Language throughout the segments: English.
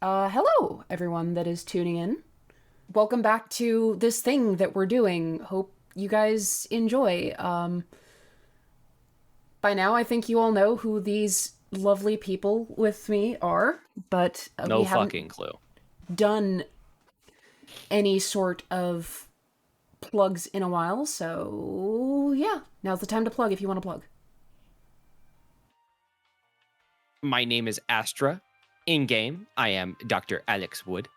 Hello, everyone that is tuning in. Welcome back to this thing that we're doing. Hope you guys enjoy. By now, I think you all know who these lovely people with me are, but No we haven't fucking clue. done any sort of plugs in a while, so yeah, now's the time to plug if you want to plug. My name is Astra. In-game, I am Dr. Alyx Wood.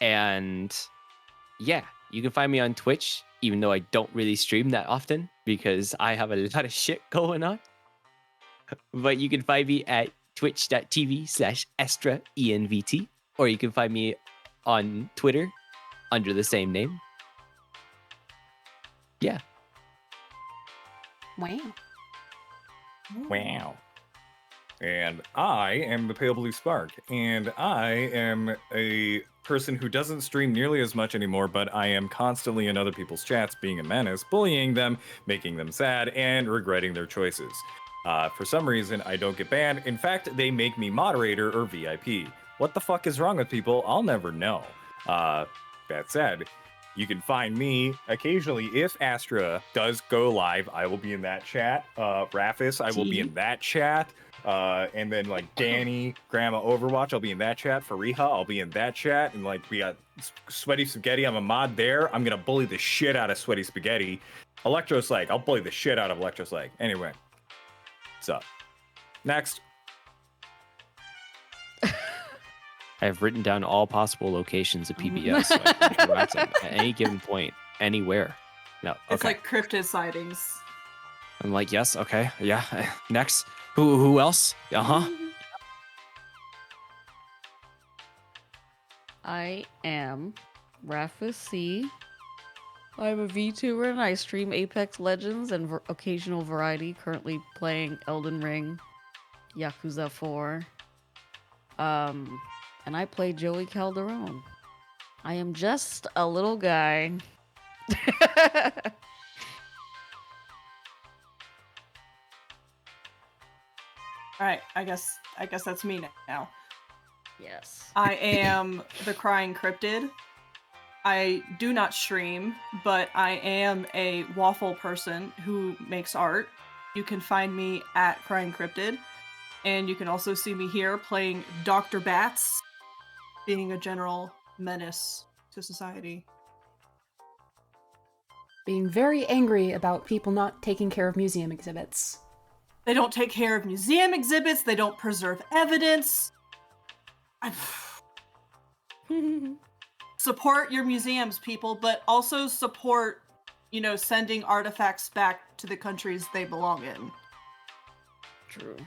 And yeah, you can find me on Twitch, even though I don't really stream that often because I have a lot of shit going on. But you can find me at twitch.tv/AstraENVT, or you can find me on Twitter under the same name. Yeah. Wow. Wow. And I am the Pale Blue Spark, and I am a person who doesn't stream nearly as much anymore, but I am constantly in other people's chats being a menace, bullying them, making them sad, and regretting their choices. For some reason, I don't get banned. In fact, they make me moderator or VIP. What the fuck is wrong with people? I'll never know. That said, you can find me occasionally. If Astra does go live, I will be in that chat. Raphus, I will be in that chat. And then like Danny, Grandma Overwatch, I'll be in that chat. Fariha, I'll be in that chat. And like we got Sweaty Spaghetti, I'm a mod there. I'm gonna bully the shit out of Sweaty Spaghetti. Electroslag, I'll bully the shit out of Electroslag. Anyway, what's up? Next. I've written down all possible locations of PBS so I can interact them at any given point, anywhere. No, okay. It's like cryptid sightings. I'm like, yes, okay, yeah. Next. Who else? Uh-huh. I am Raphus C. I'm a VTuber and I stream Apex Legends and occasional variety, currently playing Elden Ring, Yakuza 4. And I play Joey Calderone. I am just a little guy. All right, I guess that's me now. Yes. I am the Crying Cryptid. I do not stream, but I am a waffle person who makes art. You can find me at Crying Cryptid, and you can also see me here playing Dr. Bats, being a general menace to society. Being very angry about people not taking care of museum exhibits. They don't take care of museum exhibits. They don't preserve evidence. Support your museums, people, but also support, sending artifacts back to the countries they belong in. True.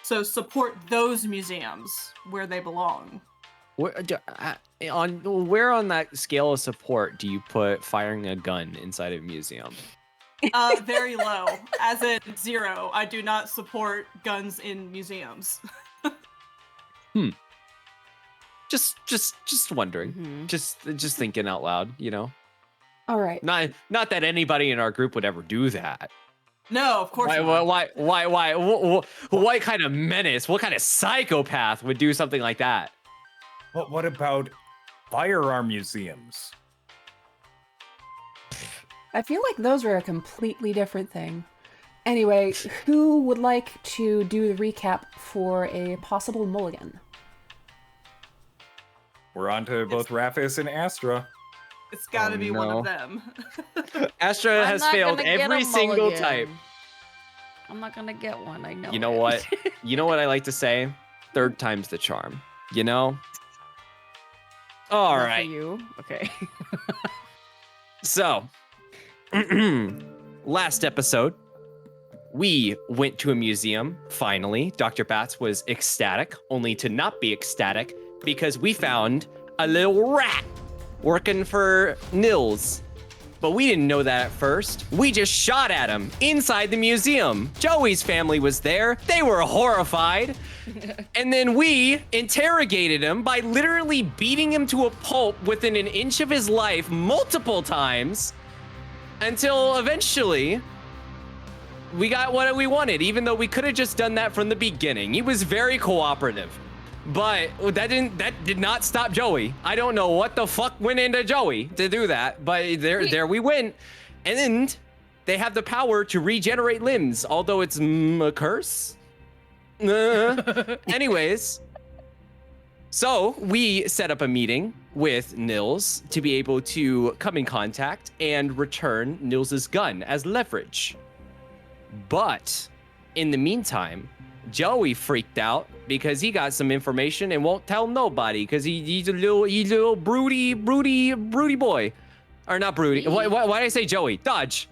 So support those museums where they belong. Where on that scale of support do you put firing a gun inside a museum? Very low, as in 0. I do not support guns in museums. Just wondering. Mm-hmm. Just thinking out loud, All right. Not that anybody in our group would ever do that. No, of course not. Why? What kind of menace? What kind of psychopath would do something like that? What about firearm museums? I feel like those are a completely different thing. Anyway, who would like to do the recap for a possible mulligan? We're on to both Raphus and Astra. It's gotta be one of them. Astra has failed every single mulligan. type. I'm not gonna get one, I know. You know what? You know what I like to say? Third time's the charm. All Not right. for you. Okay. So, last episode, we went to a museum, finally. Dr. Bats was ecstatic, only to not be ecstatic, because we found a little rat working for Nils. But we didn't know that at first. We just shot at him inside the museum. Joey's family was there. They were horrified. And then we interrogated him by literally beating him to a pulp within an inch of his life multiple times until eventually we got what we wanted, even though we could have just done that from the beginning. He was very cooperative. But that did not stop Joey. I don't know what the fuck went into Joey to do that, but there we went. And then they have the power to regenerate limbs, although it's a curse. Anyways, so we set up a meeting with Nils to be able to come in contact and return Nils's gun as leverage. But in the meantime, Joey freaked out because he got some information and won't tell nobody because he's a little broody boy. Or not broody. Why did I say Joey? Dodge.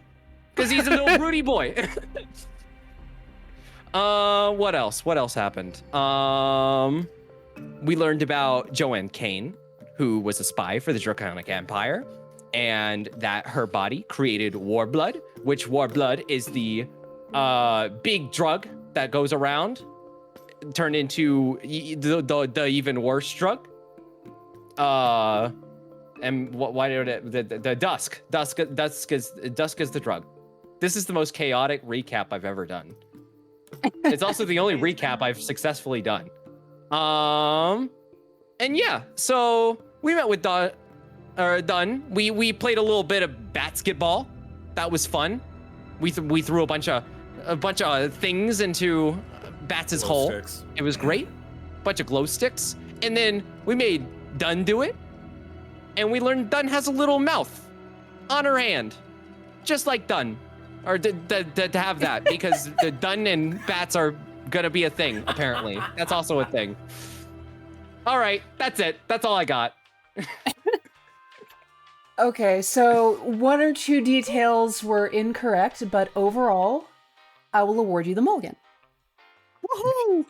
Because he's a little broody boy. What else? What else happened? We learned about Joanne Kane, who was a spy for the Draconic Empire, and that her body created war blood, which war blood is the big drug that goes around, turned into the even worse drug. And why did it, the dusk is the drug. This is the most chaotic recap I've ever done. It's also the only recap I've successfully done. And yeah, so we met with Dunn. We played a little bit of basketball. That was fun. We threw a bunch of things into Bats' hole. Sticks. It was great. Bunch of glow sticks. And then we made Dunn do it. And we learned Dunn has a little mouth on her hand. Just like Dunn. Or to have that, because the Dunn and Bats are gonna be a thing, apparently. That's also a thing. All right, that's it. That's all I got. Okay, so 1 or 2 details were incorrect, but overall, I will award you the mulligan. Woohoo!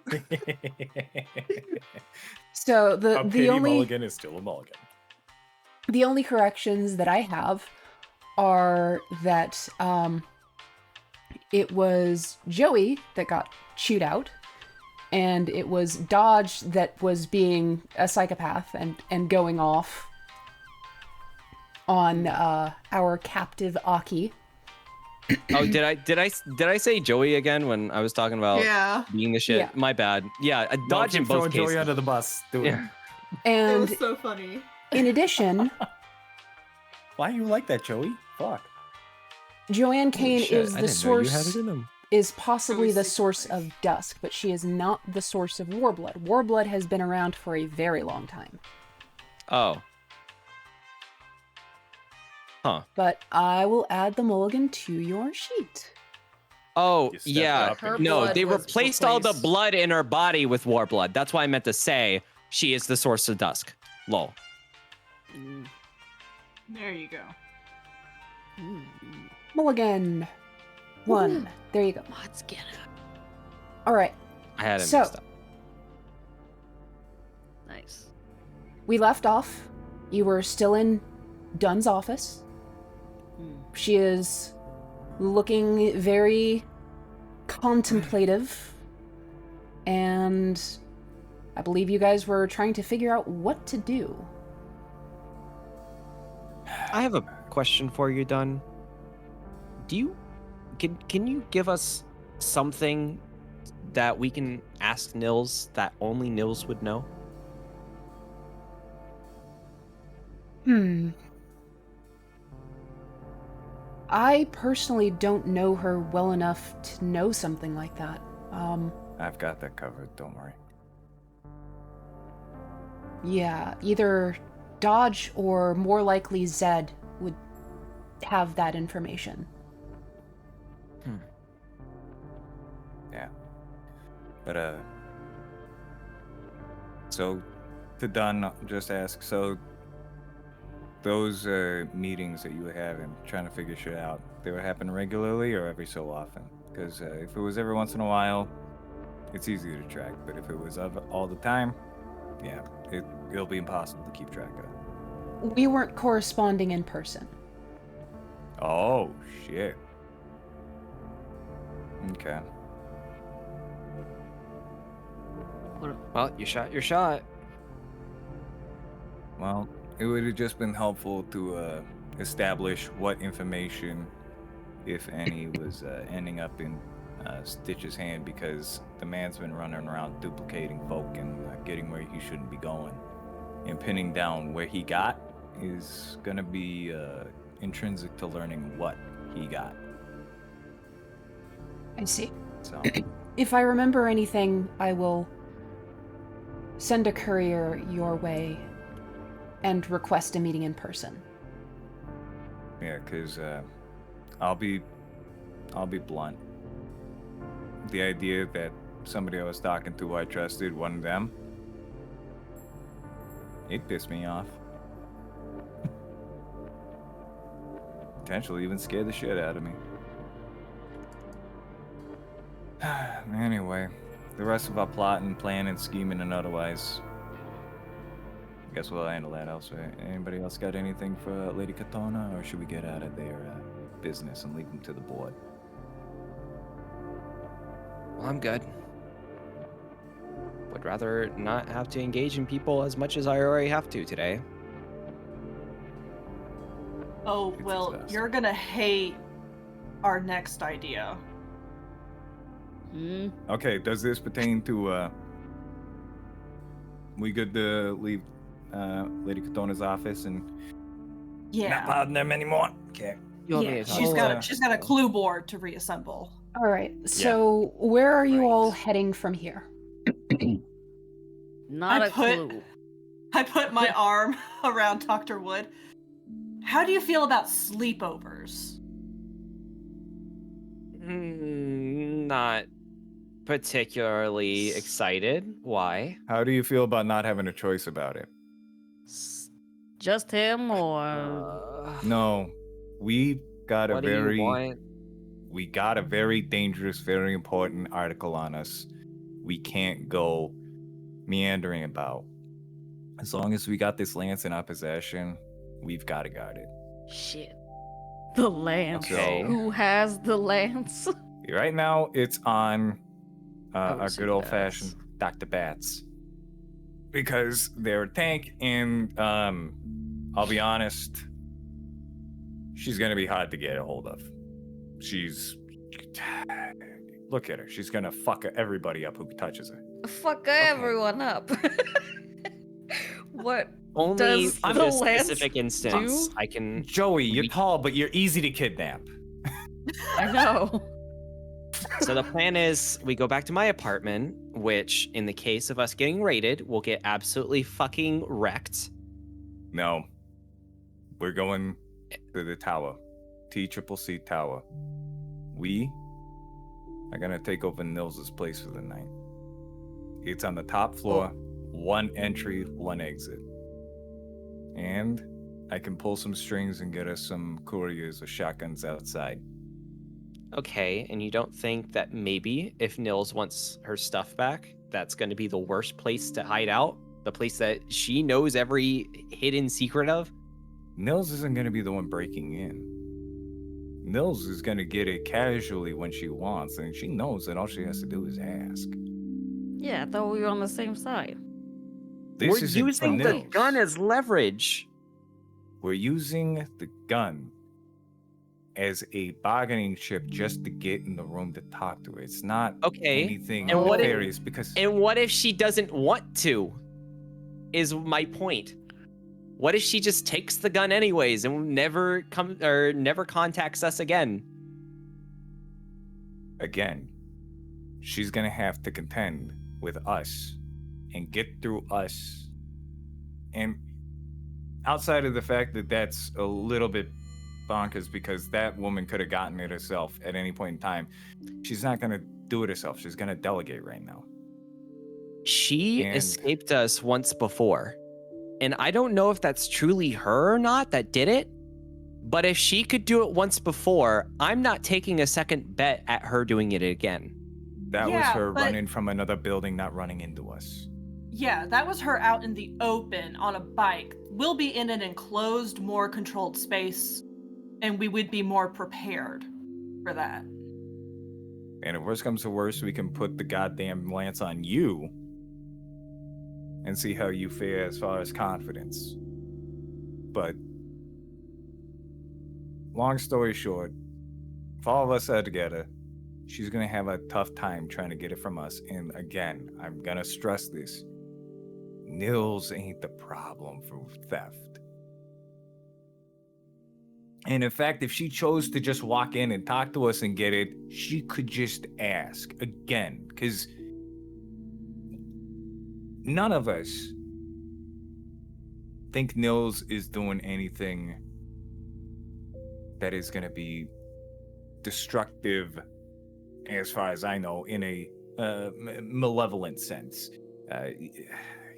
So A the pity only mulligan is still a mulligan. the only corrections that I have are that it was Joey that got chewed out, and it was Dodge that was being a psychopath and going off on our captive Aki. Oh, did I say Joey again when I was talking about Yeah. being the shit? Yeah. My bad. Yeah, a No, Dodge in keep both throwing cases. Joey under the bus. Do it. Yeah. It And was so funny. in addition, Why you like that, Joey? Fuck. Joanne Kane Shit, is I the didn't know you had source it in them. is possibly Really the sick source place. of Dusk, but she is not the source of Warblood. Warblood has been around for a very long time. Oh. Huh. But I will add the mulligan to your sheet. Oh, You stepped yeah. up Her and- No, blood they was replaced all the replaced. blood in her body with war blood. That's why I meant to say she is the source of Dusk. Lol. There you go. Mulligan. 1. There you go. Let's get it. All right. I had it So- mixed up. Nice. We left off. You were still in Dunn's office. She is looking very contemplative. And I believe you guys were trying to figure out what to do. I have a question for you, Dunn. Can you give us something that we can ask Nils that only Nils would know? I personally don't know her well enough to know something like that. I've got that covered. Don't worry. Yeah, either Dodge or more likely Zed would have that information. Yeah. But so to Dunn, just ask. So those meetings that you were having, trying to figure shit out, they would happen regularly or every so often? Because if it was every once in a while, it's easy to track. But if it was all the time, yeah, it'll be impossible to keep track of. We weren't corresponding in person. Oh shit. Okay. Well, you shot your shot. Well, it would have just been helpful to establish what information, if any, was ending up in stitch his hand because the man's been running around duplicating folk and getting where he shouldn't be going. And pinning down where he got is gonna be intrinsic to learning what he got. I see. So If I remember anything, I will send a courier your way and request a meeting in person. yeah, because I'll be blunt. The idea that somebody I was talking to I trusted wasn't them, it pissed me off. Potentially even scared the shit out of me. Anyway, the rest of our plotting, planning, scheming, and otherwise, I guess we'll handle that elsewhere. Anybody else got anything for Lady Katona, or should we get out of their business and leave them to the board? Well, I'm good. Would rather not have to engage in people as much as I already have to today. Oh, It's well, disaster. you're gonna hate our next idea. Hmm. Okay, does this pertain to, we good to leave Lady Katona's office and not Yeah. bothering them anymore? Okay. You want me Yeah, to talk she's to got her? she's got a clue board to reassemble. All right. So where are you all heading from here? Not I a put- clue. I put my arm around Dr. Wood. How do you feel about sleepovers? Not particularly excited. Why? How do you feel about not having a choice about it? Just him or No, we got what do you want? we got a very dangerous, very important article on us. We can't go meandering about. As long as we got this lance in our possession, we've got to guard it. shit? The lance. Okay. Who has the lance? Right now, it's on I would our assume good old-fashioned Bats. Dr. Bats. Because they're a tank, and I'll be honest, she's gonna be hard to get a hold of. She's... Look at her. She's gonna fuck everybody up who touches her. Fuck everyone up. What? Only Does for the this lance specific instance, do? I can. Joey, you're We- tall, but you're easy to kidnap. I know. So the plan is we go back to my apartment, which, in the case of us getting raided, will get absolutely fucking wrecked. No. We're going to the tower. TCCC tower. We are gonna take over Nils' place for the night. It's on the top floor, one entry, one exit. And I can pull some strings and get us some couriers or shotguns outside. Okay, and you don't think that maybe if Nils wants her stuff back, that's going to be the worst place to hide out? The place that she knows every hidden secret of? Nils isn't gonna be the one breaking in. Nils is gonna get it casually when she wants, and she knows that all she has to do is ask. Yeah, I thought we were on the same side. This We're isn't using for the Nils. gun as leverage. We're using the gun as a bargaining chip just to get in the room to talk to her. It's not Okay, anything and what if- nefarious because And what if she doesn't want to? Is my point. What if she just takes the gun anyways and never contacts us again? again, she's gonna have to contend with us and get through us. And outside of the fact that that's a little bit bonkers because that woman could have gotten it herself at any point in time, she's not gonna do it herself. She's gonna delegate right now. She And- escaped us once before. And I don't know if that's truly her or not that did it. But if she could do it once before, I'm not taking a second bet at her doing it again. That was Yeah, her but- running from another building, not running into us. Yeah, that was her out in the open on a bike. We'll be in an enclosed, more controlled space, and we would be more prepared for that. And if worse comes to worse, we can put the goddamn lance on you and see how you fare as far as confidence. But long story short, if all of us are together, she's gonna have a tough time trying to get it from us. And again, I'm gonna stress this. Nils ain't the problem for theft. And in fact, if she chose to just walk in and talk to us and get it, she could just ask again, because none of us think Nils is doing anything that is going to be destructive, as far as I know, in a malevolent sense.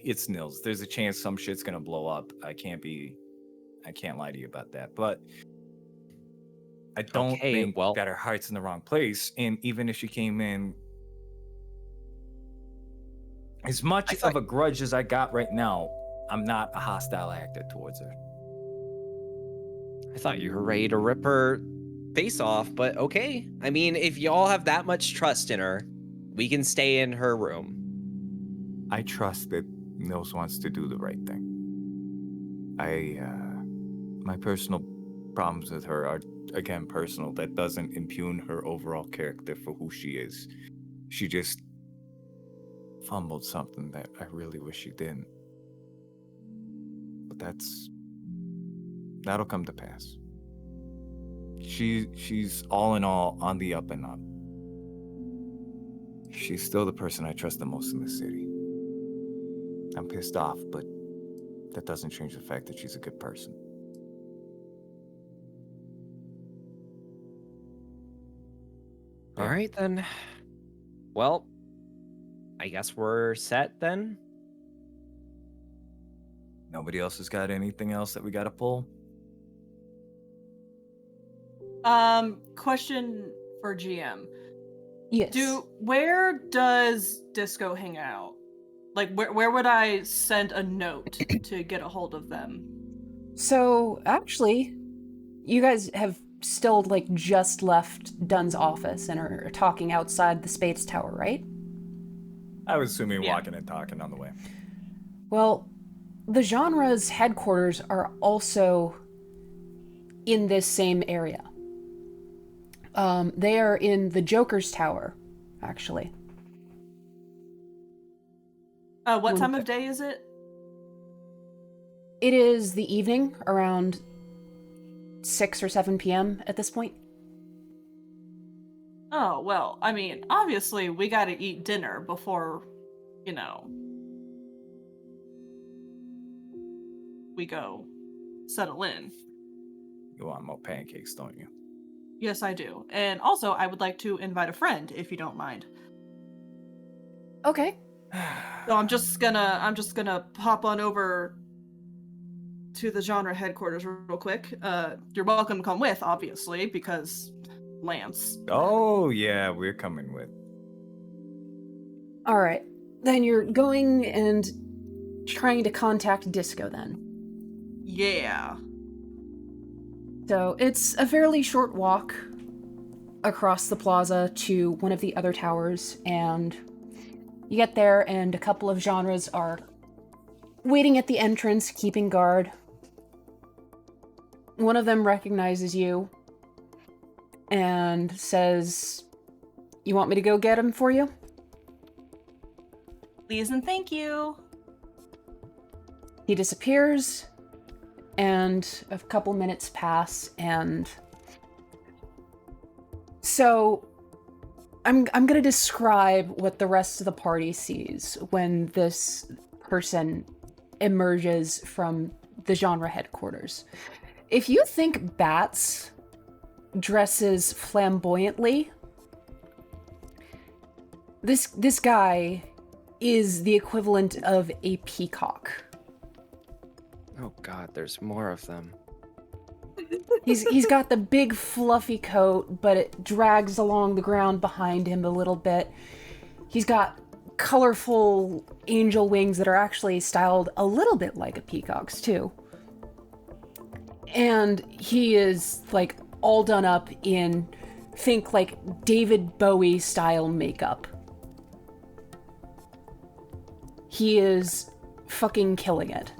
It's Nils. There's a chance some shit's going to blow up. I can't lie to you about that. But I don't think that her heart's in the wrong place. And even if she came in, as much of a grudge as I got right now, I'm not a hostile actor towards her. I thought you were ready to rip her face off, but okay. I mean, if y'all have that much trust in her, we can stay in her room. I trust that Nils wants to do the right thing. My personal problems with her are, again, personal. That doesn't impugn her overall character for who she is. She just fumbled something that I really wish she didn't. But that'll come to pass. She's all in all on the up and up. She's still the person I trust the most in this city. I'm pissed off, but that doesn't change the fact that she's a good person. All right, then. Well, I guess we're set then. Nobody else has got anything else that we gotta pull? Question for GM. Yes. Where does Disco hang out? Like, where would I send a note to get a hold of them? So, actually, you guys have still, like, just left Dunn's office and are talking outside the Spades Tower, right? I was assuming walking and talking on the way. Well, the genre's headquarters are also in this same area. They are in the Joker's Tower, actually. What time of day is it? It is the evening, around 6 or 7 p.m. at this point. Oh, well, I mean, obviously we gotta eat dinner before, we go settle in. You want more pancakes, don't you? Yes, I do. And also, I would like to invite a friend, if you don't mind. Okay. So I'm just gonna pop on over to the genre headquarters real quick. You're welcome to come with, obviously, because Lance. Oh, yeah, we're coming with. All right. Then you're going and trying to contact Disco then. Yeah. So it's a fairly short walk across the plaza to one of the other towers, and you get there and a couple of genres are waiting at the entrance, keeping guard. One of them recognizes you and says, "You want me to go get him for you?" Please and thank you. He disappears, and a couple minutes pass, and so I'm gonna describe what the rest of the party sees when this person emerges from the genre headquarters. If you think Bats dresses flamboyantly, this guy is the equivalent of a peacock. Oh god, there's more of them. He's got the big fluffy coat, but it drags along the ground behind him a little bit. He's got colorful angel wings that are actually styled a little bit like a peacock's too. And he is like all done up in, think like David Bowie style makeup. He is fucking killing it.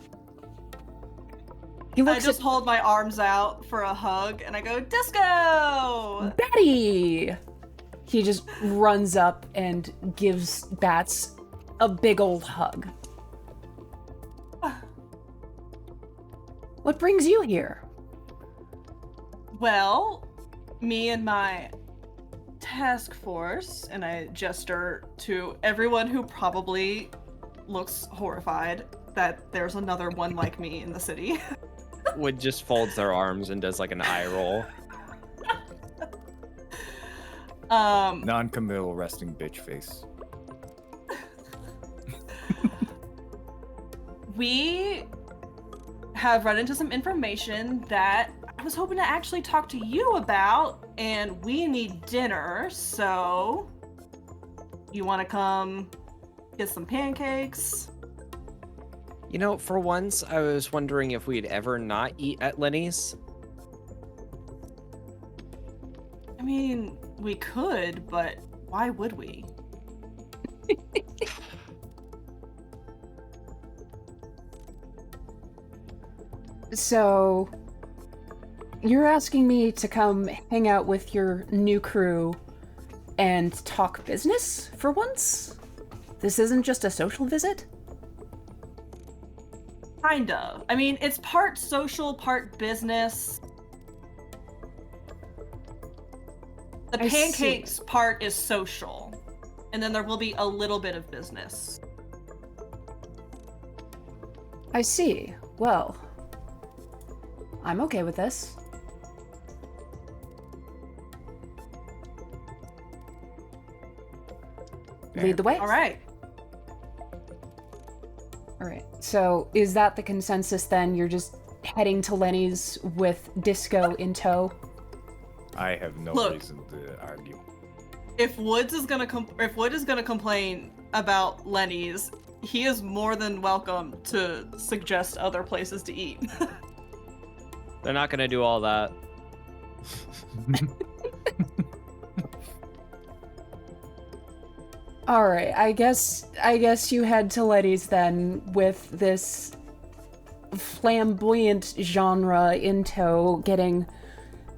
I just hold my arms out for a hug, and I go, Disco! Betty! He just runs up and gives Bats a big old hug. What brings you here? Well, me and my task force, and I gesture to everyone who probably looks horrified that there's another one like me in the city. Wood just folds their arms and does like an eye roll. Non-committal resting bitch face. We have run into some information that I was hoping to actually talk to you about, and we need dinner, so you want to come get some pancakes? You know, for once, I was wondering if we'd ever not eat at Lenny's. I mean, we could, but why would we? So, you're asking me to come hang out with your new crew and talk business for once? This isn't just a social visit? Kind of. I mean, it's part social, part business. The I pancakes part is social, and then there will be a little bit of business. I see. Well, I'm okay with this. Lead the way. All right. All right. So, is that the consensus then? You're just heading to Lenny's with Disco in tow? I have no Look. reason to argue. If Woods is gonna complain about Lenny's, he is more than welcome to suggest other places to eat. They're not gonna do all that. All right. I guess you head to Lenny's then with this flamboyant genre in tow, getting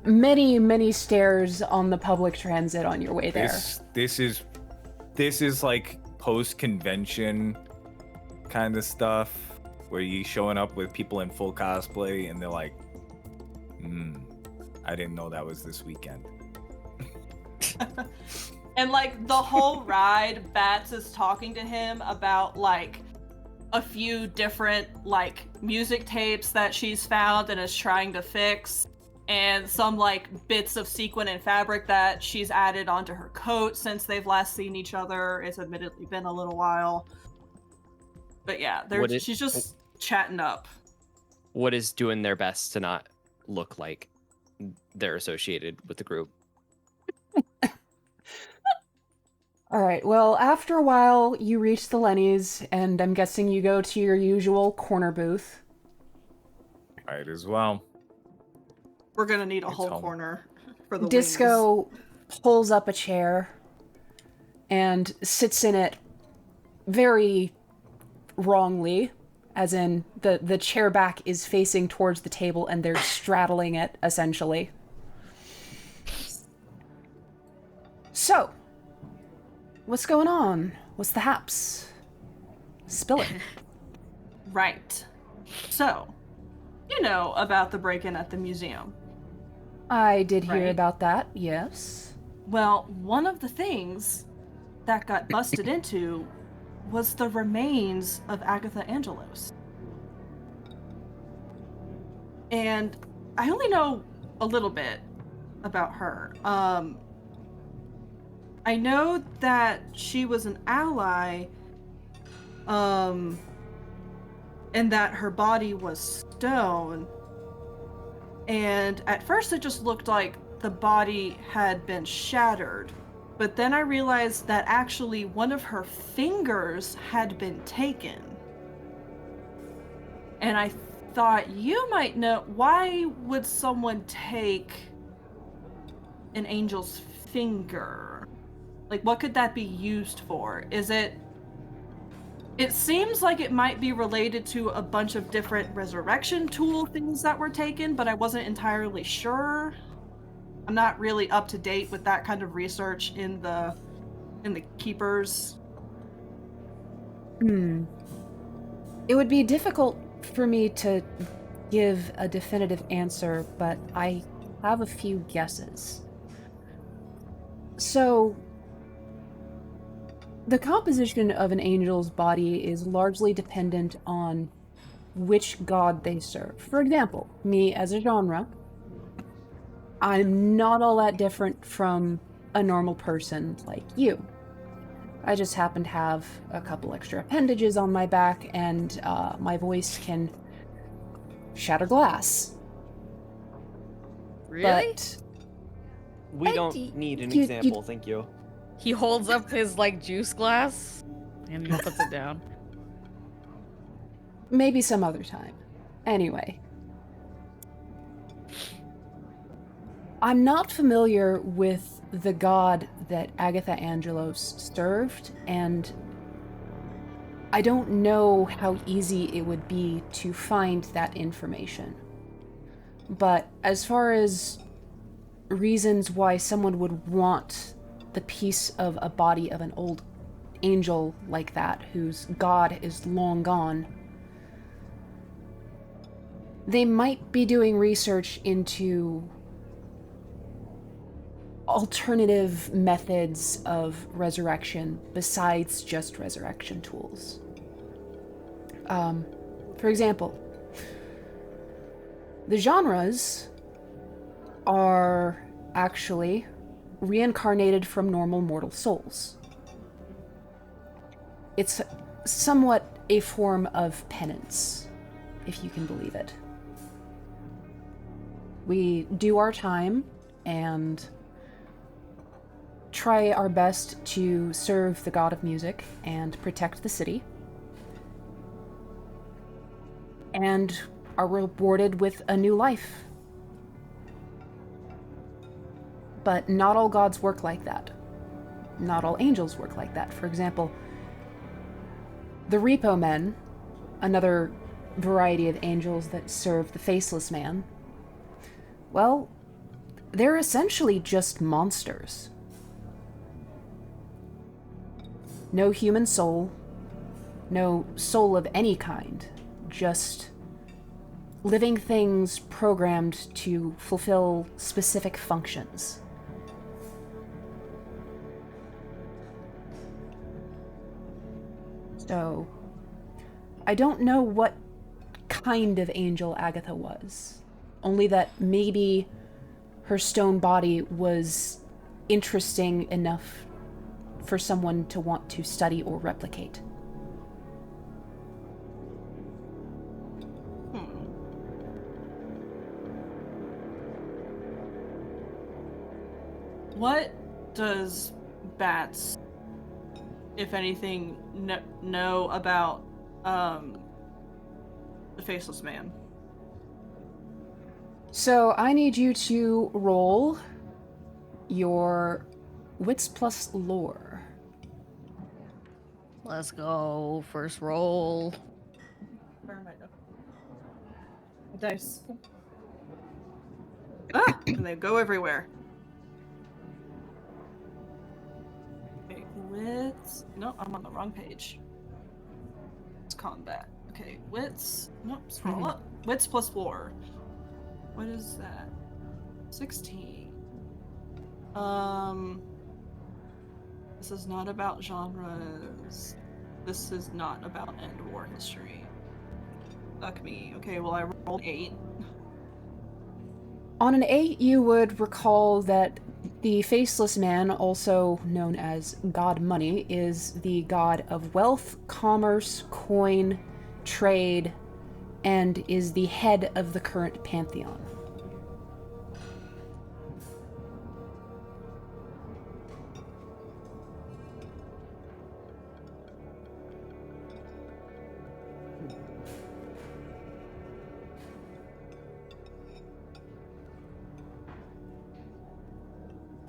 many stares on the public transit on your way there. This is like post-convention kind of stuff where you showing up with people in full cosplay and they're like, I didn't know that was this weekend. And like the whole ride, Bats is talking to him about like a few different like music tapes that she's found and is trying to fix, and some like bits of sequin and fabric that she's added onto her coat since they've last seen each other. It's admittedly been a little while. But yeah, she's just chatting up. Wood is doing their best to not look like they're associated with the group. All right. Well, after a while, you reach the Lenny's, and I'm guessing you go to your usual corner booth. Might as well. We're gonna need a It's whole home. corner for the wings. Disco pulls up a chair and sits in it very wrongly, as in the chair back is facing towards the table and they're straddling it, essentially. So, what's going on? What's the haps? Spill it. Right. So, you know about the break-in at the museum. I did hear Right. about that, yes. Well, one of the things that got busted into was the remains of Agatha Angelos. And I only know a little bit about her. I know that she was an ally, and that her body was stone. And at first it just looked like the body had been shattered. But then I realized that actually one of her fingers had been taken. And I thought you might know, why would someone take an angel's finger? Like, what could that be used for? It seems like it might be related to a bunch of different resurrection tool things that were taken, but I wasn't entirely sure. I'm not really up to date with that kind of research in the keepers. It would be difficult for me to give a definitive answer, but I have a few guesses. So, the composition of an angel's body is largely dependent on which god they serve. For example, me as a genre, I'm not all that different from a normal person like you. I just happen to have a couple extra appendages on my back, and my voice can shatter glass. Really? But We don't need an you- example, thank you. He holds up his like juice glass and he puts it down. maybe some other time. Anyway. I'm not familiar with the god that Agatha Angelos served, and I don't know how easy it would be to find that information. But as far as reasons why someone would want the piece of a body of an old angel like that, whose god is long gone, they might be doing research into alternative methods of resurrection besides just resurrection tools. For example, the genres are actually reincarnated from normal mortal souls. It's somewhat a form of penance, if you can believe it. We do our time and try our best to serve the god of music and protect the city, and are rewarded with a new life. But not all gods work like that. Not all angels work like that. For example, the Repo Men, another variety of angels that serve the Faceless Man, well, they're essentially just monsters. No human soul, no soul of any kind, just living things programmed to fulfill specific functions. So, I don't know what kind of angel Agatha was. Only that maybe her stone body was interesting enough for someone to want to study or replicate. What does Bats, if anything, know about the Faceless Man? So I need you to roll your wits plus lore. Let's go. First roll. Where am I? Dice. Ah! And they go everywhere. Okay, wits. No, I'm on the wrong page. It's combat. Okay, wits. Nope, scroll up. Wits plus lore. What is that? 16. This is not about genres. This is not about end war history. Fuck me. Okay, well I rolled 8. On an 8, you would recall that the Faceless Man, also known as God Money, is the god of wealth, commerce, coin, trade, and is the head of the current pantheon.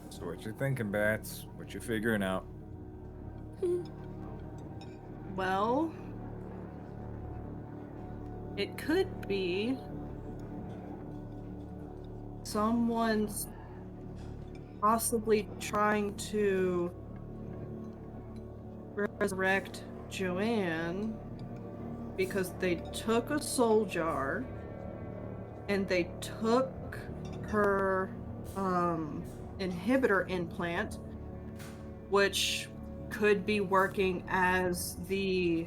So what you thinking, Bats? What you figuring out? Well, it could be someone's possibly trying to resurrect Joanne because they took a soul jar and they took her inhibitor implant, which could be working as the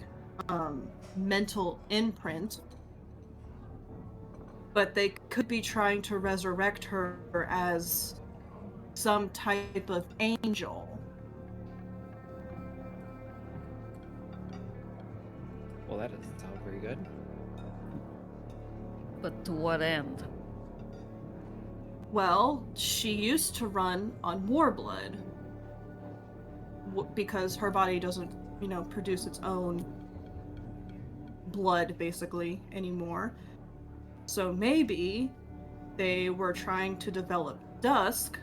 mental imprint, but they could be trying to resurrect her as some type of angel. Well, that doesn't sound very good. But to what end? Well, she used to run on Warblood because her body doesn't, produce its own blood, basically, anymore. So maybe they were trying to develop Dusk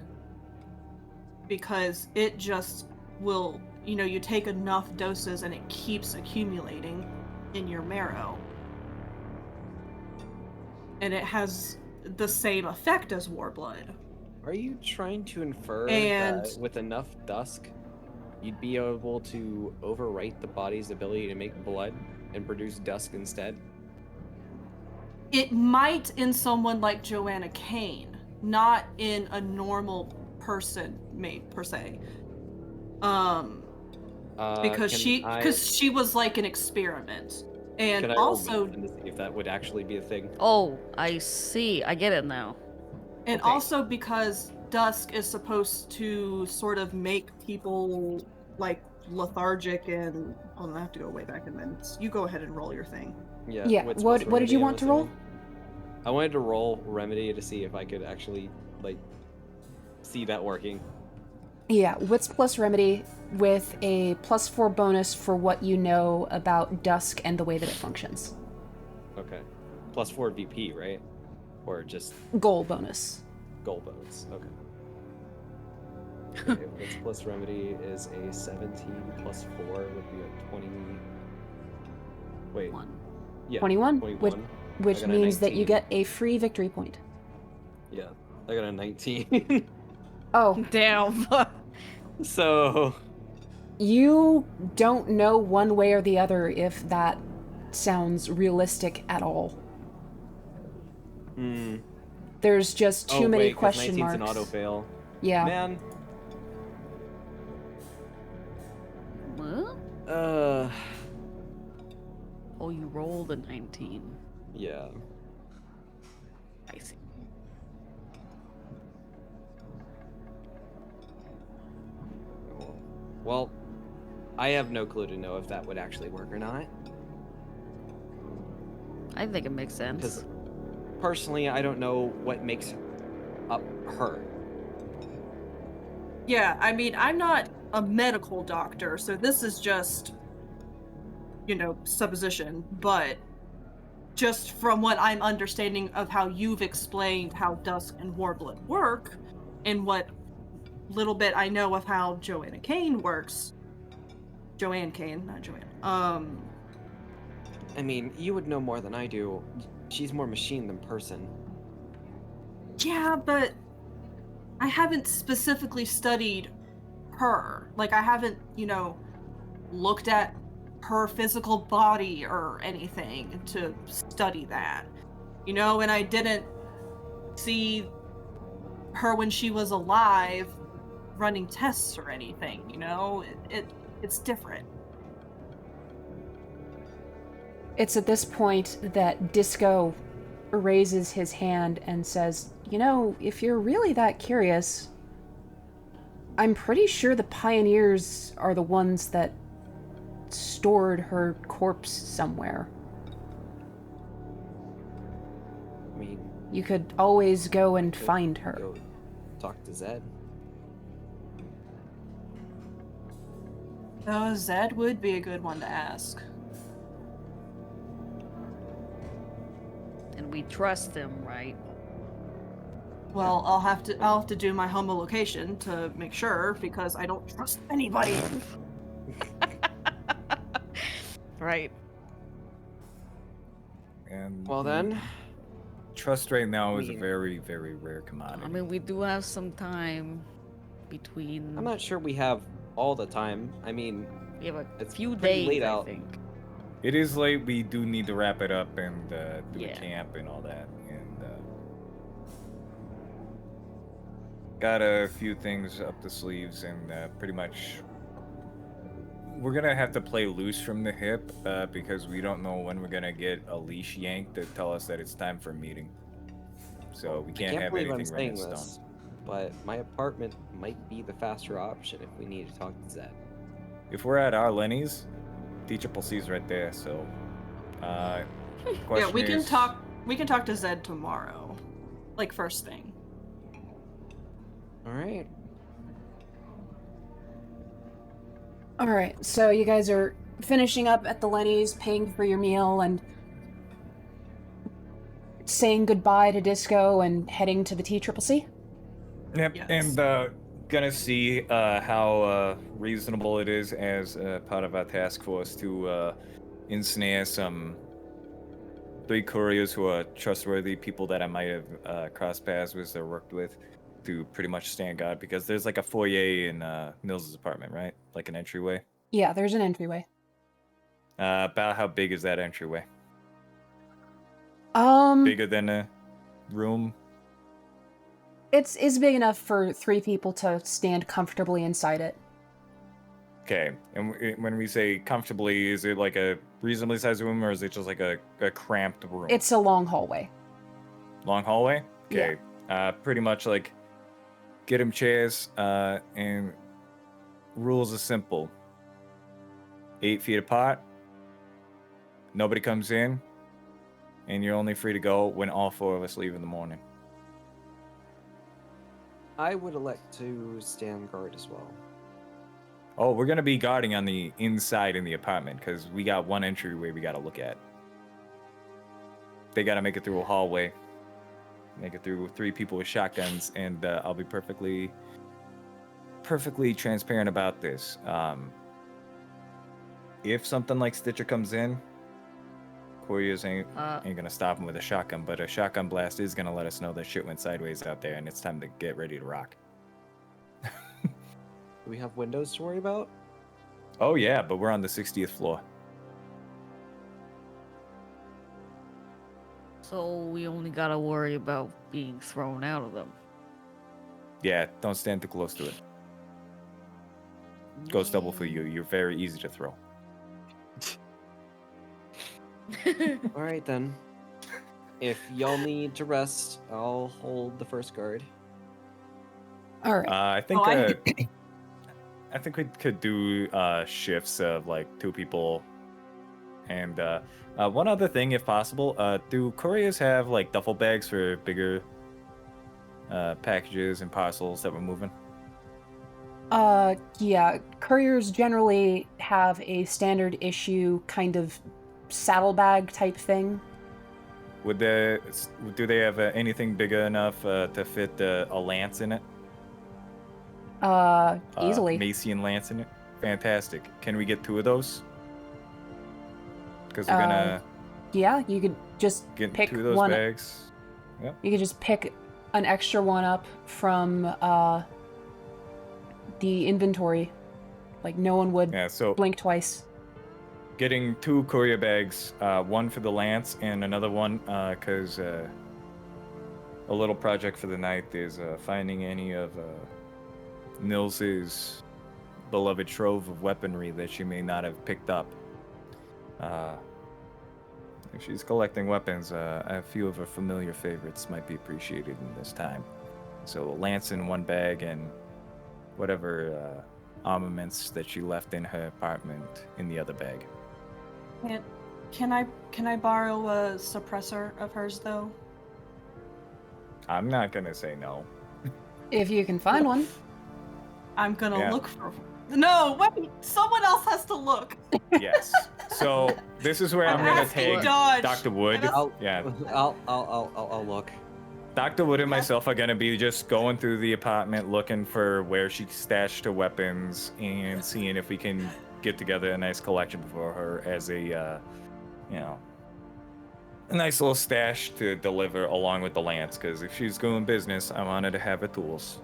because it just will, you take enough doses and it keeps accumulating in your marrow. And it has the same effect as Warblood. Are you trying to infer And- that with enough dusk, you'd be able to overwrite the body's ability to make blood and produce dusk instead? It might in someone like Joanna Kane, not in a normal person, per se. Because she was like an experiment, and Can I roll also medicine to see if that would actually be a thing? Oh, I see. I get it now. and Okay. also because Dusk is supposed to sort of make people like lethargic and I have to go way back in minutes. You go ahead and roll your thing. Yeah, wits what plus did you remedy, want to roll? I'm assuming. I wanted to roll remedy to see if I could actually see that working. Yeah, wits plus remedy with a +4 bonus for what you know about Dusk and the way that it functions. Okay. +4 VP, right? Or just Goal bonus. goal bonus. Okay. Okay, wits plus remedy is a 17 plus 4 would be a 20. Wait. 1. Yeah. 21, 21. which I got a means that you 19. get a free victory point. Yeah. I got a 19. Oh, Damn. So. you don't know one way or the other if that sounds realistic at all. Hmm. There's just too many question 19's marks. an auto fail. Yeah. Man. What? Oh, you rolled a 19. Yeah. I see. Well, I have no clue to know if that would actually work or not. I think it makes sense. Because personally, I don't know what makes up her. Yeah, I mean, I'm not a medical doctor, so this is just, supposition, but just from what I'm understanding of how you've explained how Dusk and Warblood work, and what little bit I know of how Joanna Kane works. Joanne Kane, not Joanne. I mean, you would know more than I do. She's more machine than person. Yeah, but I haven't specifically studied her. Like, I haven't, looked at her physical body or anything to study that. And I didn't see her when she was alive running tests or anything, it's different. It's at this point that Disco raises his hand and says, if you're really that curious, I'm pretty sure the pioneers are the ones that stored her corpse somewhere. I mean, You could always go and find her. go talk to Zed. Oh, Zed would be a good one to ask. And we trust him, right? Well, I'll have to do my homolocation to make sure because I don't trust anybody. Right. And Well then, trust right now is a We- very, very rare commodity. I mean, we do have some time. between. I'm not sure we have all the time. I mean, We have a it's few pretty days, late I out. think. It is late. We do need to wrap it up and do Yeah. a camp and all that. And got a few things up the sleeves, and pretty much we're gonna have to play loose from the hip because we don't know when we're gonna get a leash yanked to tell us that it's time for a meeting. So we I can't can't have believe I'm anything written in saying stone. this, but my apartment might be the faster option if we need to talk to Zed. If we're at our Lenny's, D-Triple-C's right there. So, Yeah, question we can is- talk. We can talk to Zed tomorrow, like first thing. All right. All right, so you guys are finishing up at the Lenny's, paying for your meal, and saying goodbye to Disco and heading to the T-Triple-C? Yep, Yes. and gonna see how reasonable it is as part of our task force to ensnare some 3 couriers who are trustworthy people that I might have crossed paths with or worked with to pretty much stand guard, because there's like a foyer in Nils' apartment, right? Like an entryway. Yeah, there's an entryway. About how big is that entryway? Bigger than a room? It's big enough for 3 people to stand comfortably inside it. Okay, and when we say comfortably, is it like a reasonably sized room, or is it just like a cramped room? It's a long hallway. Long hallway? Yeah. Okay. Pretty much like get him chairs, and rules are simple. 8 feet apart, nobody comes in, and you're only free to go when all 4 of us leave in the morning. I would elect to stand guard as well. Oh, we're gonna be guarding on the inside in the apartment, because we got one entryway we gotta look at. They gotta make it through a hallway. Make it through 3 people with shotguns, and I'll be perfectly transparent about this. If something like Stitcher comes in, couriers ain't gonna stop him with a shotgun, but a shotgun blast is gonna let us know that shit went sideways out there, and it's time to get ready to rock. Do we have windows to worry about? Oh yeah, but we're on the 60th floor. So we only gotta worry about being thrown out of them. Yeah, don't stand too close to it. Goes double for you. You're very easy to throw. All right then. If y'all need to rest, I'll hold the first guard. All right. I think Oh, I- I think we could do shifts of like 2 people. And one other thing, if possible, do couriers have like duffel bags for bigger packages and parcels that we're moving? Yeah, couriers generally have a standard issue kind of saddlebag type thing. Do they have anything big enough to fit a lance in it? Easily. Macian lance in it? Fantastic. Can we get 2 of those? Because we're gonna Yeah, you could just get pick 2 of those one. bags. Yep. You could just pick an extra one up from the inventory. Like no one would Yeah, so blink twice. getting 2 courier bags, one for the lance and another one because a little project for the night is finding any of Nils's beloved trove of weaponry that she may not have picked up. If she's collecting weapons, a few of her familiar favorites might be appreciated in this time. So lance in one bag and whatever armaments that she left in her apartment in the other bag. Can I borrow a suppressor of hers though? I'm not gonna say no. If you can find one. I'm gonna Yeah. look for. No, wait. Someone else has to look. Yes. So this is where I'm I'm gonna asking take Dodge. Dr. Wood. And I'll, Yeah. I'll look. Dr. Wood and myself are gonna be just going through the apartment looking for where she stashed her weapons and seeing if we can get together a nice collection for her as a, a nice little stash to deliver along with the lance. Because if she's doing business, I wanted to have her tools.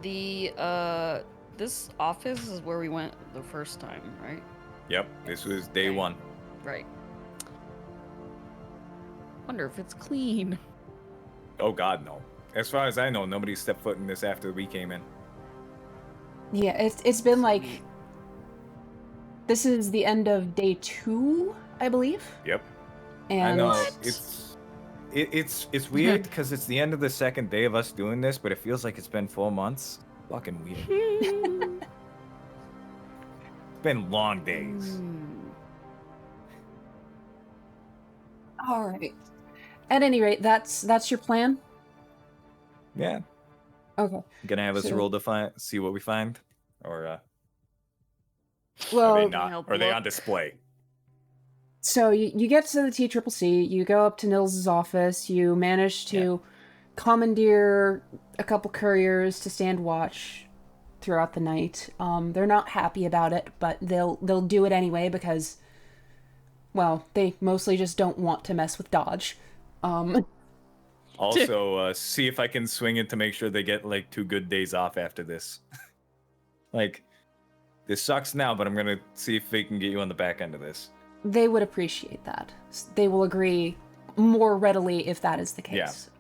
This office is where we went the first time, right? Yep, this was day Okay. 1. Right. Wonder if it's clean. Oh God, no. As far as I know, nobody stepped foot in this after we came in. Yeah, it's been like, this is the end of day 2, I believe. Yep. And I know it's weird because it's the end of the second day of us doing this, but it feels like it's been 4 months. Fucking weird. It's been long days. All right. At any rate, that's your plan. Yeah. Okay. Gonna have us So- roll to see what we find, or are Well, they Can I not? help Or are they look? on display? so you get to the TCCC, you go up to Nils' office, you manage to commandeer a couple couriers to stand watch throughout the night. They're not happy about it, but they'll do it anyway because, well, they mostly just don't want to mess with Dodge. Also, see if I can swing it to make sure they get like 2 good days off after this. Like, this sucks now, but I'm gonna see if they can get you on the back end of this. They would appreciate that. They will agree more readily if that is the case.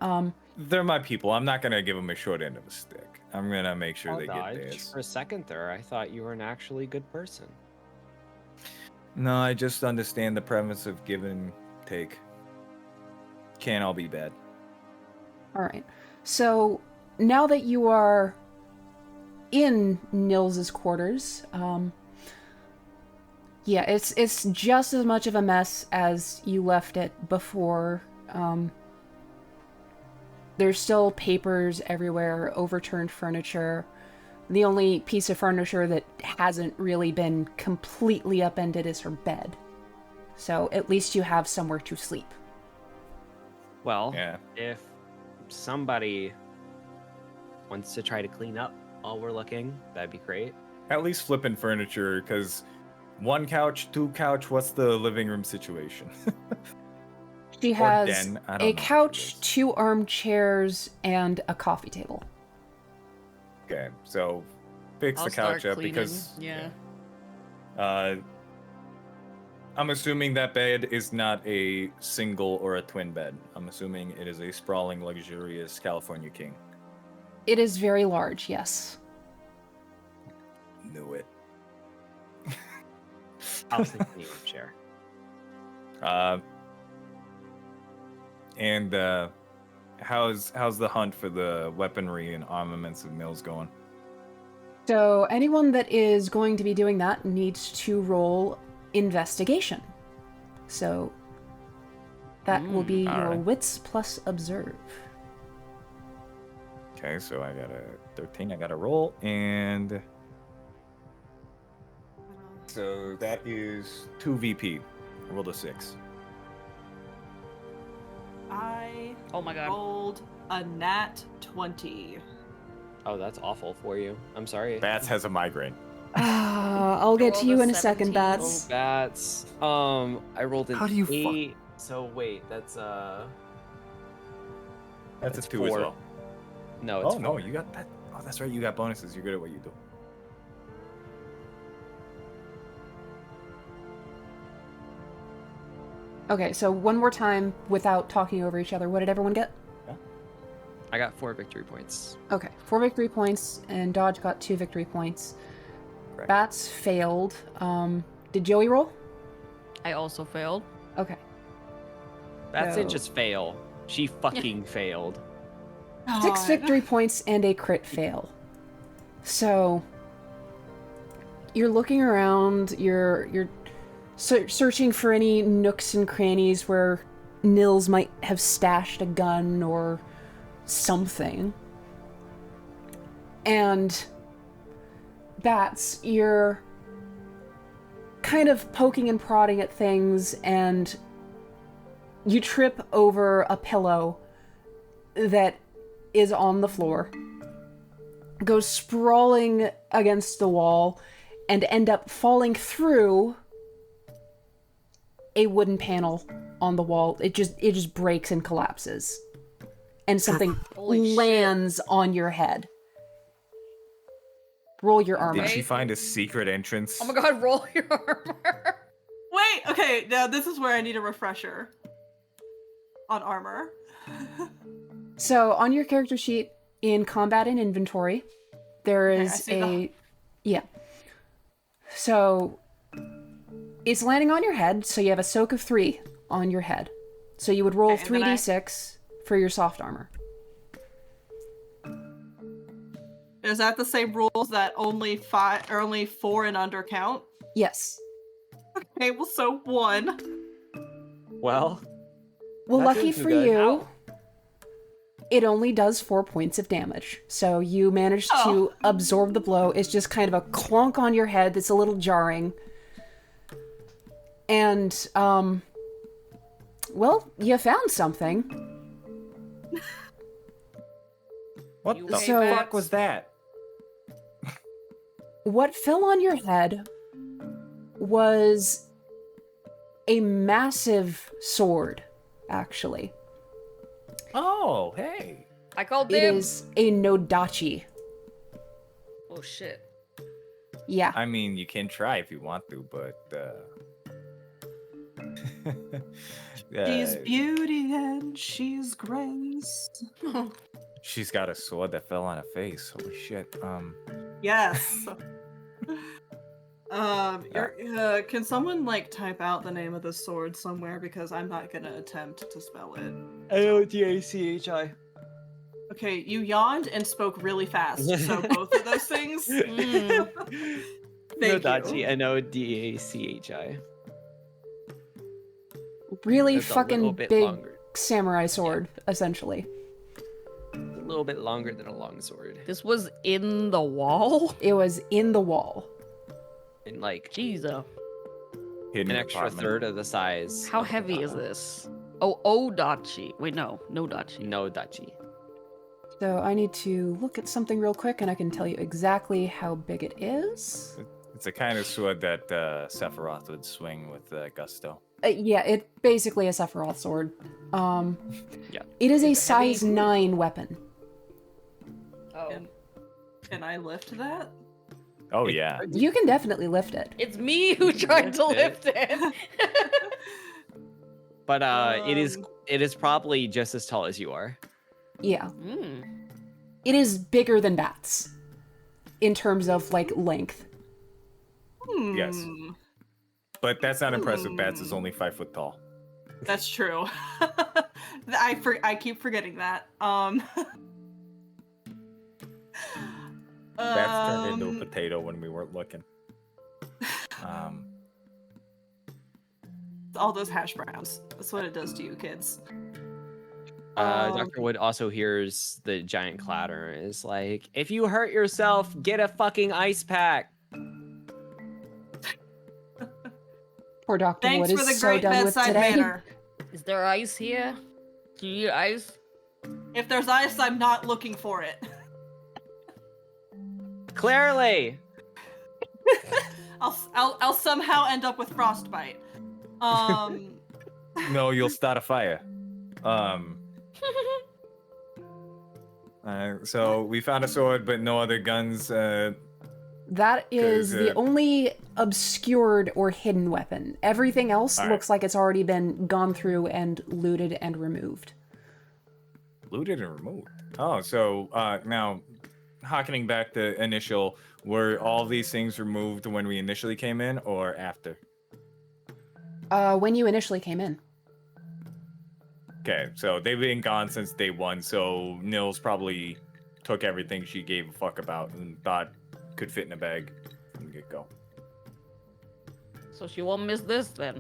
They're my people. I'm not gonna give them a short end of a stick. I'm gonna make sure I'll they get dodge. days. For a second there, I thought you were an actually good person. No, I just understand the premise of give and take. Can't all be bad. All right. So now that you are in Nils's quarters, yeah, it's just as much of a mess as you left it before. There's still papers everywhere, overturned furniture. The only piece of furniture that hasn't really been completely upended is her bed. So at least you have somewhere to sleep. Well, Yeah. if somebody wants to try to clean up while we're looking, that'd be great. At least flipping furniture, because 1 couch, 2 couch, what's the living room situation? She Or has den, I don't a know what it couch, is. 2 armchairs, and a coffee table. Okay, so fix I'll the couch start up cleaning, because yeah. I'm assuming that bed is not a single or a twin bed. I'm assuming it is a sprawling, luxurious California king. It is very large, yes. Knew it. I was thinking you would share. And how's the hunt for the weaponry and armaments of Nils going? So anyone that is going to be doing that needs to roll investigation. So that will be your alright. wits plus observe. Okay, so I got a 13. I got a roll, and so that is 2 VP. I rolled a 6. I Oh my god. rolled a nat 20. Oh, that's awful for you. I'm sorry. Bats has a migraine. I'll get to rolled you a in a second, 17. Bats. Oh, bats. I rolled an How do you 8. So wait, that's That's It's a 2 as 4. well. no, it's Oh no, 4. you got that. Oh, that's right. You got bonuses. You're good at what you do. Okay, so one more time without talking over each other. What did everyone get? I got 4 victory points. Okay, 4 victory points, and Dodge got 2 victory points. Correct. Bats failed. Did Joey roll? I also failed. Okay. Bats didn't No. just fail. She fucking failed. 6 God. victory points and a crit fail. So you're looking around, you're searching for any nooks and crannies where Nils might have stashed a gun or something. And Bats, you're kind of poking and prodding at things, and you trip over a pillow that is on the floor, go sprawling against the wall, and end up falling through a wooden panel on the wall. It just breaks and collapses. And something Holy shit. lands on your head. Roll your armor. Did she find a secret entrance? Oh my god, roll your armor. Wait, okay, now this is where I need a refresher on armor. So on your character sheet in combat and inventory, there Okay, I is see a yeah. So it's landing on your head, so you have a soak of 3 on your head. So you would roll Okay, and then 3d6 for your soft armor. Is that the same rules that only 5 or only 4 and under count? Yes. Okay, well, so 1. Well, Well, That lucky didn't do for good. you, Ow. it only does 4 points of damage. So you managed to absorb the blow. It's just kind of a clonk on your head that's a little jarring. And, well, you found something. What You the So- fuck was that? What fell on your head was a massive sword, actually. Oh, hey. I called It dibs. is a Nodachi. Oh shit. Yeah. I mean, you can try if you want to, but She's beauty and she's grace. she's got a sword that fell on her face. Holy shit. Yes. Can someone like type out the name of the sword somewhere because I'm not gonna attempt to spell it. Nodachi. Okay, you yawned and spoke really fast, so both of those things. Mm. Thank Nodachi, you. Nodachi. Really That's a little fucking bit big longer. samurai sword, essentially. A little bit longer than a longsword. This was in the wall? It was in the wall. And like Jesus. Hidden an extra apartment. third of the size. How of the heavy is katana. this? Oh, Odachi. Wait, no. Nodachi. Nodachi. So I need to look at something real quick and I can tell you exactly how big it is. It's a kind of sword that Sephiroth would swing with gusto. Yeah, it's basically a Sephiroth sword. Yeah. It is a It's heavy. size 9 weapon. Oh. And can I lift that? Oh, yeah. You can definitely lift it. It's me who tried to Lift lift it. But it Um, is probably just as tall as you are. Yeah. Mm. It is bigger than bats in terms of like length. Yes. Hmm, But that's not impressive. Bats is only 5 foot tall. That's true. I keep forgetting that. Bats turned into a potato when we weren't looking. All those hash browns. That's what it does to you, kids. Dr. Wood also hears the giant clatter and is like, if you hurt yourself, get a fucking ice pack. Poor Dr. Thanks Wood for is the so great done with bedside today. manner. Is there ice here? Do you need ice? If there's ice, I'm not looking for it. Clearly. I'll somehow end up with frostbite. No, you'll start a fire. So we found a sword, but no other guns. That is 'Cause, the only obscured or hidden weapon. Everything else Alright. looks like it's already been gone through and looted and removed. Looted and removed. Oh, so now, harkening back to initial, were all these things removed when we initially came in, or after? When you initially came in. Okay, so they've been gone since day one. So Nils probably took everything she gave a fuck about and thought could fit in a bag from the get go. So she won't miss this then.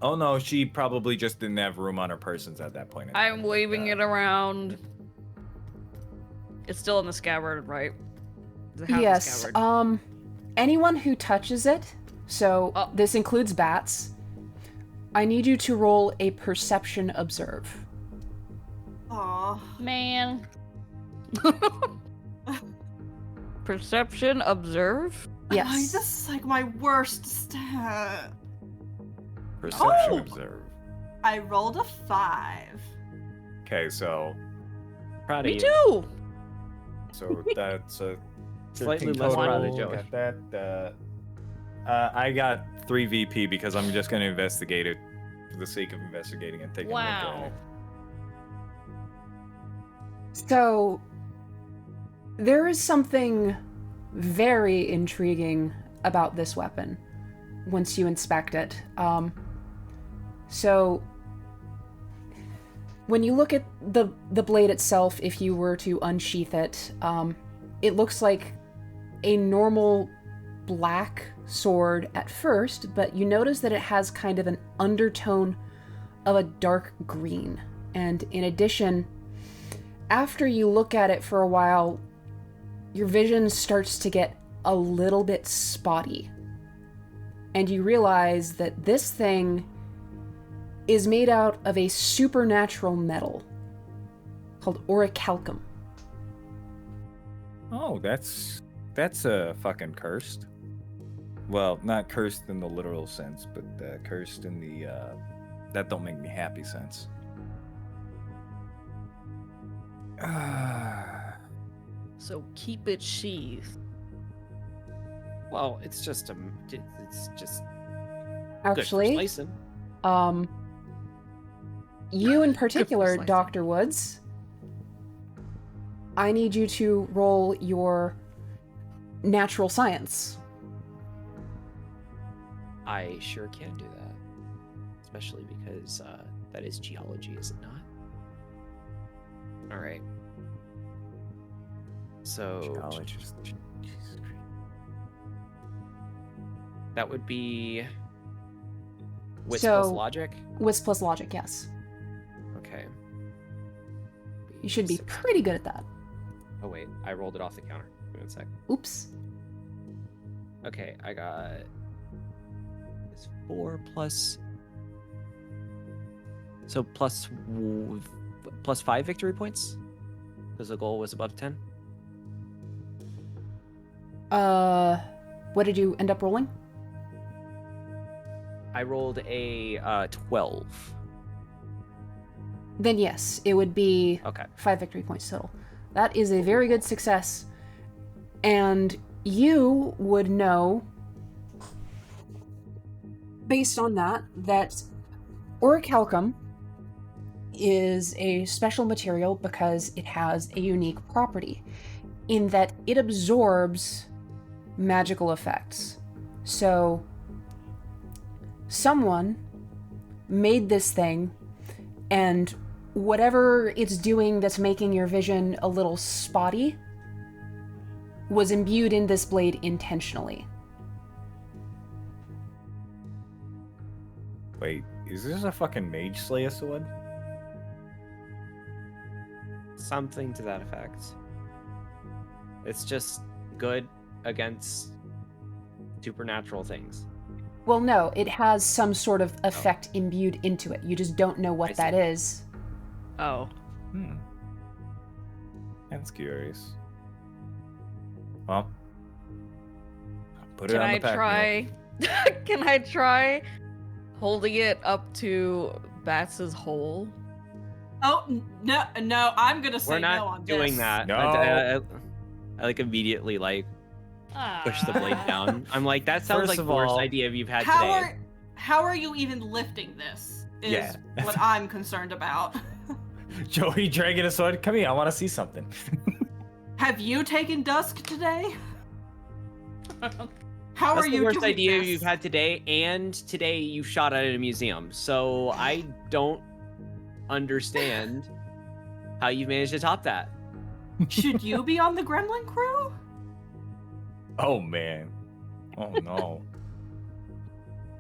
Oh no, she probably just didn't have room on her persons at that point. in I'm time. waving it around. It's still in the scabbard, right? Does it have the Yes. scabbard? Anyone who touches it, so Oh. this includes bats, I need you to roll a perception observe. Aw. Man. Perception, observe. Yes. This is like my worst stat. Perception Oh! observe. I rolled a 5. Okay, so Proud of Me you. too. that's a Slightly 13 less total. proud of Joey. Got that. I got 3 VP because I'm just going to investigate it for the sake of investigating and taking a look at Wow. it. So, there is something very intriguing about this weapon once you inspect it. So, when you look at the blade itself, if you were to unsheath it, it looks like a normal black sword at first, but you notice that it has kind of an undertone of a dark green. And in addition, after you look at it for a while, your vision starts to get a little bit spotty. And you realize that this thing is made out of a supernatural metal called orichalcum. Oh, that's fucking cursed. Well, not cursed in the literal sense, but cursed in the that don't make me happy sense. So keep it sheathed. Well, it's just good for Actually, slicing. you in particular, slicing. Dr. Woods, I need you to roll your natural science. I sure can do that, especially because that is geology, is it not? All right. So Geologist. Jesus Christ. that would be wits So- plus logic. Wisp plus logic, yes. Okay. You should be pretty good at that. Oh wait, I rolled it off the counter. Give me 1 sec. Oops. Okay, I got this 4 plus. So plus 5 victory points, because the goal was above 10. What did you end up rolling? I rolled a 12. Then yes, it would be Okay. 5 victory points total. That is a very good success. And you would know, based on that orichalcum is a special material because it has a unique property in that it absorbs magical effects. So, someone made this thing, and whatever it's doing that's making your vision a little spotty was imbued in this blade intentionally. Wait, is this a fucking Mage Slayer sword? Something to that effect. It's just good against supernatural things. Well, no, it has some sort of effect imbued into it. You just don't know I what see. that is. Oh. That's curious. Well, put it Can on I the pack try? Can I try holding it up to Bats' hole? Oh no, I'm gonna say We're no not on doing this. that. No. I like immediately like push the blade down. I'm like, that sounds First like of the worst all, idea you've had How today. are you even lifting this? Is Yeah. what I'm concerned about. Joey dragging a sword. Come here, I want to see something. Have you taken Dusk today? How That's are the you worst doing idea this? you've had today, and today you shot at a museum. So I don't understand how you've managed to top that. Should you be on the Gremlin crew? Oh man. Oh no.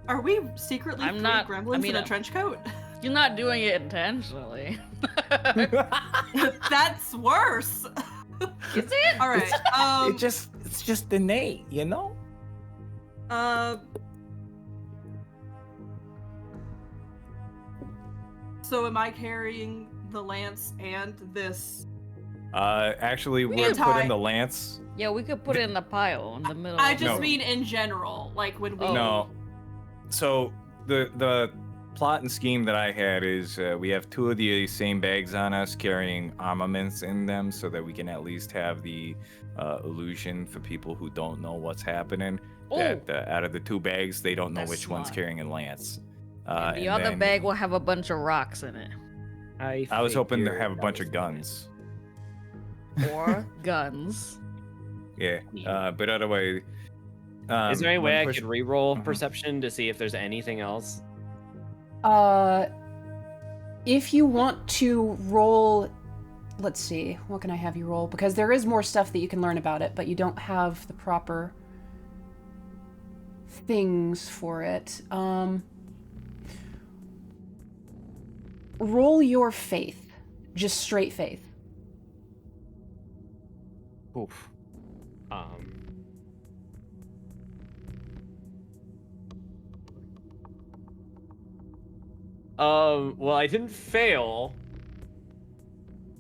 Are we secretly I'm three not- gremlins I mean, in a trench coat? You're not doing it intentionally. That's worse. Is it? All right. It's just innate, you know? So am I carrying the lance and this? Actually, We we're can putting tie- the lance. Yeah, we could put it in the pile in the middle. I of just No. mean in general, like when we. Oh. No. So the plot and scheme that I had is we have 2 of the same bags on us carrying armaments in them so that we can at least have the illusion for people who don't know what's happening. That out of the 2 bags, they don't know That's which one's smart. carrying a lance. And the and other then bag will have a bunch of rocks in it. I was hoping to figured have a that bunch was of the guns. Or guns. Yeah, but otherwise... Is there any way I push- could re-roll Mhm. perception to see if there's anything else? If you want to roll, let's see, what can I have you roll? Because there is more stuff that you can learn about it, but you don't have the proper things for it. Roll your faith. Just straight faith. Oof. Well, I didn't fail,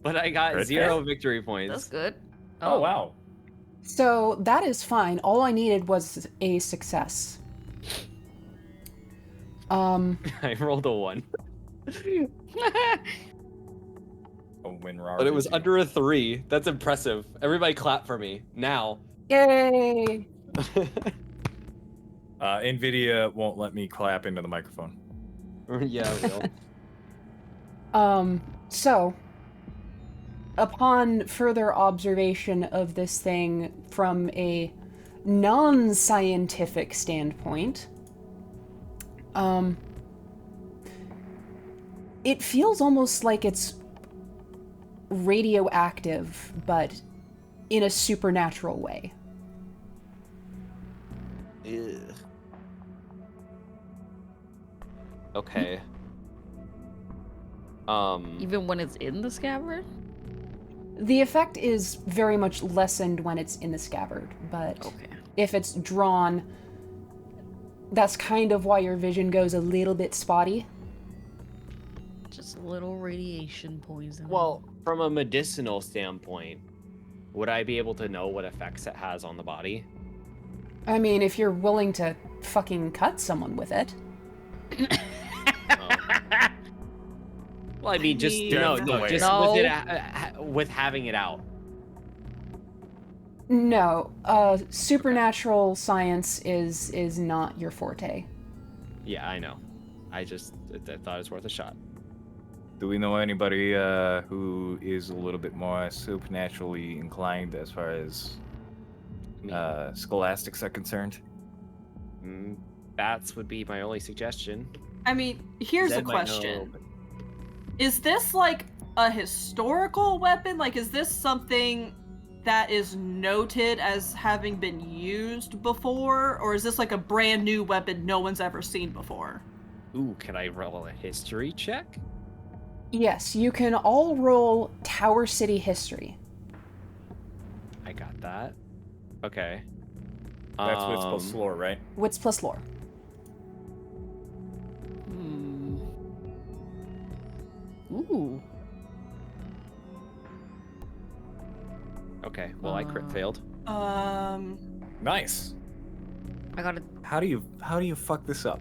but I got Crit 0 fail? victory points. That's good. Oh, wow. So that is fine. All I needed was a success. I rolled a 1. Winrar. But it was under a 3. That's impressive. Everybody clap for me. Now. Yay! NVIDIA won't let me clap into the microphone. Yeah, I will. So, upon further observation of this thing from a non-scientific standpoint, it feels almost like it's radioactive, but in a supernatural way. Ugh. Okay. Even when it's in the scabbard? The effect is very much lessened when it's in the scabbard, but Okay. if it's drawn, that's kind of why your vision goes a little bit spotty. Just a little radiation poison. Well, from a medicinal standpoint, would I be able to know what effects it has on the body? I mean, if you're willing to fucking cut someone with it. Well, I mean, just mean, no, Definitely. just No. with it, with having it out. No, supernatural science is not your forte. Yeah, I know. I thought it was worth a shot. Do we know anybody who is a little bit more supernaturally inclined as far as scholastics are concerned? Bats would be my only suggestion. I mean, here's Zed a might question. know, but- Is this like a historical weapon? Like, is this something that is noted as having been used before? Or is this like a brand new weapon no one's ever seen before? Ooh, can I roll a history check? Yes, you can all roll Tower City history. I got that. Okay. That's what's supposed to lore, right? Wits plus lore. Ooh. Okay. Well, I crit failed. Nice. I got a How do you fuck this up?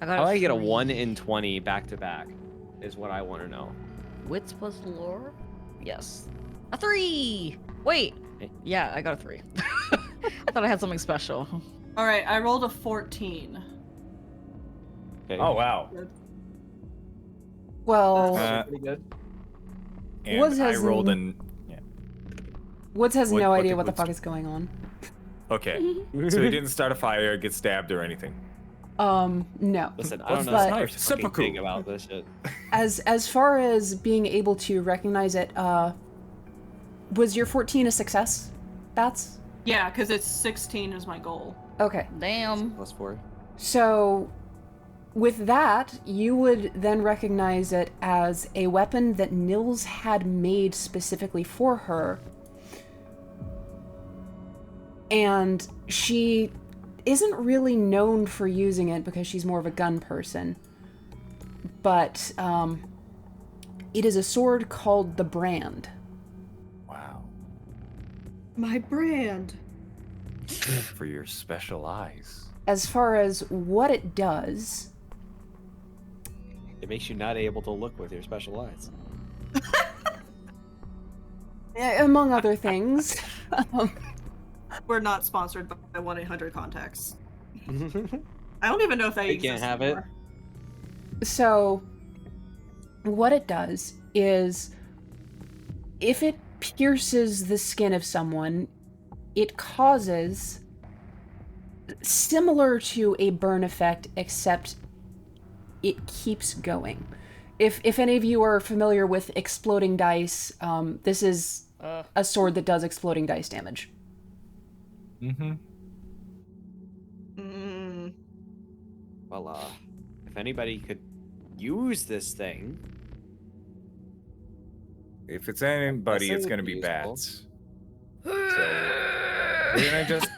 I got How do I get a 3. 1 in 20 back to back? Is what I want to know. Wits plus lore? Yes. A 3! Wait! Yeah, I got a 3. I thought I had something special. Alright, I rolled a 14. Okay. Oh wow. Well, Pretty good. And Woods I has rolled n- an. Yeah. Woods has What- no what idea did what the Woods fuck do? is going on. Okay. So he didn't start a fire, get stabbed, or anything. No. Listen, I What's don't know the the knife? first fucking Seppuku. thing about this shit. As far as being able to recognize it, was your 14 a success? Bats? Yeah, because it's 16 is my goal. Okay. Damn. +4. So, with that, you would then recognize it as a weapon that Nils had made specifically for her. And she isn't really known for using it because she's more of a gun person. But, it is a sword called the Brand. Wow. My brand. For your special eyes. As far as what it does, It makes you not able to look with your special eyes. Among other things. We're not sponsored by 1-800-CONTACTS. I don't even know if they They exist can't have it. anymore. So, what it does is, if it pierces the skin of someone, it causes similar to a burn effect, except it keeps going. If any of you are familiar with exploding dice, this is a sword that does exploding dice damage. Mm-hmm. Well, if anybody could use this thing, If it's anybody, That it's would gonna be be useful. Bats. So we're gonna just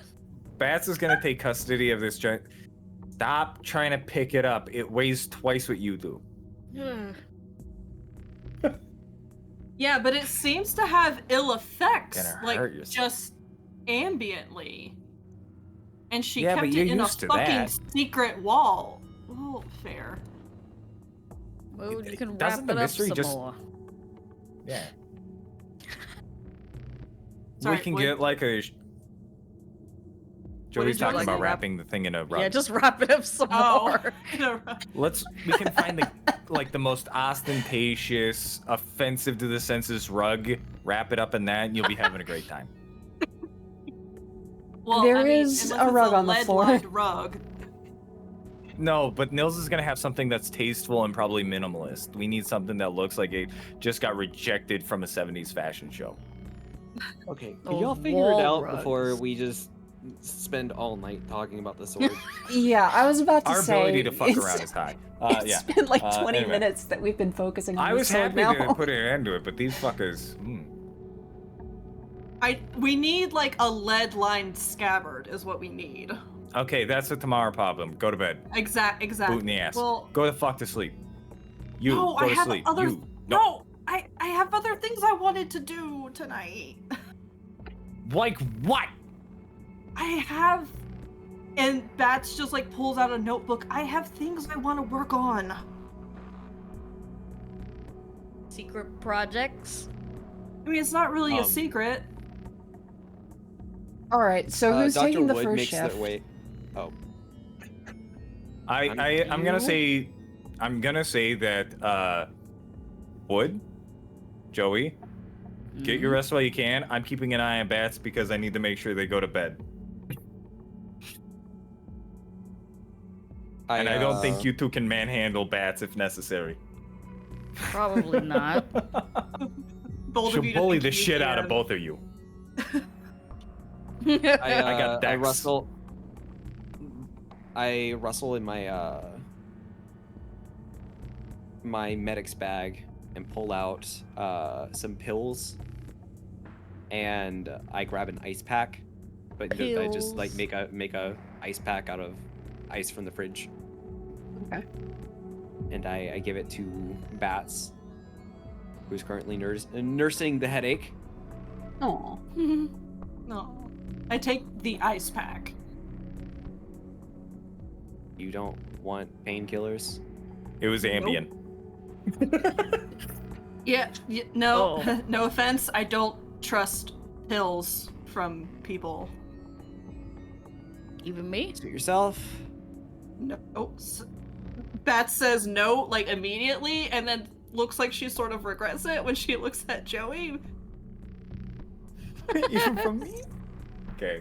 Bats is gonna take custody of this giant. Stop trying to pick it up. It weighs twice what you do. Yeah, but it seems to have ill effects, Gonna like hurt yourself. just ambiently. And she Yeah, but kept you're it in a used to fucking that. secret wall. Oh, fair. Well, you can wrap Doesn't the it up mystery some just- more. Yeah. Sorry, we can what- get like a. Joey's you talking like about to wrapping the thing in a rug. Yeah, just wrap it up some Oh. more. We can find the most ostentatious, offensive to the senses rug, wrap it up in that, and you'll be having a great time. Well, There I mean, is unless a it's rug on the floor. lead-lined rug. No, but Nils is gonna have something that's tasteful and probably minimalist. We need something that looks like it just got rejected from a 70s fashion show. okay, Oh, can y'all figure it wall out before rugs. we just spend all night talking about the sword? Yeah, I was about to Our say... ability to fuck it's- around is high. It's Yeah. been like 20 Anyway. minutes that we've been focusing on I this was sword happy now. to put an end to it, but these fuckers. We need like a lead-lined scabbard is what we need. Okay, that's a tomorrow problem. Go to bed. Exactly. Boot in the ass. Well, Go the fuck to sleep. You no, go I to have sleep. other. You No, I have other things I wanted to do tonight. Like what? I have, and Batch just like pulls out a notebook. I have things I want to work on. Secret projects. I mean, it's not really a Um, secret. All right, so who's Dr. taking the Wood first makes shift? their way. Oh, I'm gonna say that Wood, Joey, get your rest while you can. I'm keeping an eye on Bats because I need to make sure they go to bed. And I don't think you two can manhandle Bats if necessary. Probably not. Bold She'll of you to bully think the you shit out of can. both of you. I got I Dex. rustle in my my medic's bag and pull out some pills, and I grab an ice pack, but I just like Pills. make a ice pack out of ice from the fridge. Okay. And I give it to Bats, who's currently nursing the headache. Aw. No. I take the ice pack. You don't want painkillers? It was Ambien. Yeah, no, Oh. no offense. I don't trust pills from people. Even me? Suit yourself. No. Bat says no, like immediately, and then looks like she sort of regrets it when she looks at Joey. Even from me? Okay.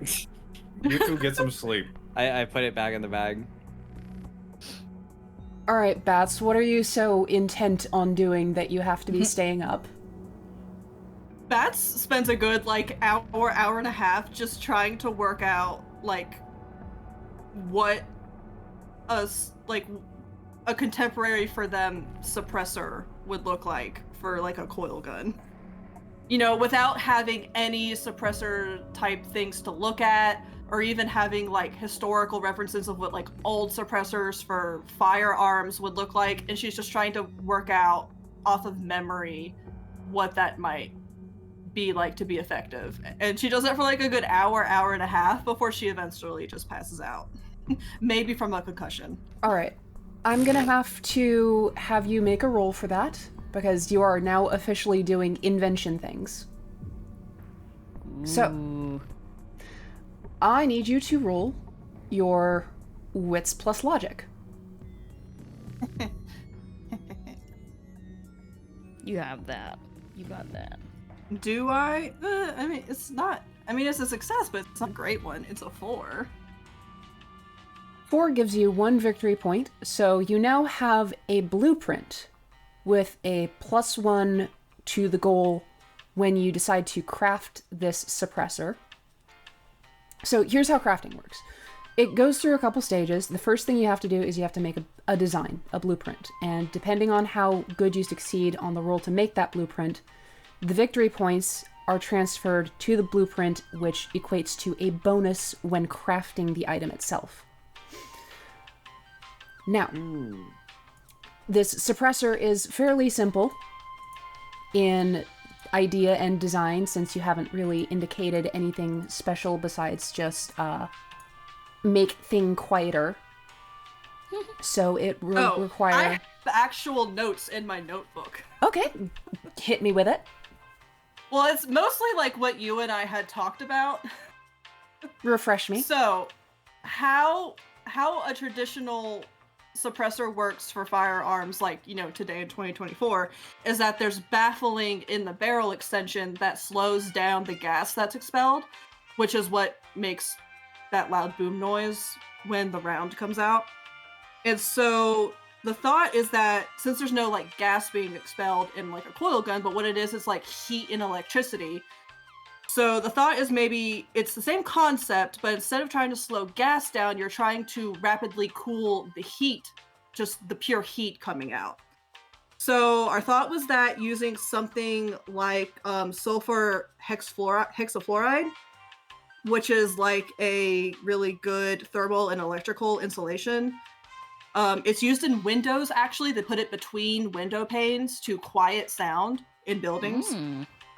You two get some sleep. I put it back in the bag. All right, Bats, what are you so intent on doing that you have to be staying up? Bats spends a good like hour and a half just trying to work out like what a contemporary for them suppressor would look like for like a coil gun. You know, without having any suppressor type things to look at, or even having like historical references of what like old suppressors for firearms would look like, and she's just trying to work out off of memory what that might be like to be effective. And she does that for like a good hour and a half before she eventually just passes out. Maybe from a concussion. All right. I'm gonna have to have you make a roll for that, because you are now officially doing invention things. So, Ooh. I need you to roll your wits plus logic. You have that. You got that. Do I? I mean, it's not. I mean, it's a success, but it's not a great one. It's a 4. 4 gives you 1 victory point, so you now have a blueprint with a +1 to the goal when you decide to craft this suppressor. So here's how crafting works. It goes through a couple stages. The first thing you have to do is you have to make a design, a blueprint. And depending on how good you succeed on the roll to make that blueprint, the victory points are transferred to the blueprint, which equates to a bonus when crafting the item itself. Now, this suppressor is fairly simple in idea and design, since you haven't really indicated anything special besides just make thing quieter. So it will require... I have the actual notes in my notebook. Okay, hit me with it. Well, it's mostly like what you and I had talked about. Refresh me. So, how a traditional suppressor works for firearms, like, you know, today in 2024, is that there's baffling in the barrel extension that slows down the gas that's expelled, which is what makes that loud boom noise when the round comes out. And so the thought is that since there's no like gas being expelled in like a coil gun, but what it is like heat and electricity. So the thought is maybe it's the same concept, but instead of trying to slow gas down, you're trying to rapidly cool the heat, just the pure heat coming out. So our thought was that using something like sulfur hexafluoride, which is like a really good thermal and electrical insulation. It's used in windows, actually. They put it between window panes to quiet sound in buildings.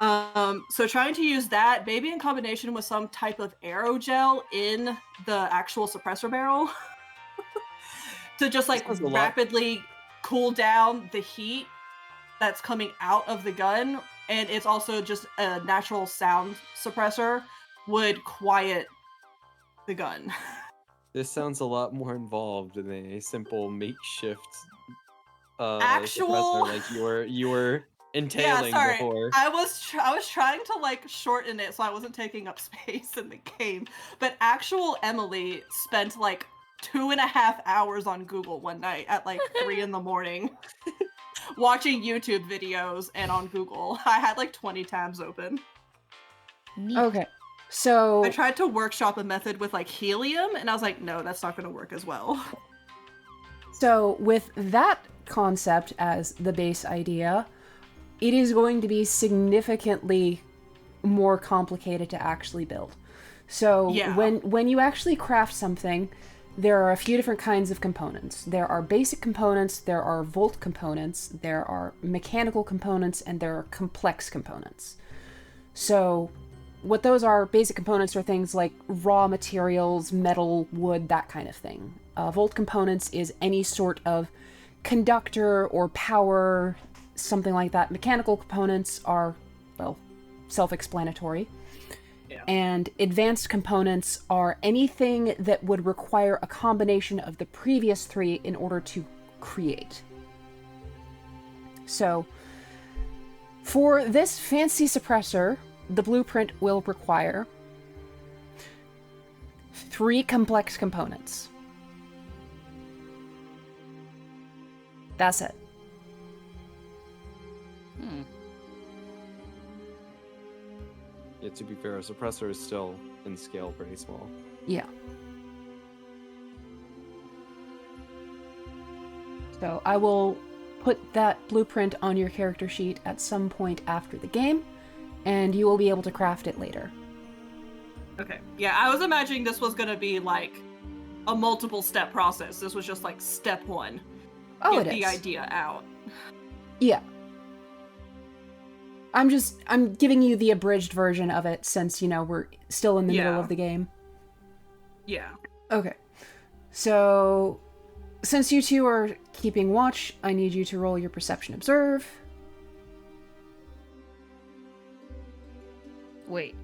So trying to use that, maybe in combination with some type of aerogel in the actual suppressor barrel to just like rapidly cool down the heat that's coming out of the gun. And it's also just a natural sound suppressor would quiet the gun. This sounds a lot more involved than a simple makeshift Actual suppressor like you were entailing before. I was trying to like shorten it so I wasn't taking up space in the game. But actual Emily spent like 2.5 hours on Google one night at like 3 in the morning watching YouTube videos, and on Google I had like 20 tabs open. Neat. Okay, so... I tried to workshop a method with like helium, and I was like, no, that's not going to work as well. So with that concept as the base idea, it is going to be significantly more complicated to actually build. So Yeah. when you actually craft something, there are a few different kinds of components. There are basic components, there are volt components, there are mechanical components, and there are complex components. So what those are, basic components are things like raw materials, metal, wood, that kind of thing. Volt components is any sort of conductor or power, something like that. Mechanical components are, well, self-explanatory. Yeah. And advanced components are anything that would require a combination of the previous 3 in order to create. So, for this fancy suppressor, the blueprint will require 3 complex components. That's it. Yeah, to be fair, a suppressor is still in scale pretty small. Yeah. So I will put that blueprint on your character sheet at some point after the game, and you will be able to craft it later. Okay. Yeah, I was imagining this was going to be like a multiple step process. This was just like step 1. Oh, Get it the is. idea out. Yeah. I'm giving you the abridged version of it since, you know, we're still in the middle Yeah. of the game. Yeah. Okay. So since you two are keeping watch, I need you to roll your perception observe. Wait.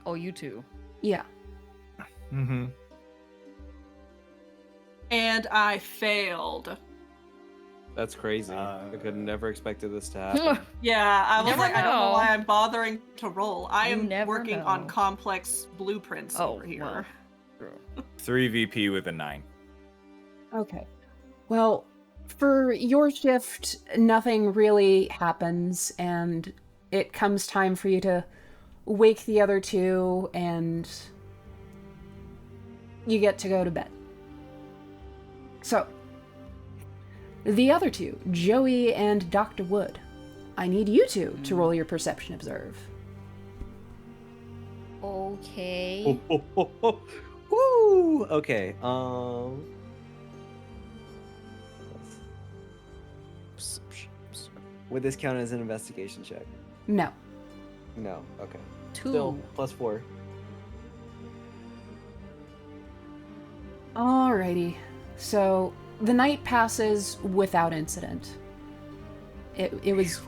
Oh, you two. Yeah. Mm-hmm. And I failed. That's crazy. I could have never expected this to happen. Yeah, I was never like, I don't know know. why I'm bothering to roll. I You am never working on know. complex blueprints Oh, over here. well. True. 3 VP with a 9. Okay. Well, for your shift, nothing really happens, and it comes time for you to wake the other two, and you get to go to bed. So, the other two, Joey and Dr. Wood, I need you two to roll your perception observe. Okay. Woo! Okay. Would this count as an investigation check? No. No. Okay. 2. Still +4. Alrighty. So, the night passes without incident. It was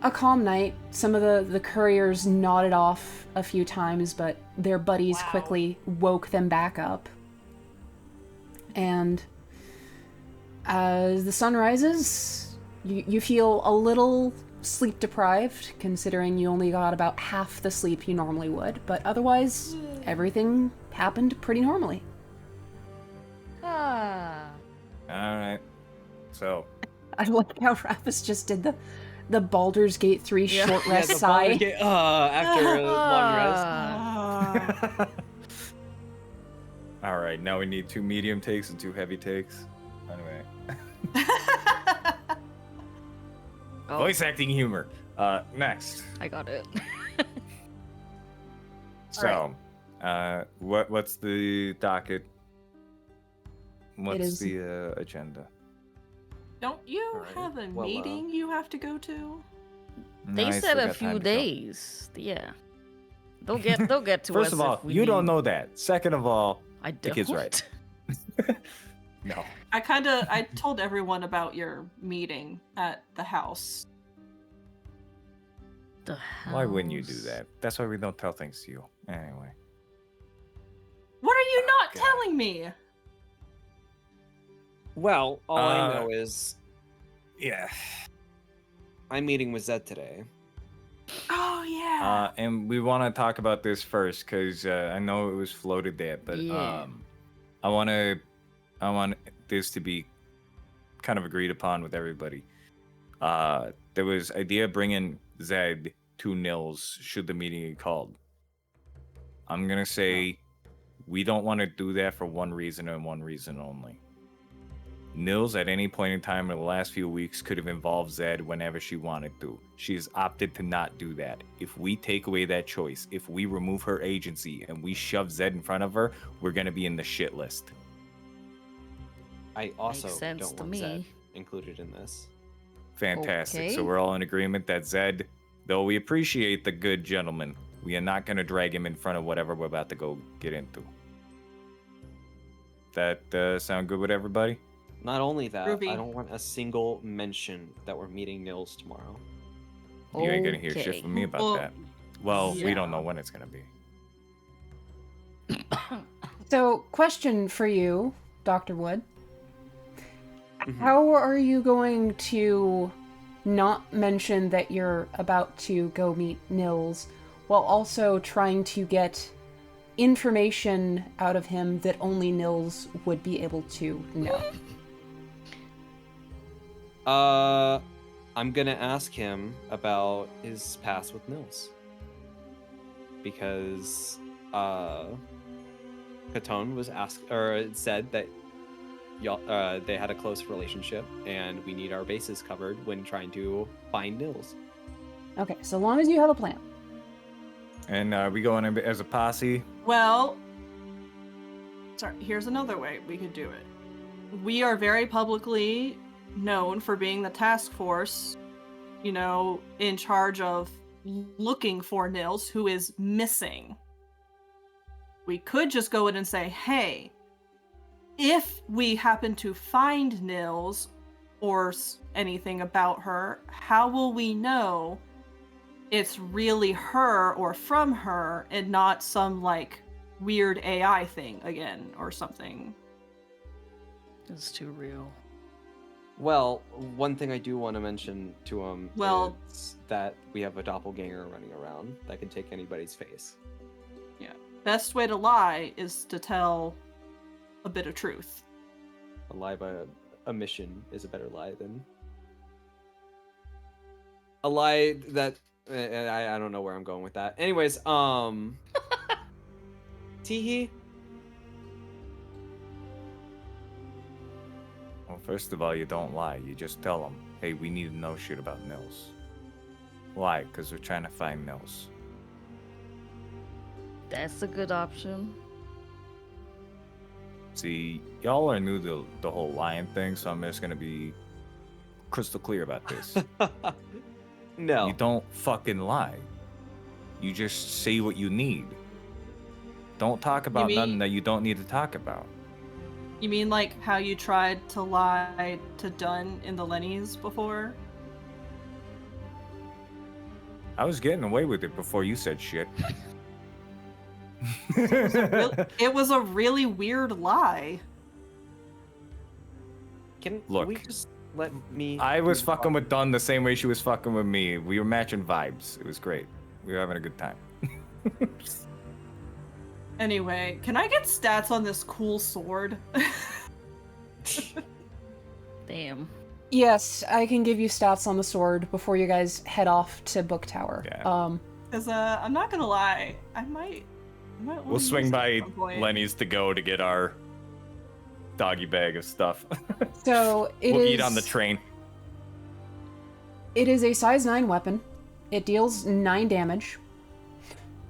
a calm night. Some of the couriers nodded off a few times, but their buddies Wow. quickly woke them back up. And as the sun rises, you feel a little sleep deprived, considering you only got about half the sleep you normally would, but otherwise, everything happened pretty normally. Ah. Alright. So, I like how Raphus just did the Baldur's Gate 3 Yeah. short Yeah, rest the sigh. Baldur's Gate- after a long rest. Ah. alright, now we need 2 medium takes and 2 heavy takes. Anyway. Oh, Voice acting humor. Next. I got it. So, what's the docket? What's is- the agenda? Don't you Alright. have a Well, meeting you have to go to? They No, I said still a got few time to kill. days. Yeah. They'll get to First us of all, if we you don't need- know that. Second of all, I the don't. kid's right. No. I told everyone about your meeting at the house. The Why wouldn't you do house. that? That's why we don't tell things to you. Anyway. What are you not God. telling me? Well, all I know is Yeah. I'm meeting with Zed today. Oh yeah. And we want to talk about this first because I know it was floated there, but Yeah. I want this to be kind of agreed upon with everybody. There was idea bringing Zed to Nils should the meeting get called. I'm gonna say we don't want to do that for one reason and one reason only. Nils, at any point in time in the last few weeks, could have involved Zed whenever she wanted to. She has opted to not do that. If we take away that choice, if we remove her agency and we shove Zed in front of her, we're going to be in the shit list. I also Makes sense don't to want me. Zed included in this. Fantastic. So Okay. we're all in agreement that Zed, though we appreciate the good gentleman, we are not going to drag him in front of whatever we're about to go get into. That sound good with everybody? Not only that, Ruby. I don't want a single mention that we're meeting Nils tomorrow. You ain't going to hear shit Okay. from me about Well, that. Well, we don't yeah. know when it's going to be. So, question for you, Dr. Wood. Mhm. How are you going to not mention that you're about to go meet Nils while also trying to get information out of him that only Nils would be able to know? I'm gonna ask him about his past with Nils. Because, Katone was said that y'all, they had a close relationship, and we need our bases covered when trying to find Nils. Okay, so long as you have a plan. And we going in as a posse? Well, sorry, here's another way we could do it. We are very publicly known for being the task force, in charge of looking for Nils, who is missing. We could just go in and say, hey, if we happen to find Nils or anything about her, how will we know it's really her or from her and not some like weird AI thing again or something? It's too real. Well, one thing I do want to mention to him is that we have a doppelganger running around that can take anybody's face. Yeah. Best way to lie is to tell a bit of truth. A lie by omission is a better lie than a lie that I don't know where I'm going with that. Anyways, Teehee. Well, first of all, you don't lie. You just tell them, hey, we need to know shit about Nils. Why? Because we're trying to find Nils. That's a good option. See, y'all are new to the whole lying thing, so I'm just gonna be crystal clear about this. No. You don't fucking lie. You just say what you need. Don't talk about nothing that you don't need to talk about. You mean like how you tried to lie to Dunn in the Lennies before? I was getting away with it before you said shit. It was a really weird lie. Can Look, we just let me... I was fucking with Dunn the same way she was fucking with me. We were matching vibes. It was great. We were having a good time. Anyway, can I get stats on this cool sword? Damn. Yes, I can give you stats on the sword before you guys head off to Book Tower. Yeah. Because I'm not gonna lie, I might We'll swing by Lenny's to go to get our doggy bag of stuff. So we'll eat on the train. It is a size 9 weapon. It deals 9 damage.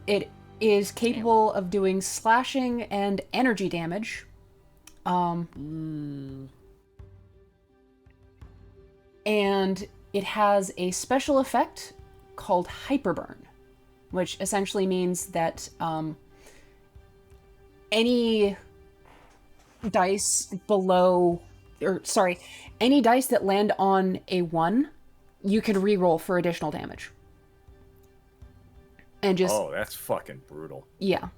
It is capable of doing slashing and energy damage. And it has a special effect called Hyperburn, which essentially means that any dice any dice that land on a 1, you can reroll for additional damage. And just... Oh, that's fucking brutal. Yeah.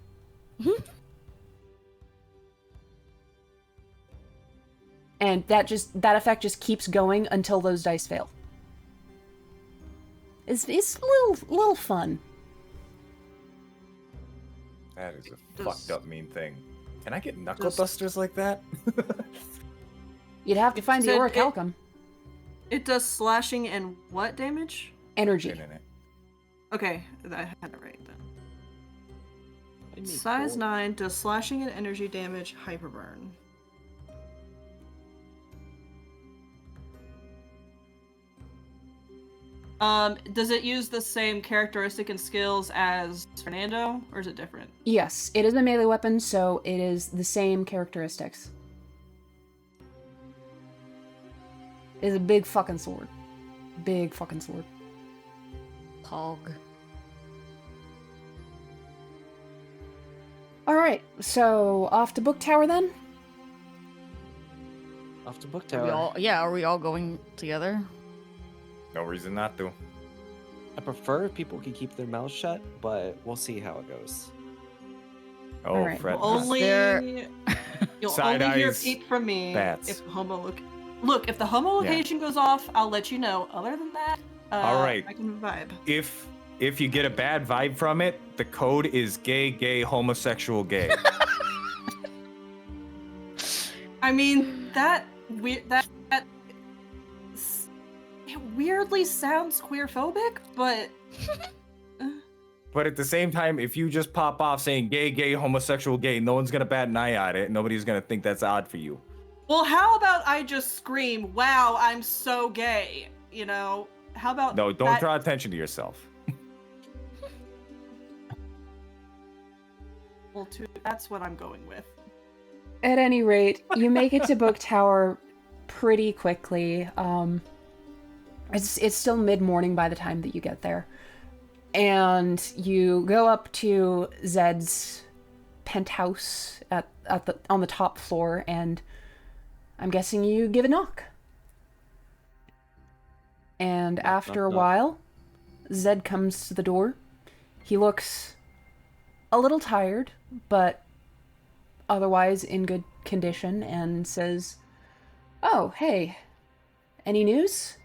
And that effect just keeps going until those dice fail. It's a little fun. That is a fucked up mean thing. Can I get knuckle busters like that? You'd have to find the orichalcum. It does slashing and what damage? Energy. Okay, I had it right then. Size 9 does slashing and energy damage, Hyperburn. Does it use the same characteristic and skills as Fernando, or is it different? Yes, it is a melee weapon, so it is the same characteristics. It is a big fucking sword. Big fucking sword. Pog. Alright, so off to Book Tower then? Off to Book Tower. Are we all going together? No reason not to. I prefer if people can keep their mouths shut, but we'll see how it goes. Oh, All right. Fred. You'll Side only hear eyes, peep from me bats. if if the homolocation goes off, I'll let you know. Other than that, all right. I can vibe. If you get a bad vibe from it, the code is gay, homosexual, gay. I mean, that it weirdly sounds queerphobic, but But at the same time, if you just pop off saying gay, homosexual, gay, no one's gonna bat an eye at it. Nobody's gonna think that's odd for you. well, how about I just scream, "Wow, I'm so gay"? You know, how about No, don't draw attention to yourself. Well, that's what I'm going with. At any rate, you make it to Book Tower pretty quickly. It's still mid-morning by the time that you get there. And you go up to Zed's penthouse at on the top floor, and I'm guessing you give a knock. And after a while, Zed comes to the door. He looks a little tired, but otherwise in good condition, and says, "Oh, hey. Any news?"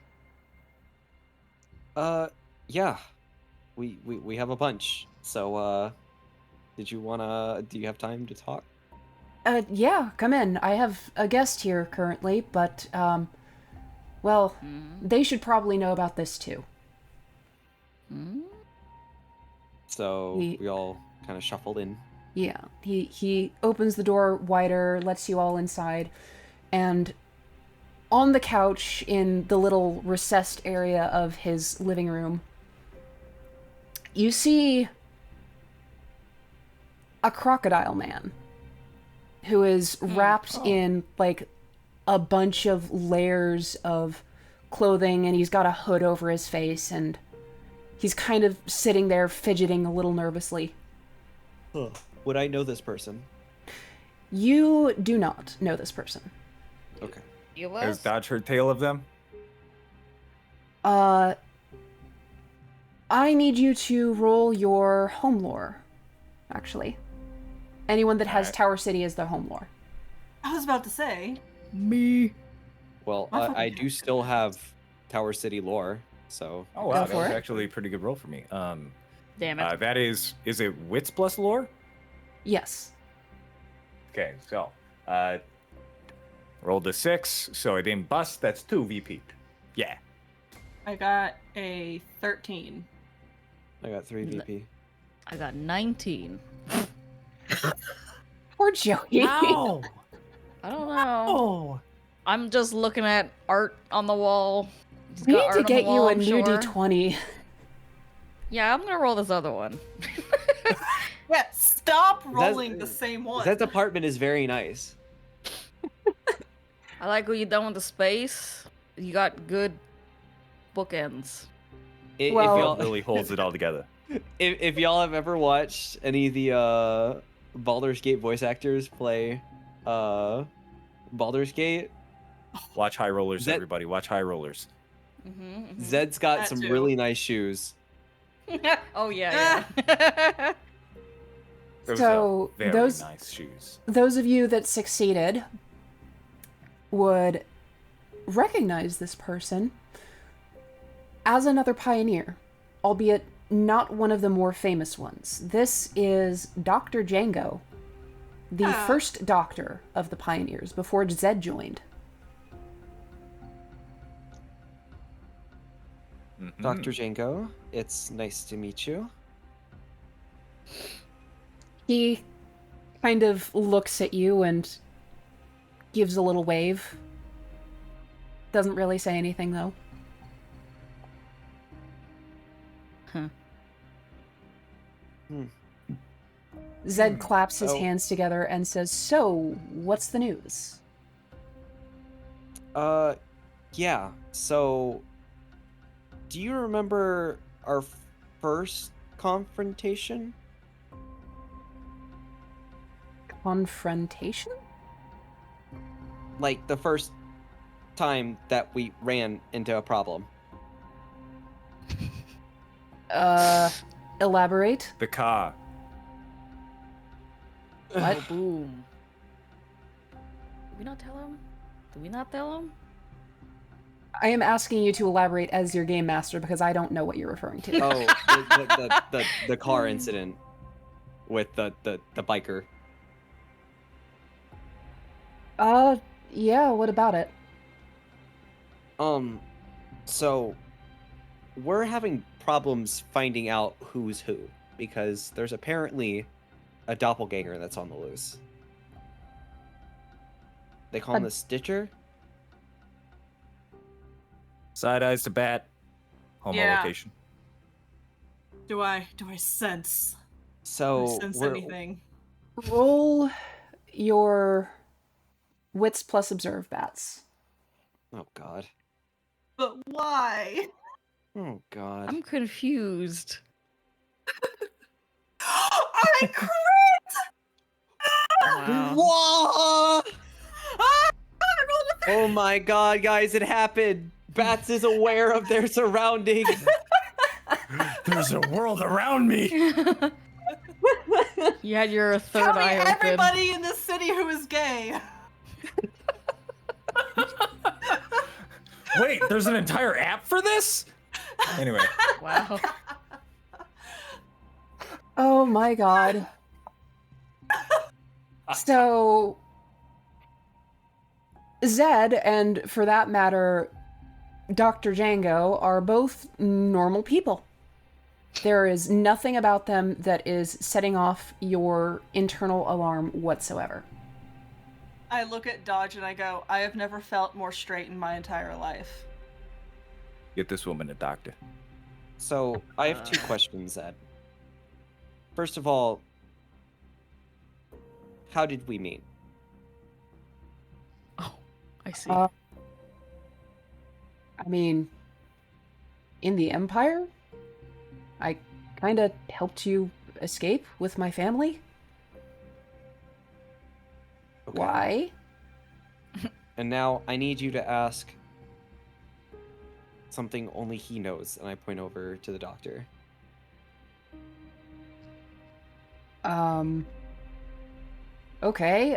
Yeah. We have a bunch. So, do you have time to talk? Yeah, come in. I have a guest here currently, but, well, they should probably know about this too. So, we all kind of shuffled in. Yeah, he opens the door wider, lets you all inside, and on the couch in the little recessed area of his living room, you see a crocodile man who is wrapped in, like, a bunch of layers of clothing, and he's got a hood over his face, and he's kind of sitting there fidgeting a little nervously. Huh. Would I know this person? You do not know this person. Okay. Has Dodge heard tale of them? I need you to roll your home lore, actually. Anyone that has Alright. Tower City as their home lore. I was about to say. Me. Well, My I fucking do still have Tower City lore, so... Oh wow, Go for that was it. actually a pretty good roll for me. Damn it. That is it wits plus lore? Yes. Okay, so rolled a 6, so I didn't bust. That's 2 VP. Yeah. I got a 13. I got 3 VP. I got 19. Poor Joey. Ow! I don't know. Oh. I'm just looking at art on the wall. He's We got need art to on the get you wall, a I'm new sure. D20. Yeah, I'm gonna roll this other one. Yeah, stop That's- rolling the same one. That apartment is very nice. I like what you done with the space. You got good bookends. Well- If y'all, Really holds it all together. if y'all have ever watched any of the Baldur's Gate voice actors play Baldur's Gate, Watch high rollers, That- everybody. Watch high rollers. Zed's got That some too. really nice shoes. Oh yeah, yeah. Those So, are very those- nice shoes. Those of you that succeeded would recognize this person as another pioneer, albeit not one of the more famous ones. This is Dr. Django, the first doctor of the pioneers before Zed joined. Mhm. Dr. Jango, it's nice to meet you. He kind of looks at you and gives a little wave. Doesn't really say anything, though. Huh. Zed claps his Oh. hands together and says, "So, what's the news?" Yeah, so do you remember our first confrontation? Confrontation? Like the first time that we ran into a problem? Elaborate? The car. What? Oh, boom. Did we not tell him? Did we not tell him? I am asking you to elaborate as your game master because I don't know what you're referring to. Oh, the car incident with the biker. Yeah, what about it? So we're having problems finding out who's who because there's apparently a doppelganger that's on the loose. They call him the Stitcher. Side eyes to bat. Home Yeah. location. Do I sense? Do I So sense we're, anything? Roll your wits plus observe bats. oh god, But why? oh god. I'm confused. I crit! Wow. Whoa! Ah! I rolled a Oh my god, guys, it happened. Bats is aware of their surroundings. There's a world around me. You had your third Tell me eye open. everybody in this city who is gay. Wait, there's an entire app for this? Anyway. Wow. Oh my god. So, Zed, and for that matter, Dr. Django, are both normal people. There is nothing about them that is setting off your internal alarm whatsoever. I look at Dodge and I go, I have never felt more straight in my entire life. Get this woman a doctor. So, I have two questions, Ed. First of all, how did we meet? Oh, I see. I mean, in the Empire? I kinda helped you escape with my family. Okay. Why? And now I need you to ask something only he knows, and I point over to the doctor. Okay,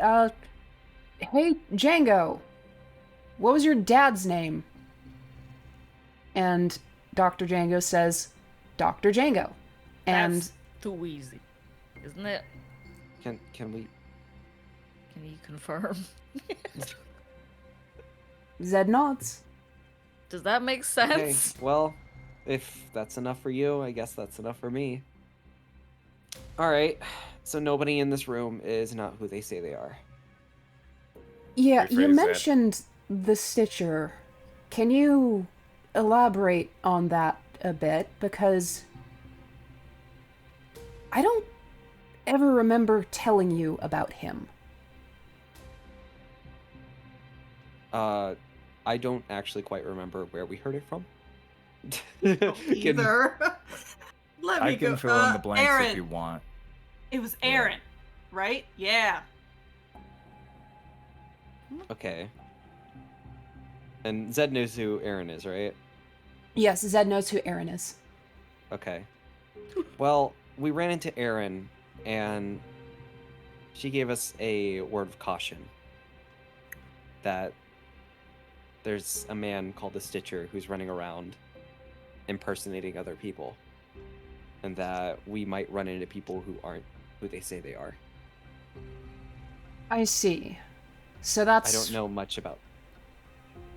hey, Django, what was your dad's name? And Dr. Django says, Dr. Django. And That's too easy, isn't it? Can we? Can you confirm? Zed nods. Does that make Okay, sense? well, if that's enough for you, I guess that's enough for me. All right. So nobody in this room is not who they say they are. Yeah, Rephrase you that. mentioned the Stitcher. Can you elaborate on that a bit? Because I don't ever remember telling you about him. I don't actually quite remember where we heard it from. Either. Let me I can go. fill in the blanks Aaron. if you want. It was Aaron, right? Yeah. Okay. And Zed knows who Aaron is, right? Yes, Zed knows who Aaron is. Okay. Well, we ran into Erin, and she gave us a word of caution that there's a man called the Stitcher who's running around impersonating other people, and that we might run into people who aren't who they say they are. I see. So I that's... don't know much about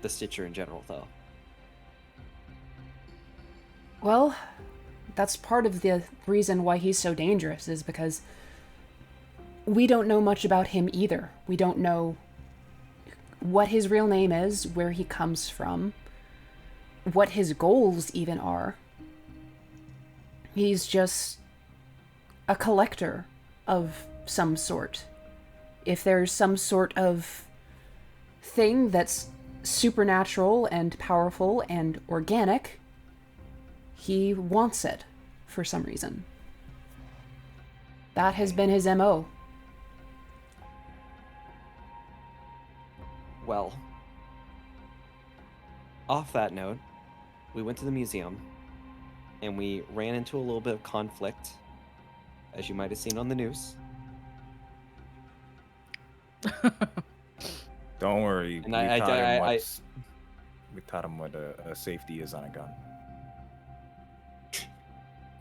the Stitcher in general, though. Well, that's part of the reason why he's so dangerous, is because we don't know much about him either. We don't know what his real name is, where he comes from, what his goals even are. He's just a collector of some sort. If there's some sort of thing that's supernatural and powerful and organic, he wants it for some reason. That has been his MO. Well, off that note, we went to the museum, and we ran into a little bit of conflict, as you might have seen on the news. Don't worry. And I We taught him what a safety is on a gun.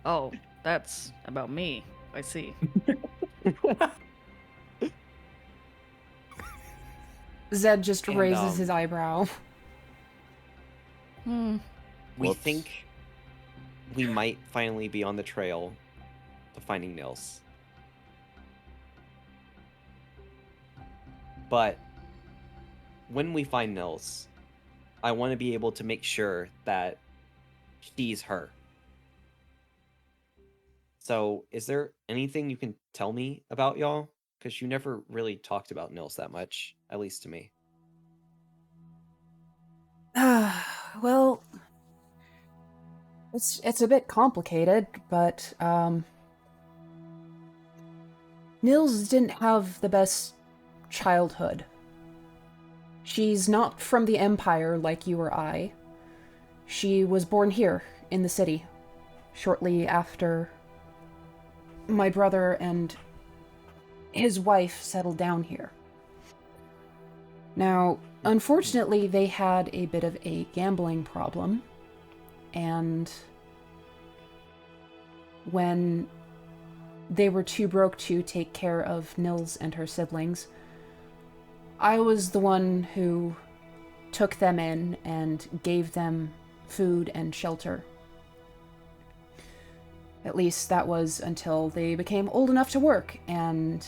Oh, that's about me. I see. Zed just And, raises his eyebrow. Hmm. we Whoops. think we might finally be on the trail to finding Nils. But when we find Nils, I want to be able to make sure that she's her. So, is there anything you can tell me about y'all? Because you never really talked about Nils that much, at least to me. Well, it's a bit complicated, but Nils didn't have the best childhood. She's not from the Empire like you or I. She was born here, in the city, shortly after my brother and his wife settled down here. Now, unfortunately, they had a bit of a gambling problem, and when they were too broke to take care of Nils and her siblings, I was the one who took them in and gave them food and shelter. At least that was until they became old enough to work, and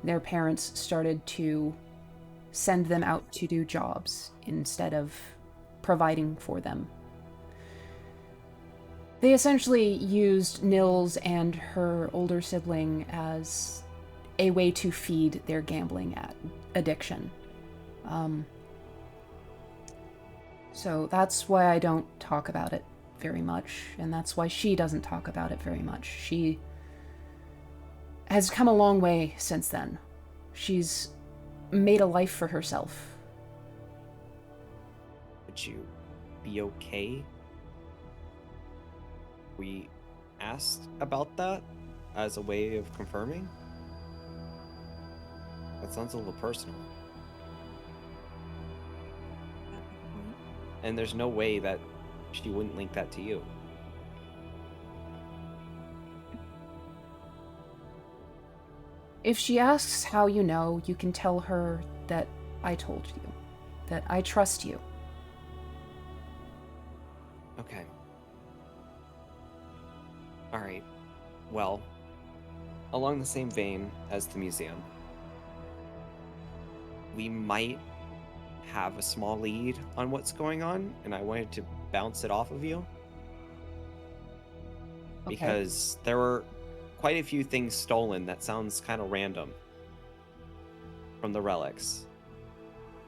their parents started to send them out to do jobs instead of providing for them. They essentially used Nils and her older sibling as a way to feed their gambling addiction. So that's why I don't talk about it very much, and that's why she doesn't talk about it very much. She has come a long way since then. She's made a life for herself. Would you be okay? We asked about that as a way of confirming? That sounds a little personal. And there's no way that she wouldn't link that to you. If she asks how you know, you can tell her that I told you, that I trust you. Okay. Alright. Well, along the same vein as the museum, we might have a small lead on what's going on, and I wanted to bounce it off of you. Okay. Because there were quite a few things stolen that sounds kind of random from the relics.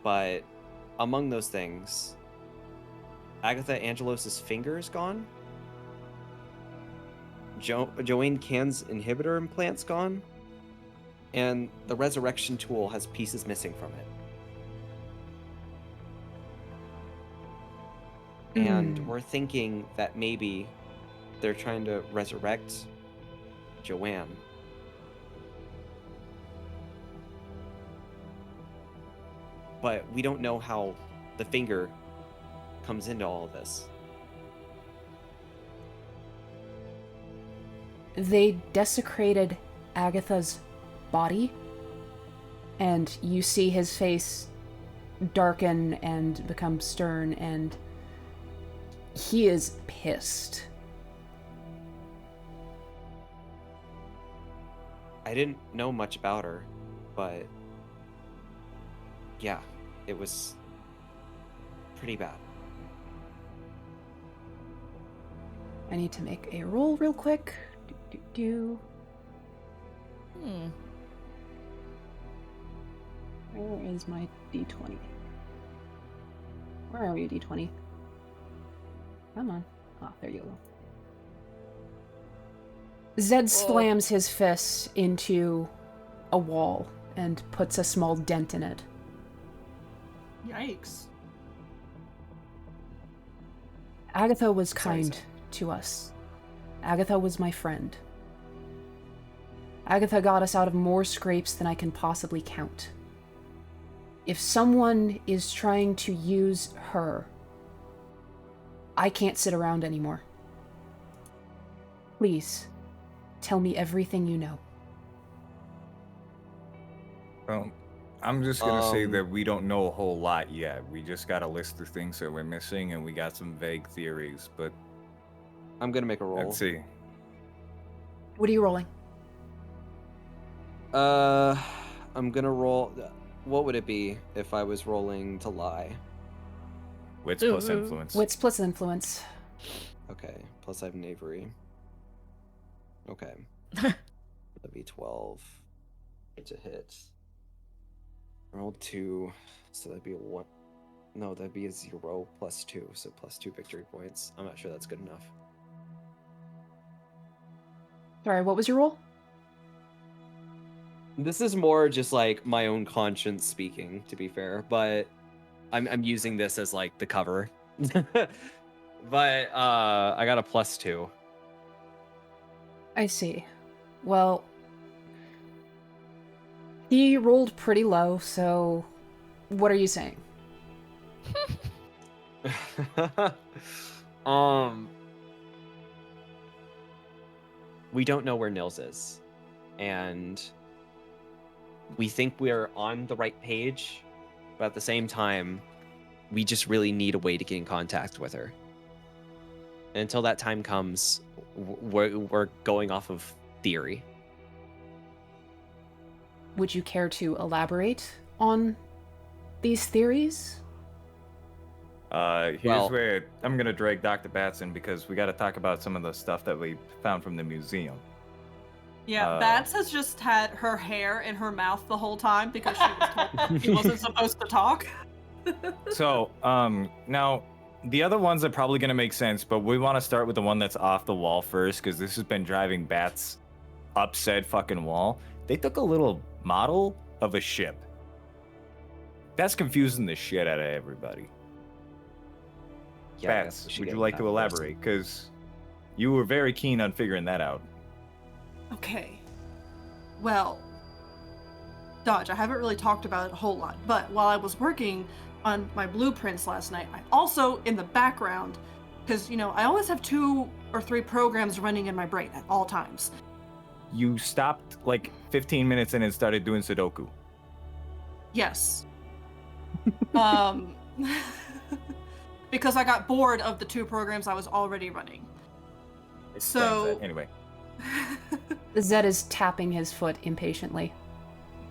But among those things, Agatha Angelos' finger is gone. Joanne Can's inhibitor implant's gone. And the resurrection tool has pieces missing from it. And we're thinking that maybe they're trying to resurrect Joanne. But we don't know how the finger comes into all of this. They desecrated Agatha's body, and you see his face darken and become stern, and he is pissed. I didn't know much about her, but yeah, it was pretty bad. I need to make a roll real quick. Where is my d20? Where are you, d20? Come on. Ah, there you go. Zed slams his fist into a wall and puts a small dent in it. Yikes. Agatha was Sorry, kind sir. to us. Agatha was my friend. Agatha got us out of more scrapes than I can possibly count. If someone is trying to use her, I can't sit around anymore. Please, tell me everything you know. Well, I'm just gonna say that we don't know a whole lot yet. We just got a list of things that we're missing, and we got some vague theories. But I'm gonna make a roll. let's see. What are you rolling? I'm gonna roll. What would it be if I was rolling to lie? Wits plus influence. Wits plus influence. Okay, plus I have knavery. Okay. That'd be 12 to hit. I rolled 2, so that'd be a 1. No, that'd be a 0 plus 2, so plus 2 victory points. I'm not sure that's good enough. Sorry, what was your roll? This is more just like my own conscience speaking, to be fair, but I'm using this as like the cover. But I got a +2. I see. Well, he rolled pretty low, so what are you saying? We don't know where Nils is, and we think we're on the right page, but at the same time, we just really need a way to get in contact with her. And until that time comes, we're going off of theory. Would you care to elaborate on these theories? Here's where I'm gonna drag Dr. Batson because we got to talk about some of the stuff that we found from the museum. Yeah, Bats has just had her hair in her mouth the whole time because she was told she wasn't supposed to talk. So, now the other ones are probably gonna make sense, but we want to start with the one that's off the wall first because this has been driving Bats up said fucking wall. They took a little model of a ship. That's confusing the shit out of everybody. Yeah, I guess Bats, we should would get you with like that to first. elaborate? Because you were very keen on figuring that out. Okay. Well, Dodge, I haven't really talked about it a whole lot, but while I was working on my blueprints last night, I also, in the background, because, you know, I always have 2 or 3 programs running in my brain at all times. You stopped like 15 minutes in and started doing Sudoku. Yes. Because I got bored of the 2 programs I was already running. Explains So- that. Anyway, Zed is tapping his foot impatiently.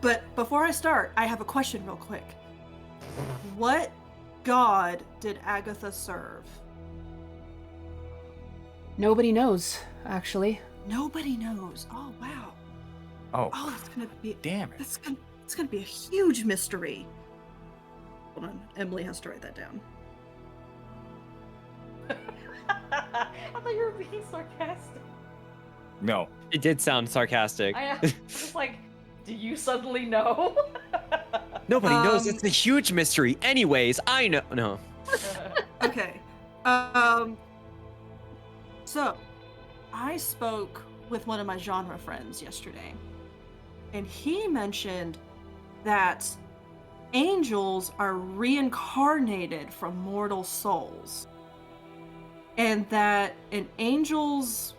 But before I start, I have a question real quick. What god did Agatha serve? Nobody knows, actually. Nobody knows. Oh, wow. oh, Oh, that's gonna be damn it. it's gonna be a huge mystery. Hold on, Emily has to write that down. I thought you were being sarcastic. No, It did sound sarcastic. I am just like, do you suddenly know? Nobody knows. Um, It's a huge mystery. Anyways, I know. No. Okay. So, I spoke with one of my genre friends yesterday, and he mentioned that angels are reincarnated from mortal souls, and that an angel's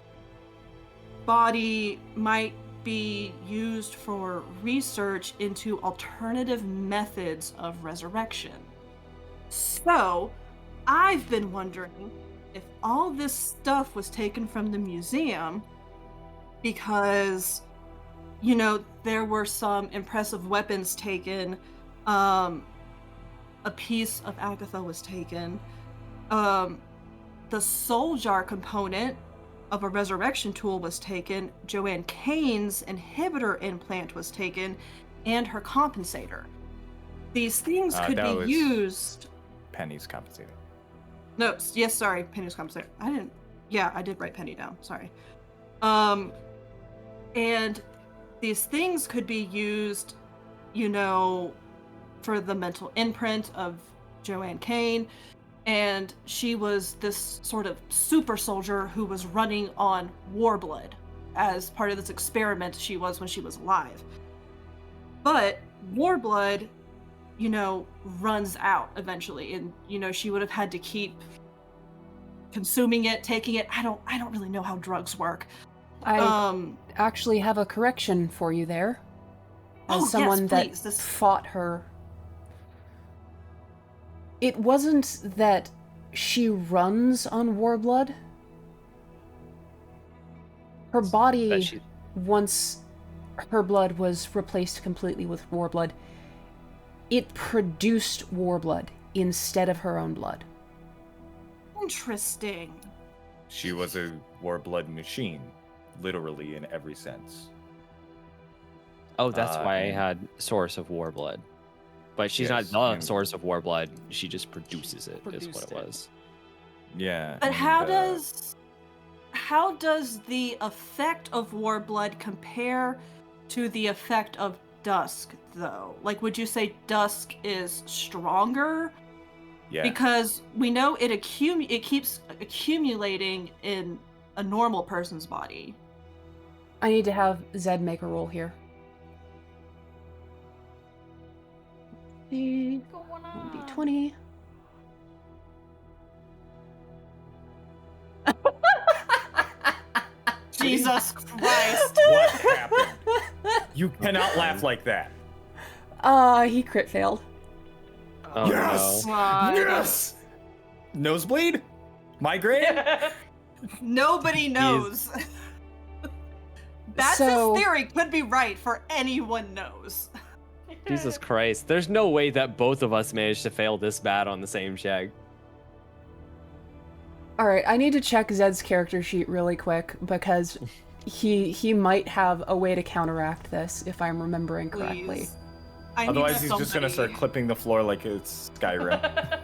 body might be used for research into alternative methods of resurrection. So, I've been wondering if all this stuff was taken from the museum because, you know, there were some impressive weapons taken, a piece of Agatha was taken, the soul jar component of a resurrection tool was taken, Joanne Kane's inhibitor implant was taken, and her compensator. These things could that be was- used. Penny's compensated. No, yes, sorry, Penny's compensator. I did write Penny down, sorry. And these things could be used, you know, for the mental imprint of Joanne Kane, and she was this sort of super soldier who was running on Warblood as part of this experiment she was when she was alive. But Warblood, you know, runs out eventually, and you know she would have had to keep consuming it, taking it. I don't really know how drugs work. I actually have a correction for you there. As Oh, yes, someone that please, this- fought her. It wasn't that she runs on Warblood. Her body, That she- once her blood was replaced completely with Warblood, it produced Warblood instead of her own blood. Interesting. She was a war blood machine, literally in every sense. Oh, that's why I and- had source of war blood. But she's Yes, not the and- source of war blood. She just produces it, is what Produced it it. was. Yeah. But and, how does the effect of Warblood compare to the effect of dusk, though? Like, would you say dusk is stronger? Yeah. Because we know it keeps accumulating in a normal person's body. I need to have Zed make a roll here. D20. Jesus Christ. What happened? You cannot laugh like that. He crit failed. Oh, Yes! no. Yes! Nosebleed? Migraine? Nobody knows. That's So- his theory. Could be right for anyone knows. Jesus Christ. There's no way that both of us managed to fail this bad on the same check. Alright, I need to check Zed's character sheet really quick because he might have a way to counteract this if I'm remembering correctly. Please. I need Otherwise, he's just gonna start somebody- clipping the floor like it's Skyrim.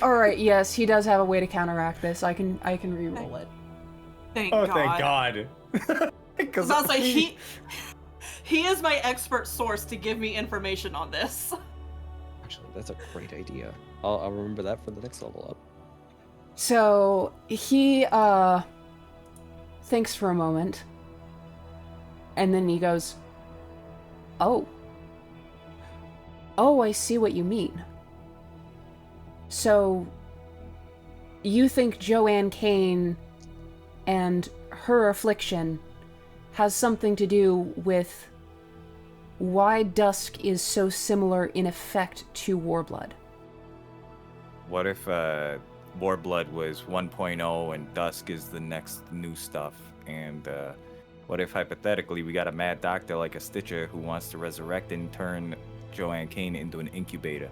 Alright, yes, he does have a way to counteract this. I can re-roll it. Thank Oh, God. thank God. Because I was like, he is my expert source to give me information on this. Actually, that's a great idea. I'll remember that for the next level up. So he thinks for a moment, and then he goes, "Oh, I see what you mean. So you think Joanne Kane and her affliction has something to do with why dusk is so similar in effect to Warblood?" What if Warblood was 1.0 and Dusk is the next new stuff? And what if hypothetically we got a mad doctor like a Stitcher who wants to resurrect and turn Joanne Kane into an incubator?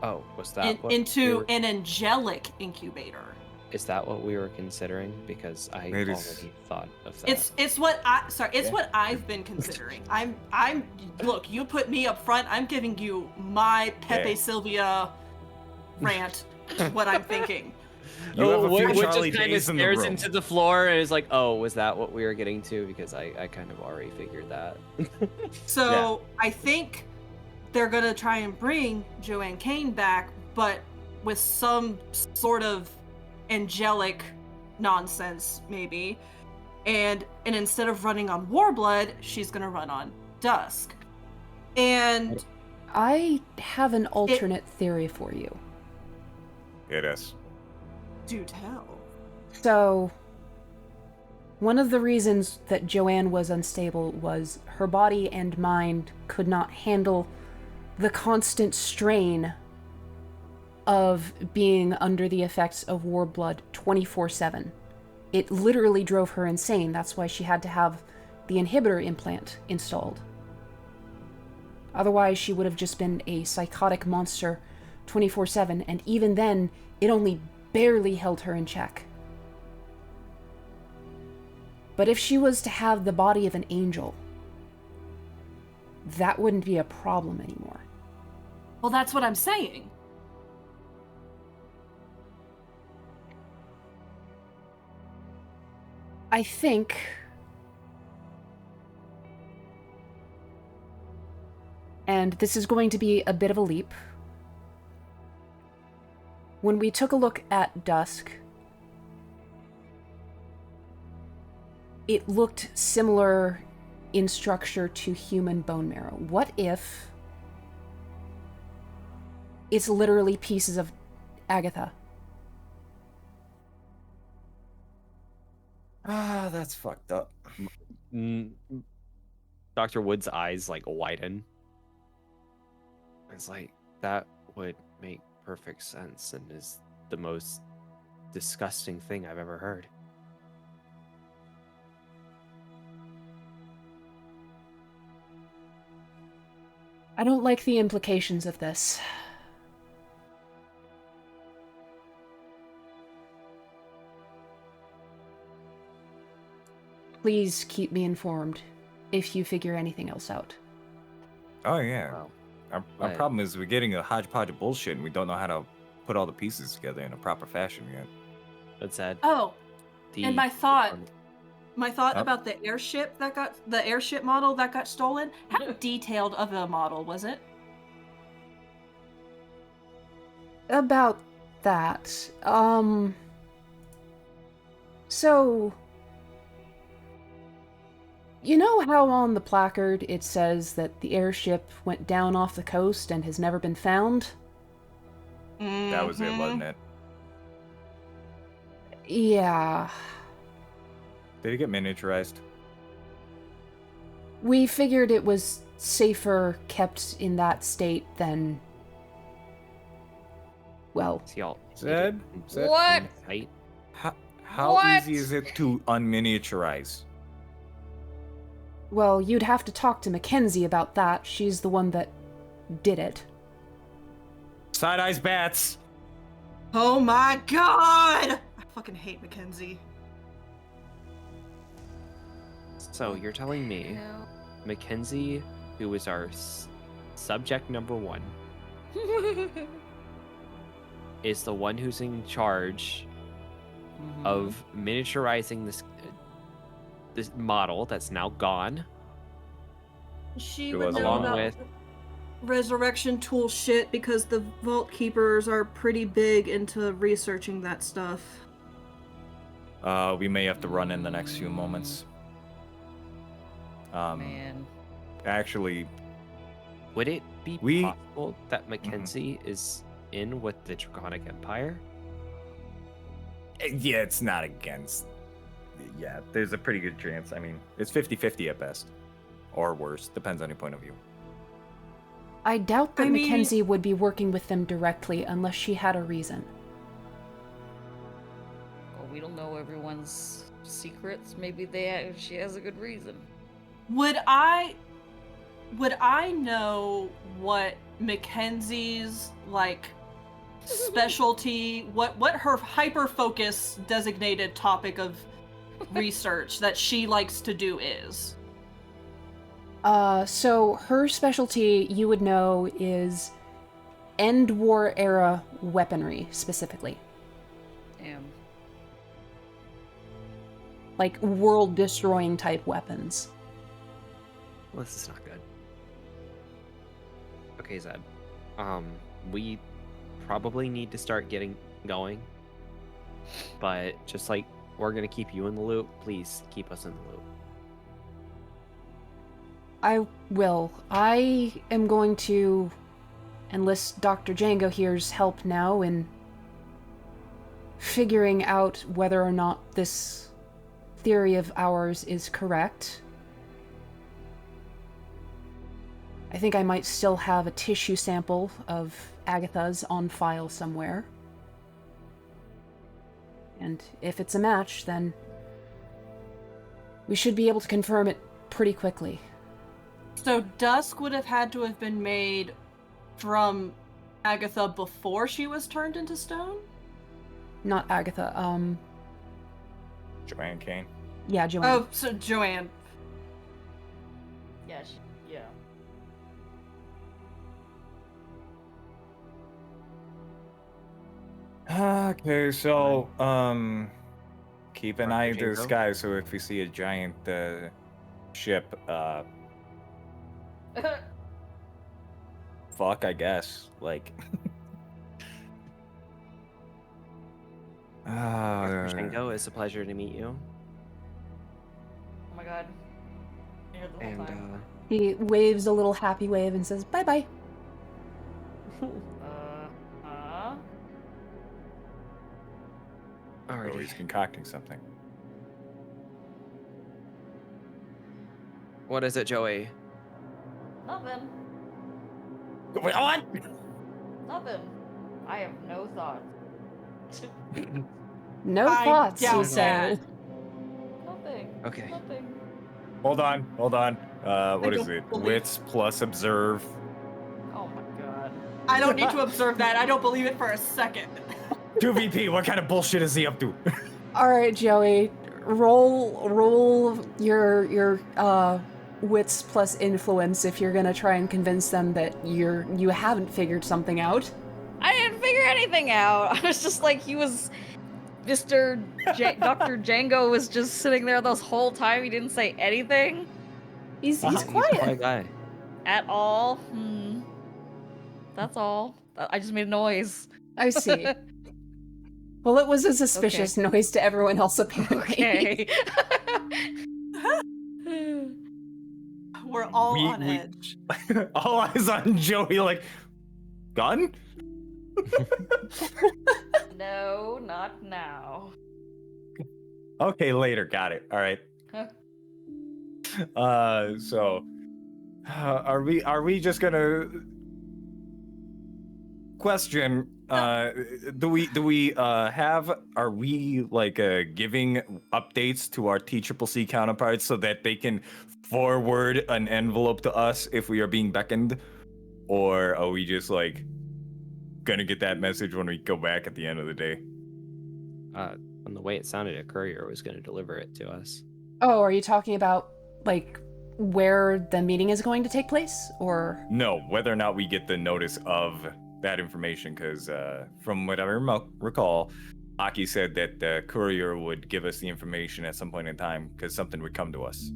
Oh, was that what Into we were- an angelic incubator. Is that what we were considering? Because I It is- already thought of that. It's what I've been considering. I'm look, you put me up front, I'm giving you my Pepe Yeah. Sylvia rant, what I'm thinking. You have a few Wood Charlie just kind of Days in the stares room. into the floor and is like, "Oh, was that what we were getting to?" Because I kind of already figured that. So I think they're gonna try and bring Joanne Kane back, but with some sort of angelic nonsense, maybe. And instead of running on Warblood, she's gonna run on Dusk. And I have an alternate theory for you. It is. do tell. So, one of the reasons that Joanne was unstable was her body and mind could not handle the constant strain of being under the effects of Warblood 24/7. It literally drove her insane. That's why she had to have the inhibitor implant installed. Otherwise, she would have just been a psychotic monster 24/7, and even then, it only barely held her in check. But if she was to have the body of an angel, that wouldn't be a problem anymore. Well, that's what I'm saying. I think and this is going to be a bit of a leap. When we took a look at Dusk, it looked similar in structure to human bone marrow. What if it's literally pieces of Agatha? Ah, that's fucked up. Dr. Wood's eyes like widen. It's like, that would make perfect sense and is the most disgusting thing I've ever heard. I don't like the implications of this. Please keep me informed if you figure anything else out. Oh, yeah. Wow. Our Right. problem is we're getting a hodgepodge of bullshit and we don't know how to put all the pieces together in a proper fashion yet. That said, Oh, the and my thought My thought Oh. about the airship model that got stolen. How detailed of a model was it? About that. So, you know how on the placard it says that the airship went down off the coast and has never been found? That was it, Mhm. wasn't it? Yeah. Did it get miniaturized? We figured it was safer kept in that state than... Well, See y'all. Zed? Zed? What? Right? How What? easy is it to unminiaturize? well, you'd have to talk to Mackenzie about that. She's the one that did it. Side eyes bats! Oh my god! I fucking hate Mackenzie. So you're telling me Mackenzie, who was our subject number 1, is the one who's in charge of miniaturizing this model that's now gone, She Who would was know along about with resurrection tool shit because the vault keepers are pretty big into researching that stuff. We may have to run in the next few moments. Man. Actually, would it be We- possible that Mackenzie is in with the Draconic Empire? yeah, it's not against. Yeah, there's a pretty good chance. I mean, it's 50-50 at best. Or worse, depends on your point of view. I doubt that I mean- Mackenzie would be working with them directly unless she had a reason. Well, we don't know everyone's secrets. Maybe she has a good reason. Would I know what Mackenzie's like specialty, what her hyper focus designated topic of research that she likes to do is? So her specialty, you would know, is end war era weaponry, specifically. Damn. Like world destroying type weapons. Well, this is not good. Okay, Zed. We probably need to start getting going. But just like we're gonna keep you in the loop, please keep us in the loop. I will. I am going to enlist Dr. Django here's help now in figuring out whether or not this theory of ours is correct. I think I might still have a tissue sample of Agatha's on file somewhere. And if it's a match, then we should be able to confirm it pretty quickly. So Dusk would have had to have been made from Agatha before she was turned into stone? Not Agatha, Joanne Kane. yeah, Joanne. Oh, so Joanne. Yeah. Yeah. Okay, so, keep an Dr. eye to the Django? sky so if you see a giant, ship, fuck, I guess. Like, Dr. Shingo, it's a pleasure to meet you. Oh my god. Here the whole And time. He waves a little happy wave and says, bye-bye. oh, alrighty. he's concocting something. What is it, Joey? Nothing. Wait, what? Nothing. I have no thoughts. No I thoughts, he doubt said. Nothing. Okay. Nothing. Hold on. What is don't it? believe- Wits plus observe. Oh my god. I don't need to observe that. I don't believe it for a second. 2VP, what kind of bullshit is he up to? Alright, Joey. Roll your wits plus influence if you're gonna try and convince them that you haven't figured something out. I didn't figure anything out. I was just like, he was Mr. Dr. Django was just sitting there this whole time. He didn't say anything He's He's a quiet. quiet guy. at all. That's all. I just made a noise. I see. Well, it was a suspicious noise to everyone else, apparently. Okay. We're all We- on we- edge. All eyes on Joey, like, gun? No, not now. Okay, later. Got it. All right. So, are we just gonna question? Do we are we like giving updates to our TCCC counterparts so that they can forward an envelope to us if we are being beckoned, or are we just like gonna get that message when we go back at the end of the day? On the way it sounded, a courier was going to deliver it to us. Oh, are you talking about, like, where the meeting is going to take place? Or... No, whether or not we get the notice of that information, because from what I recall, Aki said that the courier would give us the information at some point in time, because something would come to us.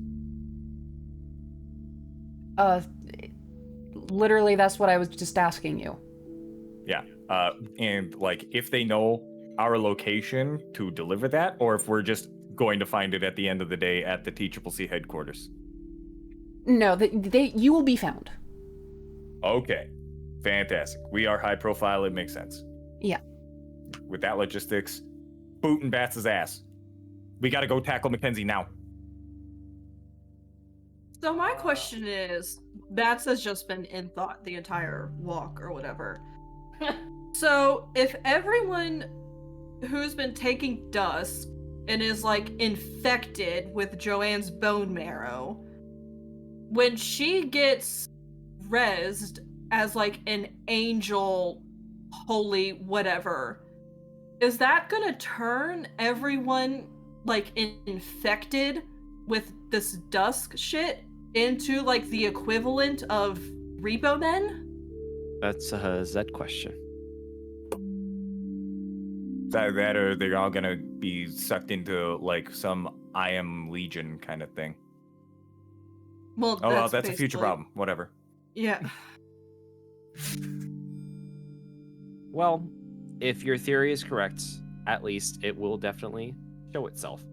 Literally, that's what I was just asking you. Yeah, and like if they know our location to deliver that, or if we're just going to find it at the end of the day at the TCCC headquarters. No, you will be found. Okay, fantastic. We are high profile. It makes sense. Yeah. With that logistics, booting Bats' ass. We got to go tackle Mackenzie now. So my question is, Bats has just been in thought the entire walk or whatever. So if everyone who's been taking dusk and is like infected with Joanne's bone marrow, when she gets rezzed as like an angel, holy whatever, is that gonna turn everyone like infected with this dusk shit into like the equivalent of repo men? That's a Zed question. That or they're all gonna be sucked into like some I Am Legion kind of thing. Well, Oh well, that's a future basically- problem. Whatever. Yeah. Well, if your theory is correct, at least it will definitely show itself.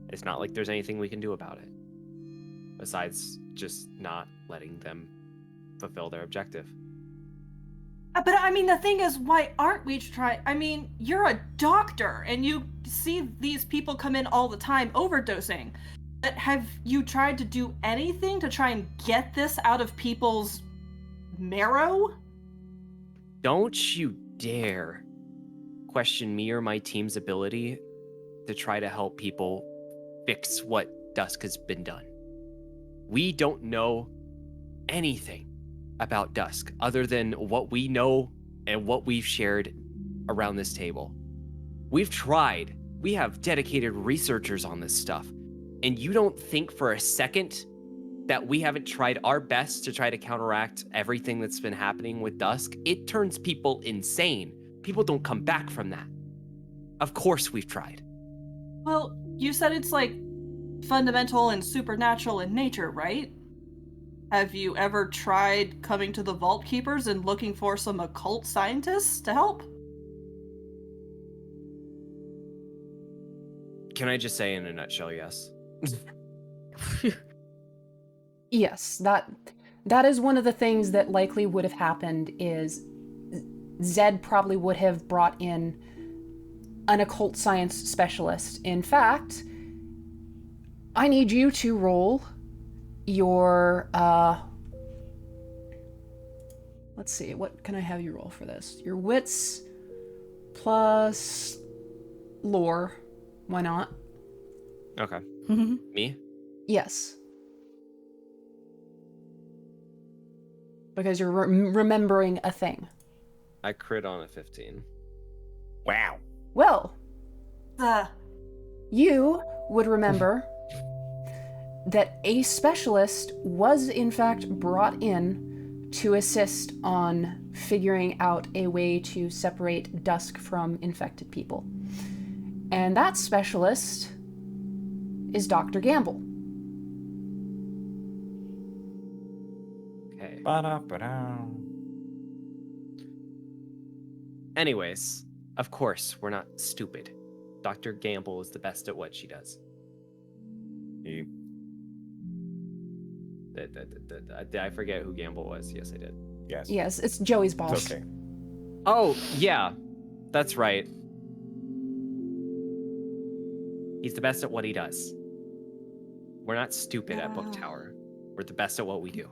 It's not like there's anything we can do about it, besides just not letting them fulfill their objective. But I mean, the thing is, why aren't we trying? I mean, you're a doctor and you see these people come in all the time overdosing. But have you tried to do anything to try and get this out of people's marrow? Don't you dare question me or my team's ability to try to help people fix what Dusk has been done. We don't know anything about Dusk other than what we know and what we've shared around this table. We've tried. We have dedicated researchers on this stuff. And you don't think for a second that we haven't tried our best to try to counteract everything that's been happening with Dusk? It turns people insane. People don't come back from that. Of course we've tried. Well, you said it's like fundamental and supernatural in nature, right? Have you ever tried coming to the Vault Keepers and looking for some occult scientists to help? Can I just say in a nutshell, yes? Yes, that is one of the things that likely would have happened is Zed probably would have brought in an occult science specialist. In fact, I need you to roll your, let's see, what can I have you roll for this? Your wits plus lore. Why not? Okay. Me? Yes. Because you're remembering a thing. I crit on a 15. Wow. Well, Uh, you would remember that a specialist was in fact brought in to assist on figuring out a way to separate Dusk from infected people. And that specialist is Dr. Gamble. Okay. Ba-da-ba-da. Anyways, of course, we're not stupid. Dr. Gamble is the best at what she does. He- Did I forget who Gamble was? Yes, I did. Yes. Yes, it's Joey's boss. It's okay. Oh, yeah. That's right. He's the best at what he does. We're not stupid at Book Tower. We're the best at what we do.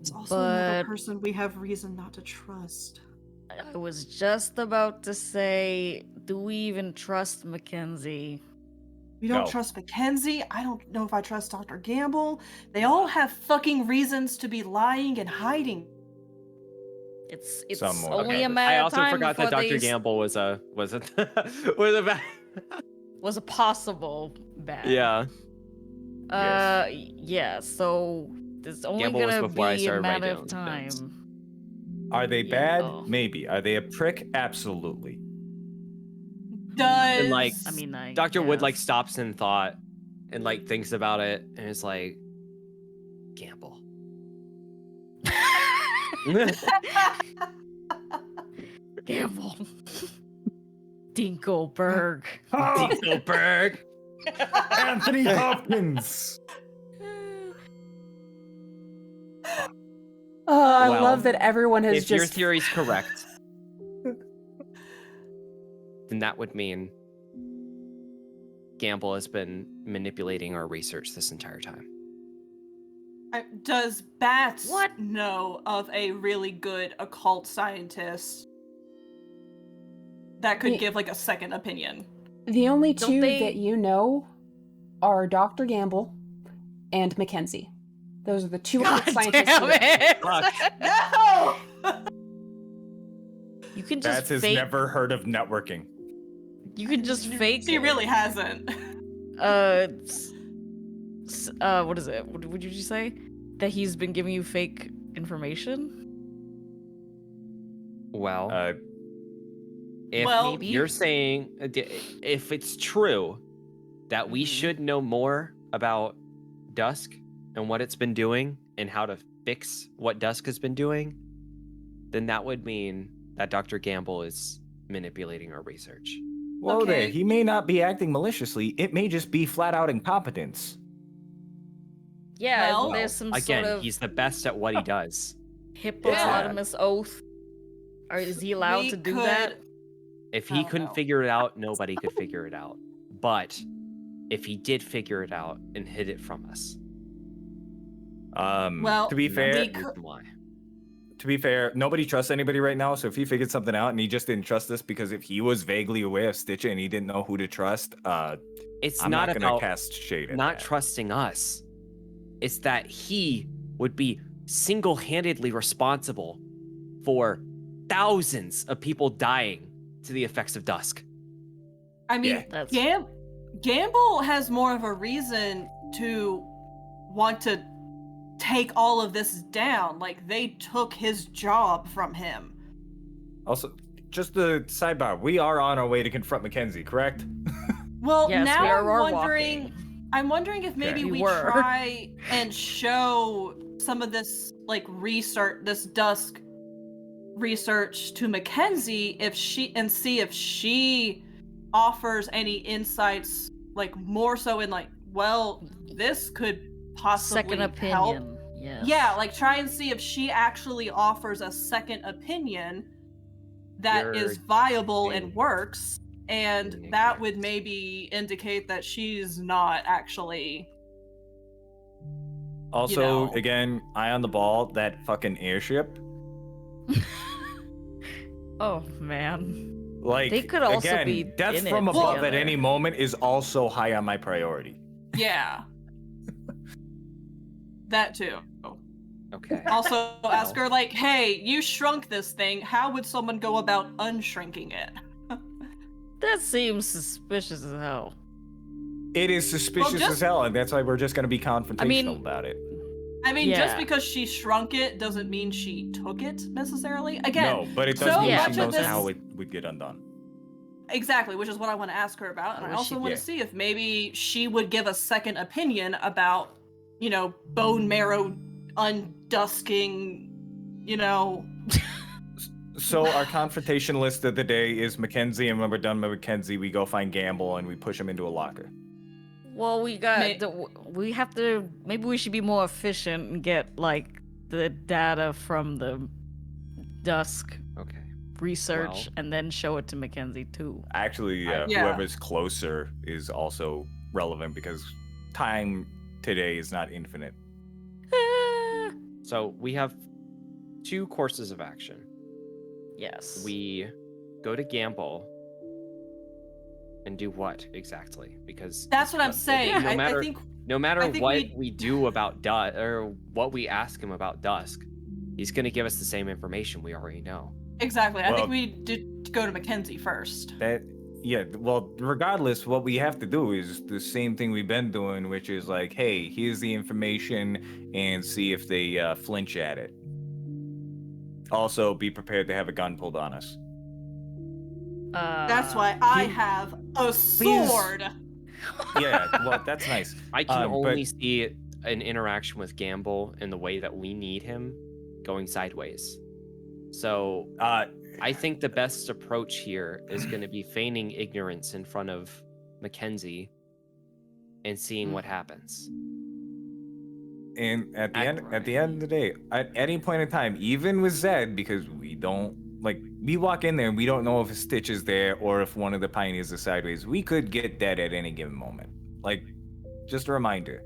It's also another But- person we have reason not to trust. I was just about to say, do we even trust Mackenzie? We don't No. trust Mackenzie. I don't know if I trust Dr. Gamble. They all have fucking reasons to be lying and hiding. It's Somewhat. only Okay. a matter I of also time forgot that before Dr. they Gamble was a was a bad. was a possible bad. Yeah. Yeah. So it's only Gamble was gonna before I be a started matter writing of down notes. time. Are they Yeah. bad? Maybe. Are they a prick? Absolutely. Does And, like, I mean, I Dr. Wood like guess. stops in thought and like thinks about it and is like, Gamble. Gamble. Dinkelberg. Dinkelberg. Anthony Hopkins. I Well, love that everyone has If your just theory's correct, then that would mean Gamble has been manipulating our research this entire time. Does Batch What? know of a really good occult scientist that could Ye- give like a second opinion? the only Don't two they- that you know are Dr. Gamble and Mackenzie. Those are the two God scientists. damn who- it! Fuck. No! You can Bats just has fake. never heard of networking. You can just fake. She really hasn't. What is it? What did you say? That he's been giving you fake information? Well, if Well- Maybe. you're saying, if it's true that we Mhm. should know more about Dusk and what it's been doing and how to fix what Dusk has been doing, then that would mean that Dr. Gamble is manipulating our research. Whoa there, Okay. he may not be acting maliciously. It may just be flat out incompetence. Yeah, Well- isn't there some Again, sort of he's the best at what he does. hippopotamus oath? Or is he allowed We to do could- that? If I he don't couldn't know. figure it out, nobody could figure it out. But if he did figure it out and hid it from us, Well, to be then fair, that's we the could- reason why. nobody trusts anybody right now. So if he figured something out and he just didn't trust us because if he was vaguely aware of Stitcher and he didn't know who to trust, It's I'm not not gonna about cast shade at not that. trusting us. It's that he would be single-handedly responsible for thousands of people dying to the effects of Dusk. I mean, Yeah. That's Gamble has more of a reason to want to take all of this down. Like, they took his job from him. Also, just the sidebar, we are on our way to confront Mackenzie, correct? Well, Yes, now we are I'm wondering. walking. I'm wondering if maybe Okay. we We were. try and show some of this like research, this Dusk research to Mackenzie, if she and see if she offers any insights, like more so in like, well, this could possibly second help. opinion. Yes. Yeah, like try and see if she actually offers a second opinion that is You're viable being- and works, and being that would incorrect. maybe indicate that she's not actually. Also, know. again, eye on the ball, that fucking airship. Oh man. Like, They could also again, be death in from it above together. at any moment is also high on my priority. Yeah. That too. Okay. Also, ask her like, "Hey, you shrunk this thing. How would someone go about unshrinking it?" That seems suspicious as hell. It is suspicious just- as hell, and that's why we're just going to be confrontational mean- about it. I mean, just Yeah. because she shrunk it doesn't mean she took it necessarily. Again, No, but it does so mean much she of knows this- how it would get undone. Exactly, which is what I want to ask her about. And I What was she- also want Yeah. to see if maybe she would give a second opinion about, bone marrow undusking, So our confrontation list of the day is Mackenzie, and when we're done with Mackenzie, we go find Gamble and we push him into a locker. Well, we have to. Maybe we should be more efficient and get like the data from the Dusk Okay. research Well- and then show it to Mackenzie too. Actually, Yeah. whoever's closer is also relevant because time today is not infinite. So we have 2 courses of action. Yes. We go to Gamble and do what exactly? Because that's what I'm saying. no matter I think no matter I think what we- we do about or what we ask him about Dusk, he's going to give us the same information we already know. exactly. I Well- think we did go to Mackenzie first. Well, regardless, what we have to do is the same thing we've been doing, which is like, hey, here's the information, and see if they flinch at it. Also, be prepared to have a gun pulled on us. That's why I he- have a Please- sword. Yeah, well, that's nice. I can but- only see an interaction with Gamble in the way that we need him going sideways. So I think the best approach here is going to be feigning ignorance in front of Mackenzie and seeing what happens. And at the end Right. of the day, at any point in time, even with Zed, because we don't we walk in there and we don't know if a Stitch is there or if one of the pioneers is sideways. We could get dead at any given moment. Just a reminder.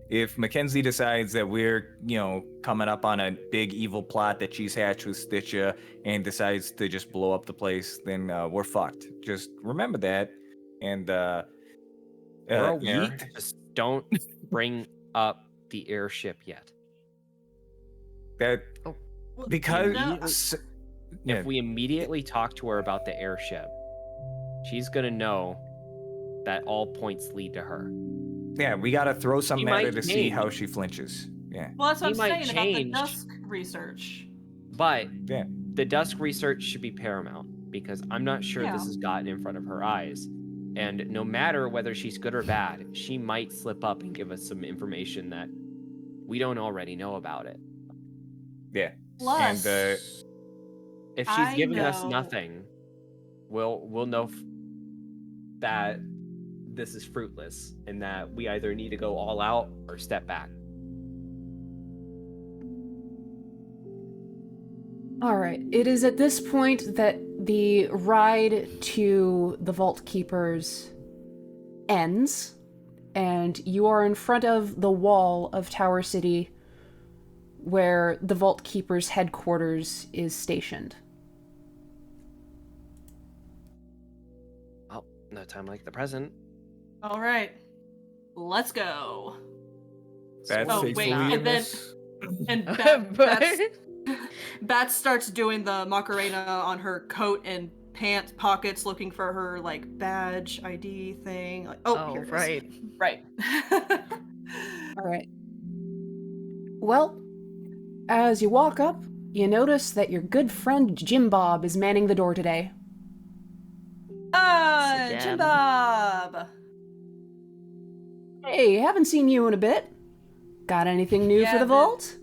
If Mackenzie decides that we're, coming up on a big evil plot that she's hatched with Stitcher and decides to just blow up the place, then we're fucked. Just remember that. And We're aware. yeet. Just don't bring up the airship yet. That Oh. because yeah, If we immediately talk to her about the airship, she's going to know that all points lead to her. yeah, we gotta throw something at her might to see change. how she flinches. Yeah, Well, that's what He I'm might saying about the change. Dusk research. But yeah. the Dusk research should be paramount because I'm not sure this Yeah. has gotten in front of her eyes. And no matter whether she's good or bad, she might slip up and give us some information that we don't already know about it. Yeah. Plus, And If she's I giving us know- nothing, we'll know that this is fruitless and that we either need to go all out or step back. All right. It is at this point that the ride to the Vault Keepers ends, and you are in front of the wall of Tower City where the Vault Keepers' headquarters is stationed. Well, no time like the present. all right, let's go. that's Oh, wait, and then- faithfulness. And Bat starts doing the Macarena on her coat and pants pockets, looking for her badge ID thing. Oh, here it is. right. Right. All right. Well, as you walk up, you notice that your good friend Jimbob is manning the door today. Again. Jimbob. Hey, haven't seen you in a bit. Got anything new for Yeah, the vault?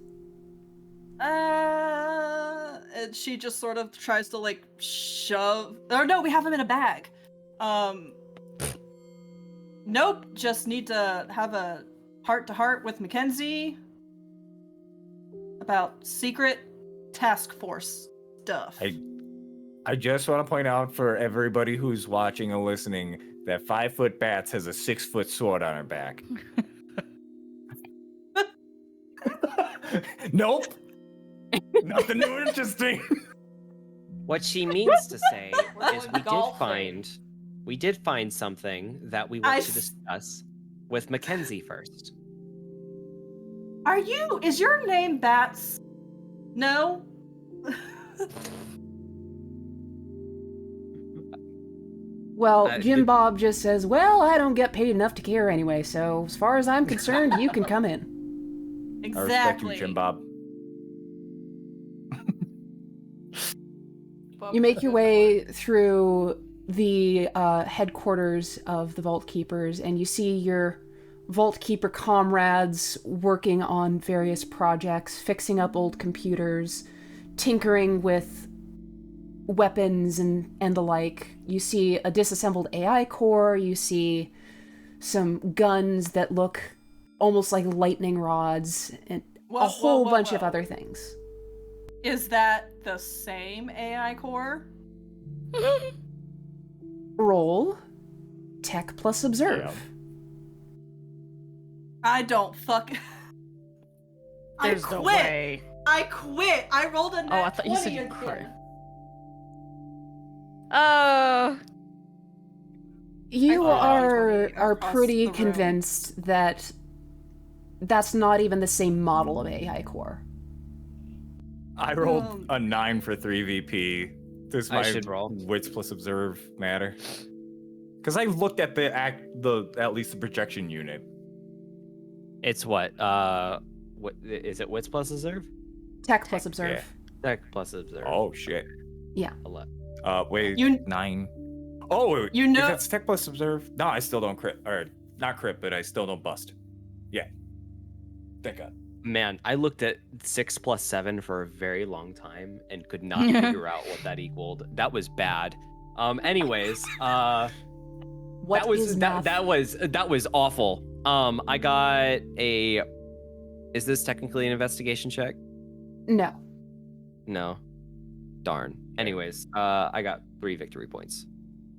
And she just sort of tries to shove. Or no, we have him in a bag. Nope. Just need to have a heart-to-heart with Mackenzie about secret task force stuff. I just want to point out for everybody who's watching or listening that 5-foot Bats has a 6-foot sword on her back. Nope. Nothing new or interesting. What she means to say We're is going golfing. we did find something that we want to discuss with Mackenzie first. Is your name Bats? No? Well, did- Jim Bob just says, well, I don't get paid enough to care anyway, so as far as I'm concerned, you can come in. I respect you, Exactly. Jim Bob. You make your way through the headquarters of the Vault Keepers, and you see your Vault Keeper comrades working on various projects, fixing up old computers, tinkering with weapons and the like. You see a disassembled AI core, you see some guns that look almost like lightning rods, and a whole bunch of other things. Is that the same AI core? Roll Tech plus Observe. Yeah. I don't fuck. There's I no quit. way. I quit. I rolled a net I thought you said 20 you again. quit. You I rolled are 20 across pretty the room. convinced that that's not even the same model of AI core. I rolled a 9 for 3 VP. Does I my should roll. wits plus observe matter? Because I looked at at least the projection unit. It's what is it? Wits plus observe? Tech plus Observe. Tech plus observe. Oh shit. Yeah. 11. Wait, You- 9. Oh, wait, You know- if it's tech plus observe, no, I still don't crit, or not crit, but I still don't bust. Yeah. Thank God. Man, I looked at 6 plus 7 for a very long time and could not figure out what that equaled. That was bad. Anyways, What that was is math? that was awful. I got a. Is this technically an investigation check? No. No. Darn. Anyways, I got 3 victory points.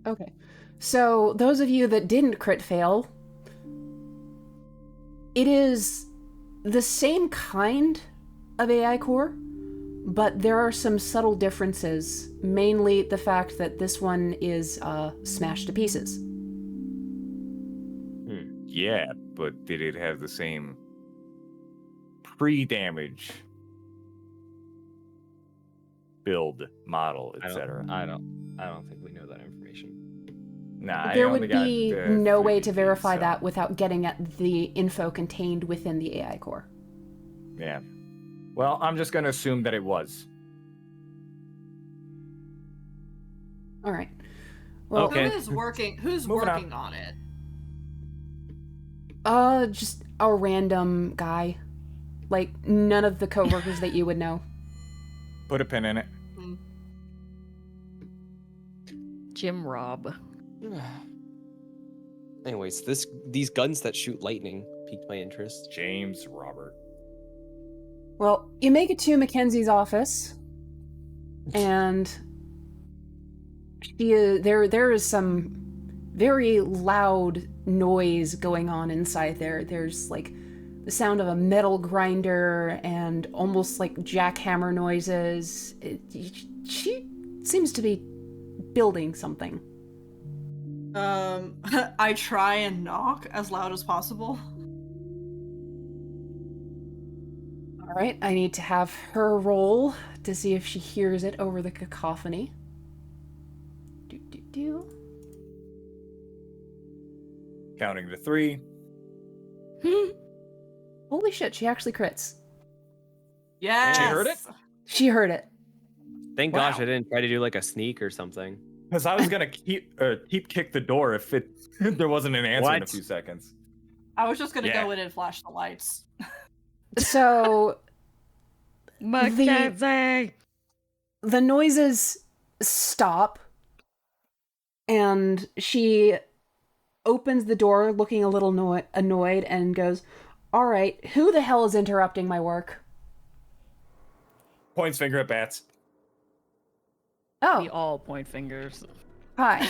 Okay. So, those of you that didn't crit fail, it is the same kind of AI core, but there are some subtle differences, mainly the fact that this one is smashed to pieces. Yeah, but did it have the same pre-damage build model, etc.? I don't think we know that information. Nah, I There only would got be the no 3 way to VP, verify so, that without getting at the info contained within the AI core. Yeah. Well, I'm just gonna assume that it was. All right. Well, Okay. Who's working Moving on. working on it? Just a random guy. Like, none of the coworkers that you would know. Put a pin in it. Jim Rob. Anyways, these guns that shoot lightning piqued my interest. James Robert. Well, you make it to Mackenzie's office, and there is some very loud noise going on inside there. There's like the sound of a metal grinder and almost like jackhammer noises. She seems to be building something. I try and knock as loud as possible. All right, I need to have her roll to see if she hears it over the cacophony. Do. Counting to 3. Holy shit, she actually crits. Yes. She heard it? She heard it. Thank Wow. gosh I didn't try to do like a sneak or something. Because I was gonna keep kick the door if there wasn't an answer in a What? few seconds. I was just gonna Yeah. go in and flash the lights. So Mackenzie! the noises stop, and she opens the door looking a little annoyed and goes, "All right, who the hell is interrupting my work?" Points finger at Bats. Oh, We all point fingers. hi.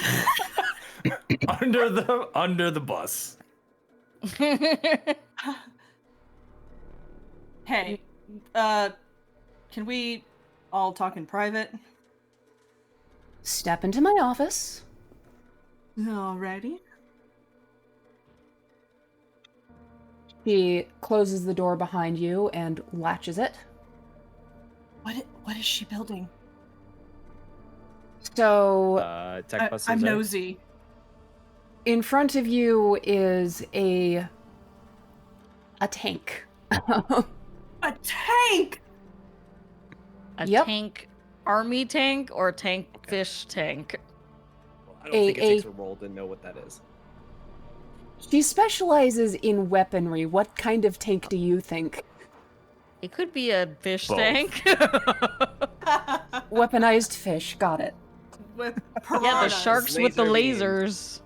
under the bus. Hey, can we all talk in private? Step into my office. Alrighty. She closes the door behind you and latches it. What is she building? So, Tech plus I'm observe. nosy. in front of you is a tank. A tank! A Yep. tank, army tank, or tank fish tank? I don't think it takes a roll to know what that is. She specializes in weaponry. What kind of tank do you think? It could be a fish Both. tank. Weaponized fish. Got it. With Yeah, the piranhas. sharks with the Laser lasers.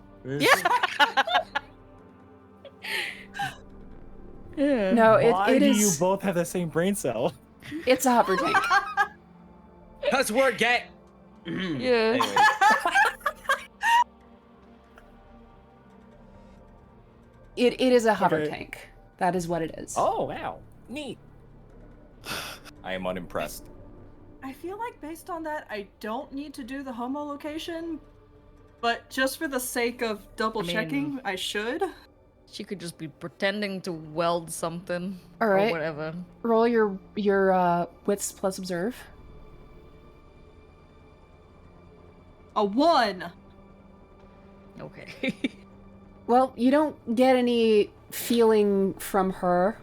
Yeah. No, Why it do is. you both have the same brain cell? It's a hopper tank. Cause we're gay. Yeah. Anyways, It is a hover Okay. tank. That is what it is. Oh, wow. Neat. I am unimpressed. I feel like based on that, I don't need to do the homolocation, but just for the sake of double checking, I should. She could just be pretending to weld something. All Or right. whatever. Roll your wits plus observe. A 1. Okay. Well, you don't get any feeling from her,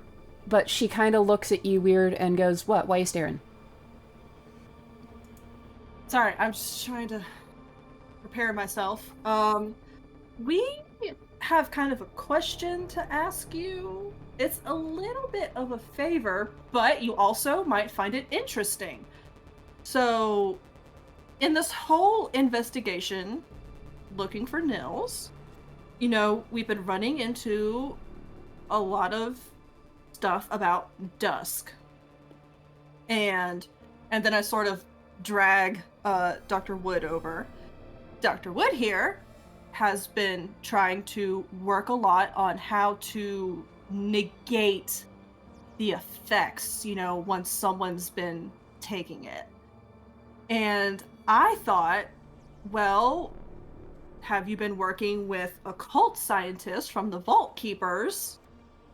but she kind of looks at you weird and goes, "What? Why are you staring?" Sorry, I'm just trying to prepare myself. We have kind of a question to ask you. It's a little bit of a favor, but you also might find it interesting. So, in this whole investigation, looking for Nils, you know, we've been running into a lot of stuff about Dusk. And then I sort of drag Dr. Wood over. Dr. Wood here has been trying to work a lot on how to negate the effects, you know, once someone's been taking it. And I thought, well, have you been working with occult scientists from the Vault Keepers,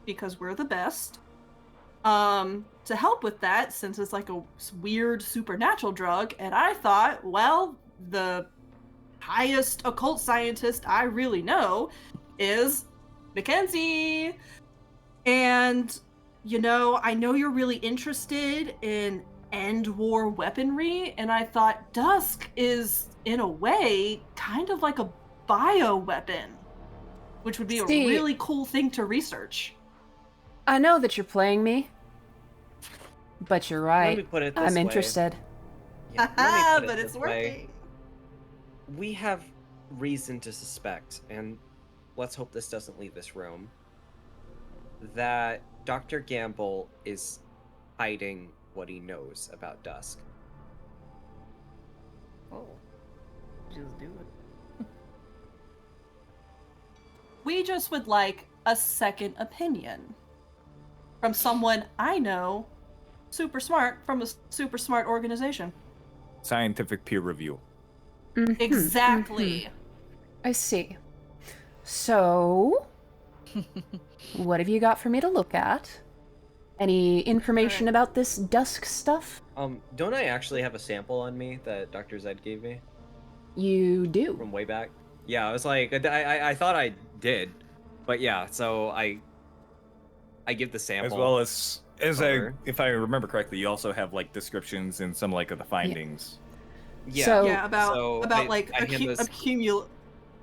because we're the best, to help with that, since it's like a weird supernatural drug? And I thought, well, the highest occult scientist I really know is Mackenzie. And, you know, I know you're really interested in end war weaponry, and I thought Dusk is, in a way, kind of like a bioweapon, which would be a really cool thing to research. I know that you're playing me, but you're let me right. put it this I'm way. interested. Yeah, let me put it But it's this way. working. We have reason to suspect, and let's hope this doesn't leave this room, that Dr. Gamble is hiding what he knows about Dusk. Oh. Just do it. We just would like a second opinion from someone I know, super smart, from a super smart organization. Scientific peer review. Mhm, Exactly. mhm. I see. So, what have you got for me to look at? Any information about this Dusk stuff? Don't I actually have a sample on me that Dr. Zed gave me You do. from way back? Yeah, I was like, I thought I did, but yeah, so I give the sample. As well as over. if I remember correctly, you also have like descriptions in some like of the findings. Yeah. So- Yeah, about So like I hand this-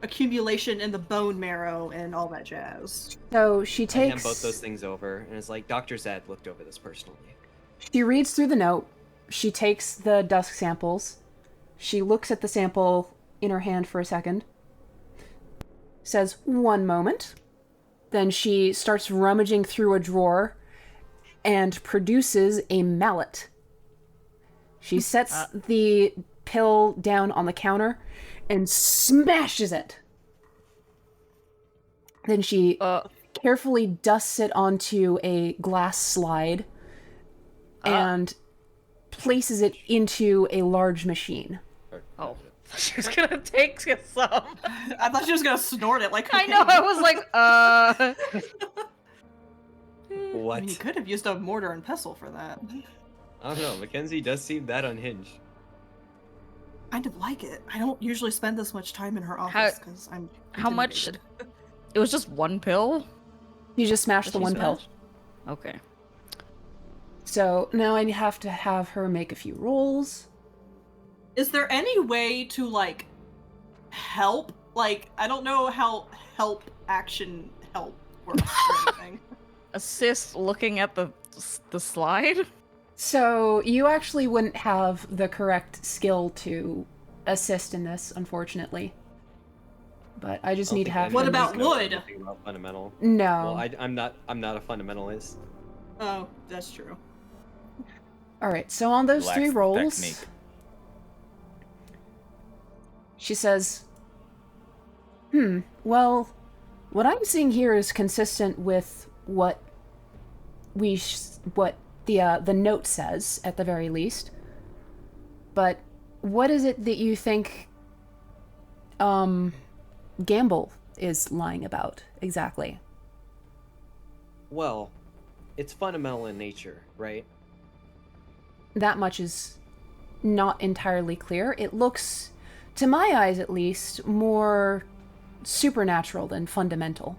accumulation in the bone marrow and all that jazz. So she I hand takes. both those things over, and it's like, Dr. Zed looked over this personally. She reads through the note. She takes the Dusk samples. She looks at the sample in her hand for a second. Says, "1 moment." Then she starts rummaging through a drawer and produces a mallet. She sets the pill down on the counter and smashes it. Then she carefully dusts it onto a glass slide and places it into a large machine. Oh. She's gonna take some. I thought she was gonna snort it like I know, I was like, What? I mean, you could have used a mortar and pestle for that. I don't know. Mackenzie does seem that unhinged. Kind of like it. I don't usually spend this much time in her office because I'm How much- intimidated. it was just one pill? You just smashed the She one pill. smashed? Okay. So now I have to have her make a few rolls. Is there any way to, like, help. Like, I don't know how help works or anything. Assist looking at the slide? So you actually wouldn't have the correct skill to assist in this, unfortunately. But I just need to have. What him about make- wood? About fundamental. No. Well, I'm not a fundamentalist. Oh, that's true. All right. So on those Lacks 3 rolls, technique. she says, well, what I'm seeing here is consistent with what the note says, at the very least. But what is it that you think Gamble is lying about, exactly? Well, it's fundamental in nature, right? That much is not entirely clear. It looks, to my eyes at least, more supernatural than fundamental.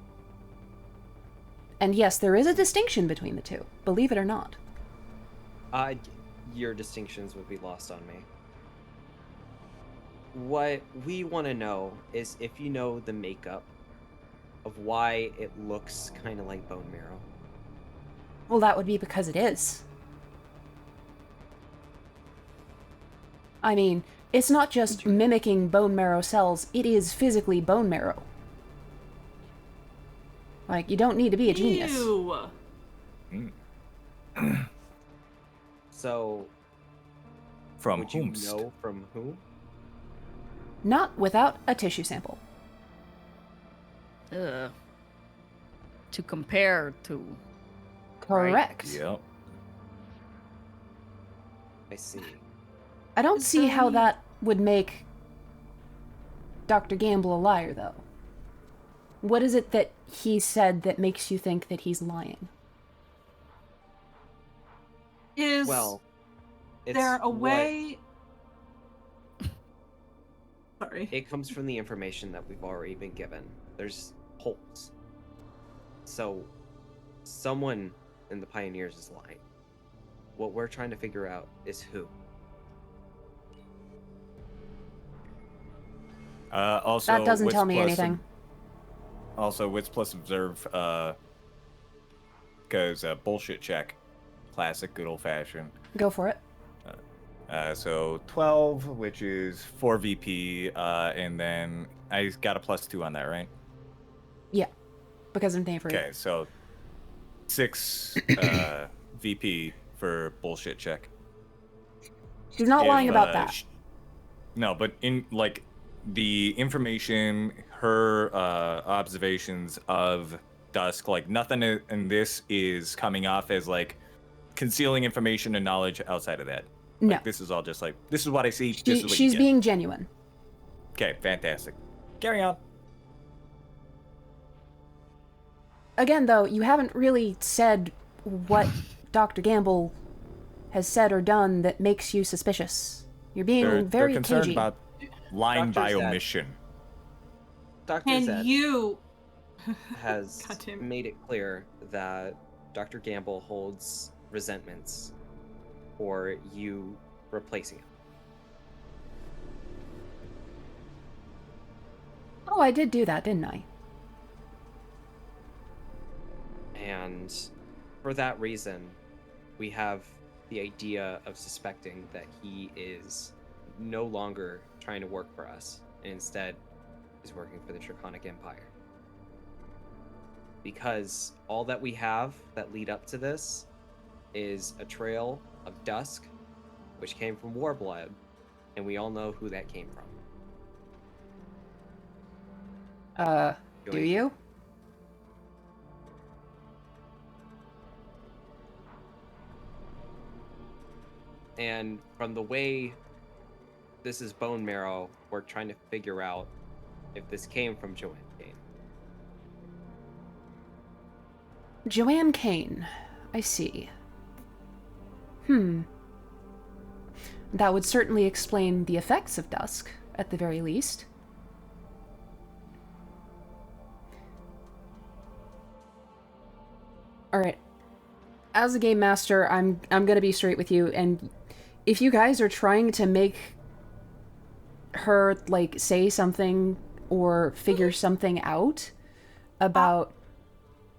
And yes, there is a distinction between the two, believe it or not. Your distinctions would be lost on me. What we want to know is if you know the makeup of why it looks kind of like bone marrow. Well, that would be because it is. I mean, it's not just mimicking bone marrow cells, it is physically bone marrow. Like, you don't need to be a genius. Ew. So, From would you whomst? know from who? Not without a tissue sample. To compare to. Correct. Yep. I see. I don't Is see there how any- that would make Dr. Gamble a liar, though. What is it that he said that makes you think that he's lying? Is Well, it's there a what- way? Sorry. It comes from the information that we've already been given. There's holes. So, someone in the Pioneers is lying. What we're trying to figure out is who. Also, That doesn't wits tell me plus anything. Also, wits plus observe, because bullshit check, classic, good old fashioned. Go for it. So 12, which is 4 VP, and then I got a +2 on that, right? Yeah, because of Knavery. Okay, so 6 VP for bullshit check. She's not If, lying about that. No, but in like the information, her observations of Dusk, like nothing in this is coming off as like concealing information and knowledge outside of that. No. Like, this is all just like, this is what I see. This is what you She's get. being genuine. Okay, fantastic. Carry on. Again, though, you haven't really said what Dr. Gamble has said or done that makes you suspicious. You're being very they're concerned cagey. about lying Dr. by Zed. omission. Dr. And Zed you has God damn it. made it clear that Dr. Gamble holds resentments for you replacing him. Oh, I did do that, didn't I? And for that reason, we have the idea of suspecting that he is no longer trying to work for us, and instead is working for the Draconic Empire. Because all that we have that lead up to this is a trail of Dusk, which came from Warblood, and we all know who that came from. Do you? And from the way this is bone marrow, we're trying to figure out if this came from Joanne Kane. Joanne Kane. I see. That would certainly explain the effects of Dusk, at the very least. Alright. As a game master, I'm gonna be straight with you, and if you guys are trying to make her like say something or figure something out about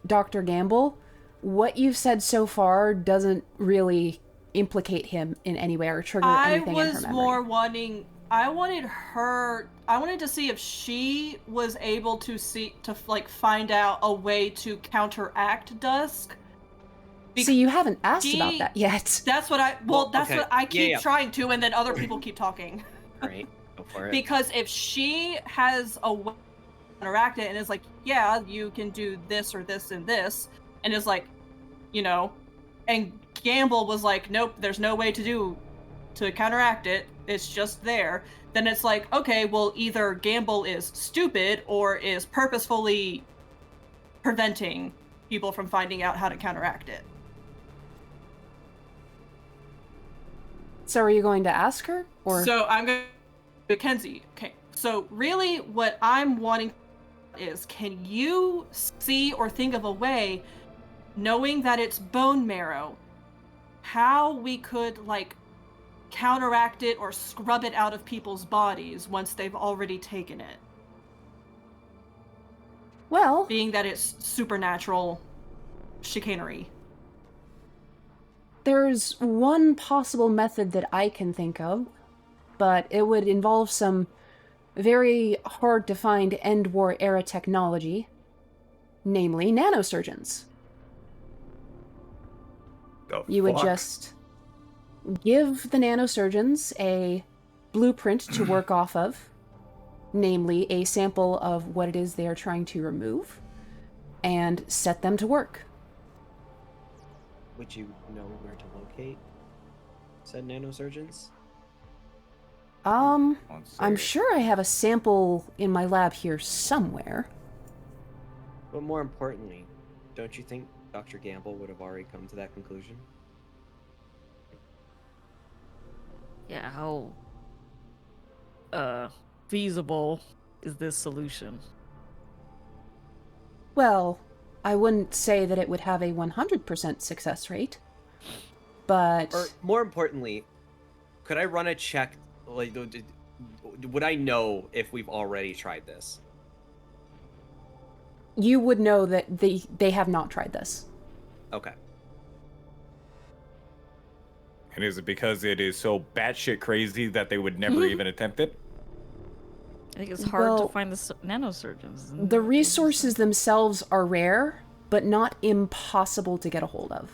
Dr. Gamble, what you've said so far doesn't really implicate him in any way or trigger anything in her memory. I wanted to see if she was able to find out a way to counteract Dusk. See, you haven't asked about that yet. That's what I keep trying to, and then other people keep talking. All right, go for it. Because if she has a way to counteract it and is like, yeah, you can do this or this and this, and is like, and Gamble was like, nope, there's no way to counteract it, it's just there, then it's like, okay, well, either Gamble is stupid or is purposefully preventing people from finding out how to counteract it. So are you going to ask her? Or So I'm going to Mackenzie. Okay, so really what I'm wanting is, can you see or think of a way, knowing that it's bone marrow, how we could counteract it or scrub it out of people's bodies once they've already taken it? Well, Being that it's supernatural chicanery. there's one possible method that I can think of, but it would involve some very hard to find End War era technology, namely nanosurgeons. You would just give the nanosurgeons a blueprint to work off of, namely a sample of what it is they are trying to remove, and set them to work. Would you know where to locate said nanosurgeons? I'm sure I have a sample in my lab here somewhere. But more importantly, don't you think Dr. Gamble would have already come to that conclusion? Yeah, how feasible is this solution? Well, I wouldn't say that it would have a 100% success rate, but... Or more importantly, could I run a check? Would I know if we've already tried this? You would know that they have not tried this. Okay. And is it because it is so batshit crazy that they would never even attempt it? I think it's hard to find the nanosurgeons. The resources themselves are rare, but not impossible to get a hold of.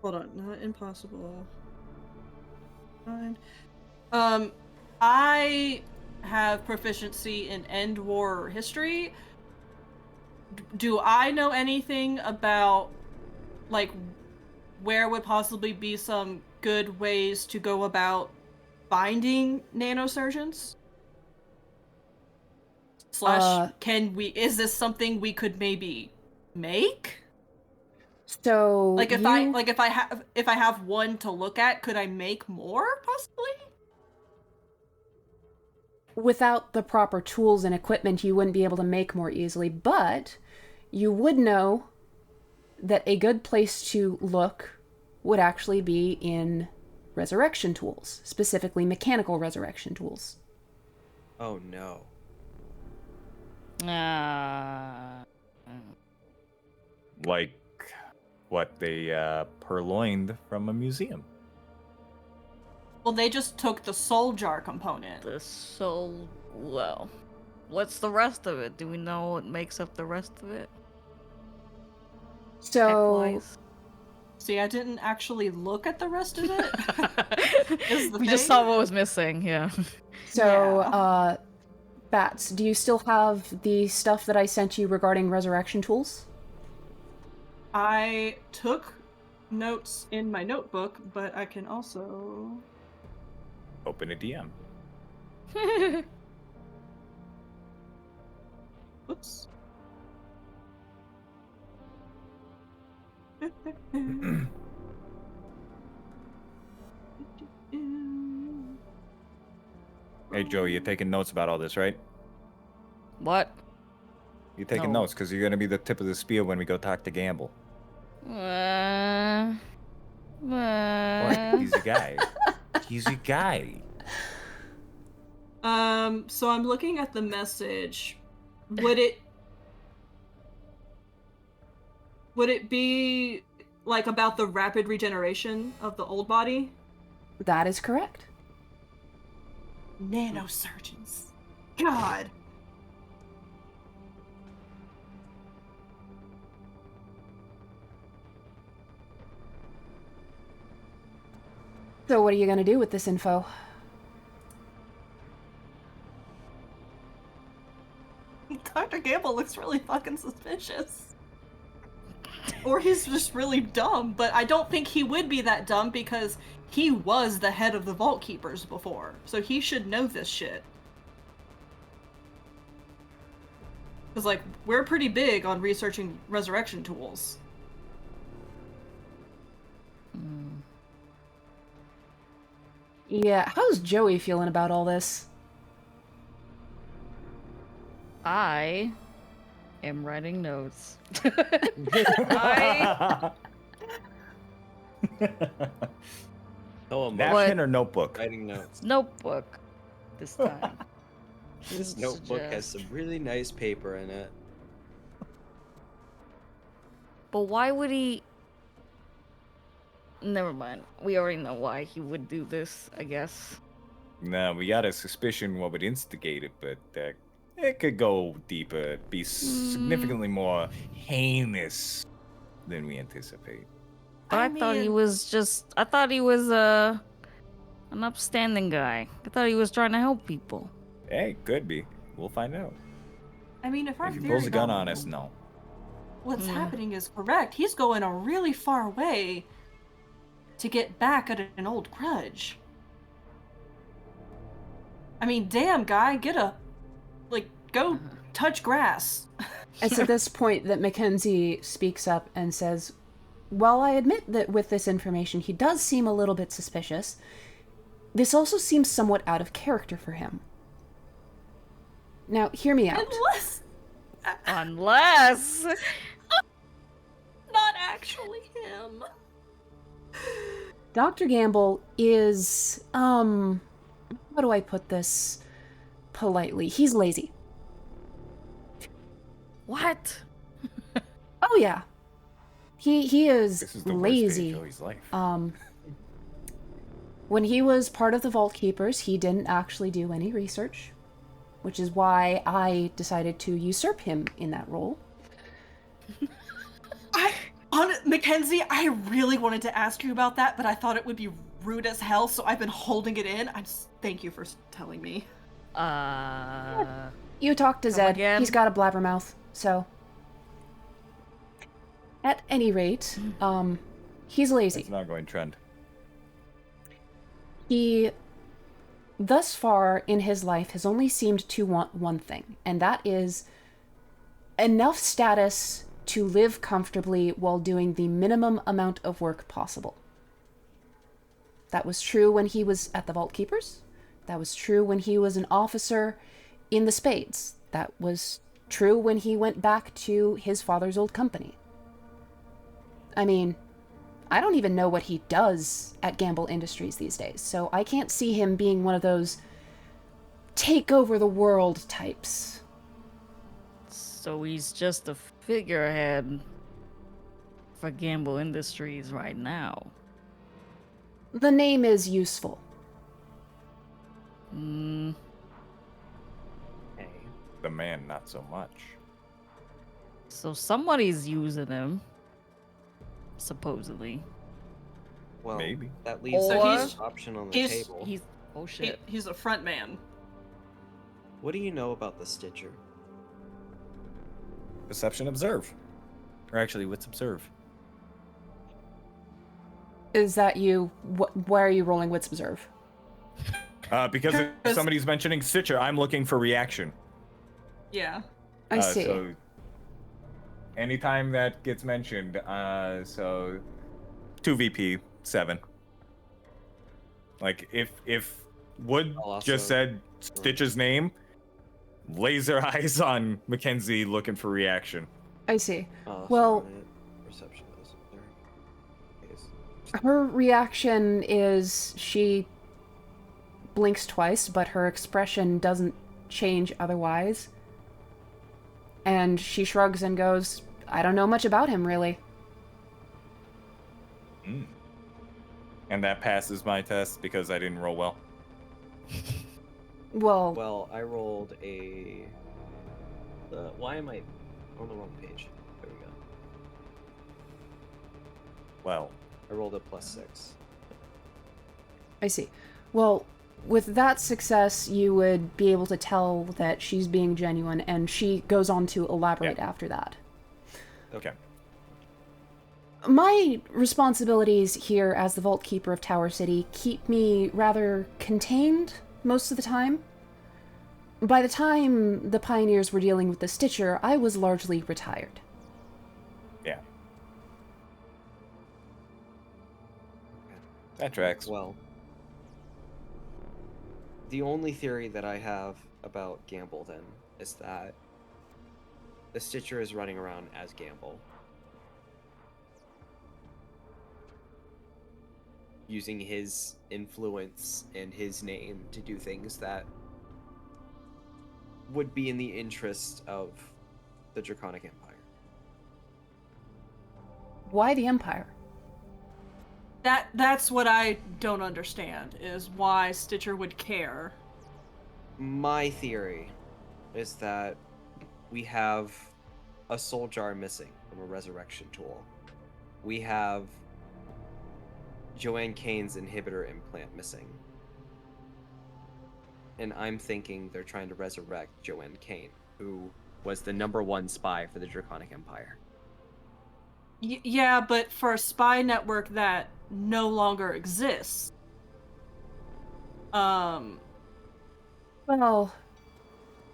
Hold on, not impossible. Fine. I have proficiency in End War history. Do I know anything about, where would possibly be some good ways to go about finding nanosurgeons? Is this something we could maybe make? So If I have one to look at, could I make more possibly? Without the proper tools and equipment, you wouldn't be able to make more easily, but you would know that a good place to look would actually be in resurrection tools, specifically mechanical resurrection tools. Oh no. Like what they purloined from a museum. Well, they just took the soul jar component. The soul... Well, what's the rest of it? Do we know what makes up the rest of it? So... Tech-wise? See, I didn't actually look at the rest of it. We just saw what was missing, yeah. So, Bats, do you still have the stuff that I sent you regarding resurrection tools? I took notes in my notebook, but I can also... Open a DM. Oops. Hey, Joe, you're taking notes about all this, right? What? You're taking No. notes because you're going to be the tip of the spear when we go talk to Gamble. What? He's a guy. He's a guy. So I'm looking at the message. Would it be like about the rapid regeneration of the old body? That is correct. Nanosurgeons. God. So what are you gonna do with this info? Dr. Gamble looks really fucking suspicious. Or he's just really dumb, but I don't think he would be that dumb because he was the head of the Vault Keepers before, so he should know this shit. Because, like, we're pretty big on researching resurrection tools. Yeah, how's Joey feeling about all this? I am writing notes. Oh, Napkin or notebook? writing notes. Notebook this time. This notebook has some really nice paper in it. But why would he? Never mind. We already know why he would do this, I guess. No, we got a suspicion what would instigate it, but it could go deeper, be significantly more heinous than we anticipate. I thought he was an upstanding guy. I thought he was trying to help people. Hey, could be. We'll find out. I mean, if our If he theory pulls a gun about on us, no. what's happening is correct, he's going a really far way to get back at an old grudge. I mean, damn, guy, go touch grass. It's at this point that Mackenzie speaks up and says, while I admit that with this information he does seem a little bit suspicious, this also seems somewhat out of character for him. Now, hear me out. Unless Not actually him. Dr. Gamble is, how do I put this politely? He's lazy. what? Oh yeah. He is This is the lazy. worst day of Joey's life. When he was part of the Vault Keepers, he didn't actually do any research, which is why I decided to usurp him in that role. Mackenzie, I really wanted to ask you about that, but I thought it would be rude as hell, so I've been holding it in. I just thank you for telling me. You talk to Come Zed. again? He's got a blabbermouth, so. At any rate, he's lazy. It's not going trend. He, thus far in his life, has only seemed to want one thing, and that is enough status to live comfortably while doing the minimum amount of work possible. That was true when he was at the Vault Keepers. That was true when he was an officer in the Spades. That was true when he went back to his father's old company. I mean, I don't even know what he does at Gamble Industries these days, so I can't see him being one of those take over the world types. So he's just a figurehead for Gamble Industries right now. The name is useful. Hey. The man, not so much. So somebody's using him, supposedly. Well, Maybe. that leaves So an he's- option on the he's- table. Oh shit. He's a front man. What do you know about the Stitcher? Perception observe. Or actually, wits observe. Is that you? Why are you rolling Wits Observe? Because if somebody's mentioning Stitcher, I'm looking for reaction. Yeah. I see. So anytime that gets mentioned, so 2VP 7. Like if Wood I'll also- just said Stitcher's name, laser eyes on Mackenzie looking for reaction. I see. Oh, Well- sorry, perception doesn't. There. Her reaction is she blinks twice, but her expression doesn't change otherwise. And she shrugs and goes, I don't know much about him, really. And that passes my test because I didn't roll well. Well, I rolled a... why am I on the wrong page? There we go. Well, I rolled a +6. I see. Well, with that success, you would be able to tell that she's being genuine, and she goes on to elaborate after that. okay. My responsibilities here as the Vault Keeper of Tower City keep me rather contained most of the time. By the time the Pioneers were dealing with the Stitcher, I was largely retired. Yeah. That tracks. Well, the only theory that I have about Gamble then is that the Stitcher is running around as Gamble, using his influence and his name to do things that would be in the interest of the Draconic Empire. Why the Empire? That's what I don't understand, is why Stitcher would care. My theory is that we have a soul jar missing from a resurrection tool. We have Joanne Kane's inhibitor implant missing. And I'm thinking they're trying to resurrect Joanne Kane, who was the #1 spy for the Draconic Empire. Yeah, but for a spy network that no longer exists. Well,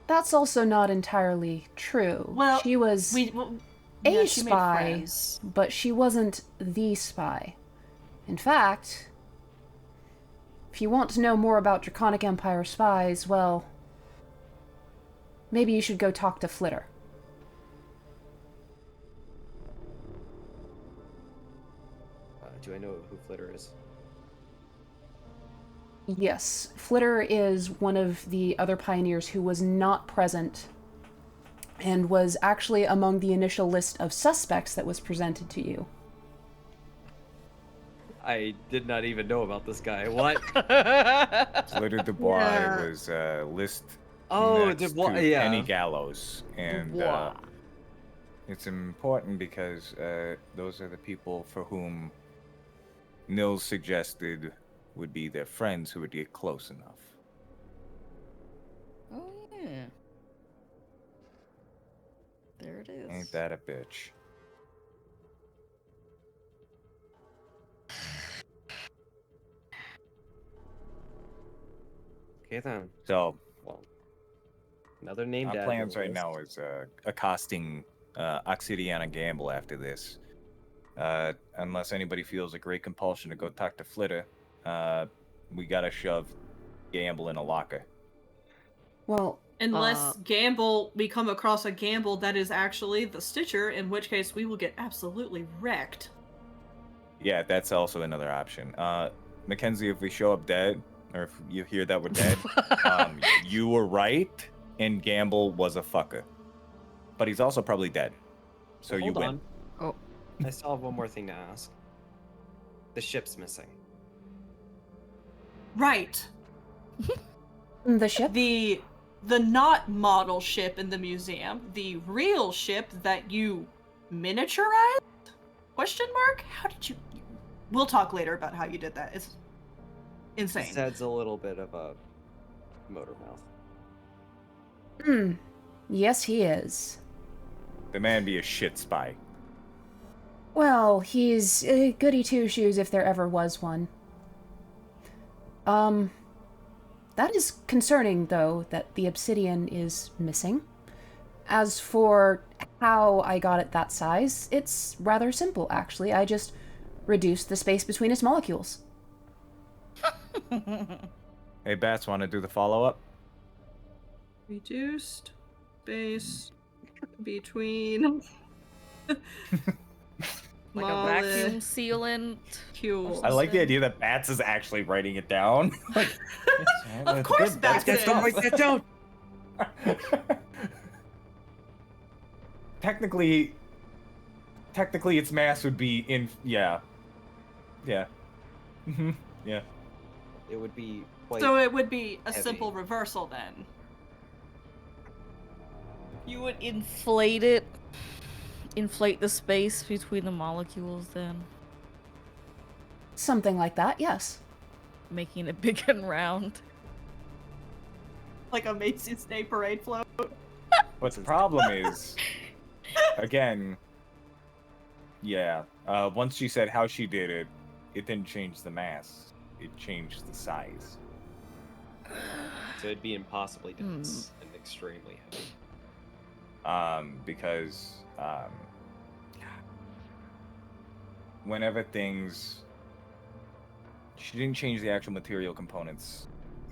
that's also not entirely true. Well, she was a she made spy, friends. but she wasn't the spy. In fact, if you want to know more about Draconic Empire spies, well, maybe you should go talk to Flitter. Do I know who Flitter is? Yes, Flitter is one of the other pioneers who was not present and was actually among the initial list of suspects that was presented to you. I did not even know about this guy. What? Flitter Dubois Yeah. was list Oh, next Dubois, to yeah. Penny Gallows. And Dubois. it's important because those are the people for whom Nils suggested would be their friends who would get close enough. Oh, yeah. There it is. Ain't that a bitch? Okay then. So, Well, another name our tag plans on the right now list. is accosting Oxidiana Gamble after this. Unless anybody feels a great compulsion to go talk to Flitter, we gotta shove Gamble in a locker. Well, Unless we come across a Gamble that is actually the Stitcher, in which case we will get absolutely wrecked. Yeah, that's also another option. Mackenzie, if we show up dead, or if you hear that we're dead, you were right, and Gamble was a fucker. But he's also probably dead. So Well, you hold win. on. Oh. I still have one more thing to ask. The ship's missing. Right. the ship? The not model ship in the museum, the real ship that you miniaturized? Question mark? How did you? We'll talk later about how you did that. It's insane. This adds a little bit of a motor mouth. Yes, he is. The man be a shit spy. Well, he's a goody two-shoes if there ever was one. That is concerning, though, that the obsidian is missing. As for how I got it that size, it's rather simple, actually. I just reduced the space between its molecules. Hey, Bats, want to do the follow-up? Reduced space between. Like a vacuum sealant. Cool. I like the idea that Bats is actually writing it down. Like, Of course, Bats Guys, don't write that down. technically, its mass would be in. Yeah. Mm-hmm. Yeah. It would be quite. So it would be a heavy. simple reversal then. You would inflate it. Inflate the space between the molecules then. Something like that, yes. Making it big and round. Like a Macy's Day Parade float. But the problem is, again, yeah. Once she said how she did it, it didn't change the mass. It changed the size. So it'd be impossibly dense and extremely heavy. Because whenever things, she didn't change the actual material components.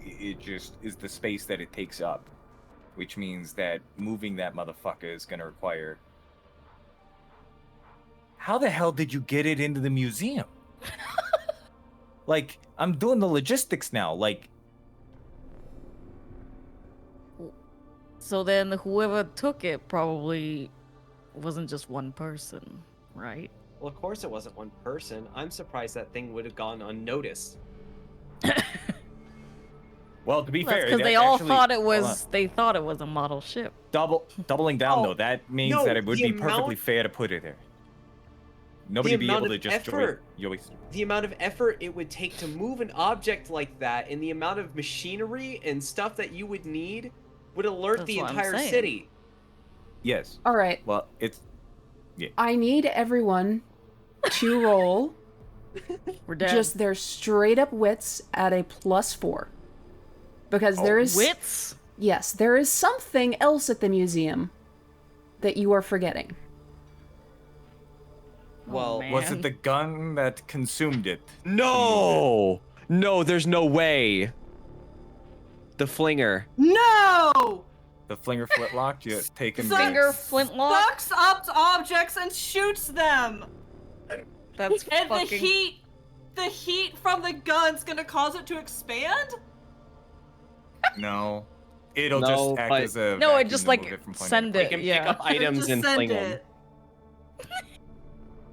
It just is the space that it takes up, which means that moving that motherfucker is gonna require. How the hell did you get it into the museum? Like, I'm doing the logistics now. Like, So then whoever took it probably wasn't just one person, right? Well, of course it wasn't one person. I'm surprised that thing would have gone unnoticed. well, to be fair, Because that they all actually- thought it hold on. was. They thought it was a model ship. Doubling down Oh, though. That means no, that it would the be perfectly amount- fair to put it there. Nobody be amount able to of just effort. joist. The amount of effort it would take to move an object like that, and the amount of machinery and stuff that you would need, would alert That's the what I'm entire saying. city. Yes. All right. Well, it's I need everyone to roll We're dead. just their straight up wits at a +4. Because there is wits. yes, there is something else at the museum that you are forgetting. Well, man. was it the gun that consumed it? No, there's no way. The flinger. No! The flinger flintlock? You taken Finger flintlock. Sucks up objects and shoots them! That's And fucking. the heat from the gun's gonna cause it to expand? No. It'll No, just act but- as a. No, it vacuum just to like move it from point send A to We it. can Yeah. pick up items Just and send fling them. it.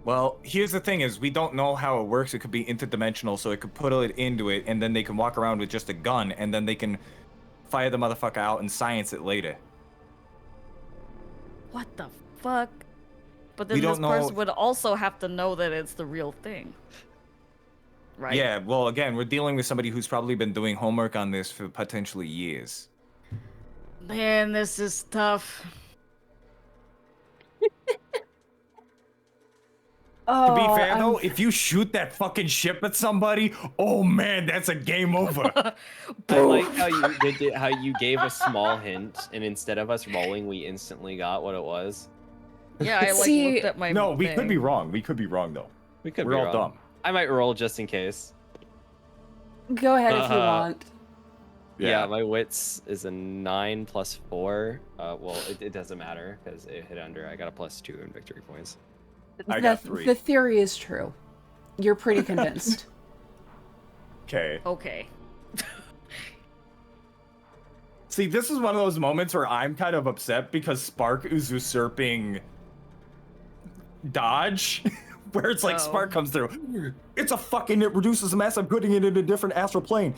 Well, here's the thing: is we don't know how it works. It could be interdimensional, so it could put it into it, and then they can walk around with just a gun, and then they can fire the motherfucker out and science it later. What the fuck? But then We this don't know- person would also have to know that it's the real thing. Right? Yeah. Well, again, we're dealing with somebody who's probably been doing homework on this for potentially years. Man, this is tough. To be fair, though, if you shoot that fucking ship at somebody, oh man, that's a game over. I like how you gave a small hint, and instead of us rolling, we instantly got what it was. Yeah, I like See, looked at my. No, we thing. could be wrong. We could be wrong, though. We could We're be all wrong. dumb. I might roll just in case. Go ahead if you want. Yeah, my wits is a 9 plus 4. Well, it doesn't matter because it hit under. I got a +2 in victory points. I got 3. The theory is true. You're pretty convinced. Okay. Okay. See, this is one of those moments where I'm kind of upset because Spark is usurping dodge, where it's like Oh. Spark comes through. It reduces the mass. I'm putting it in a different astral plane.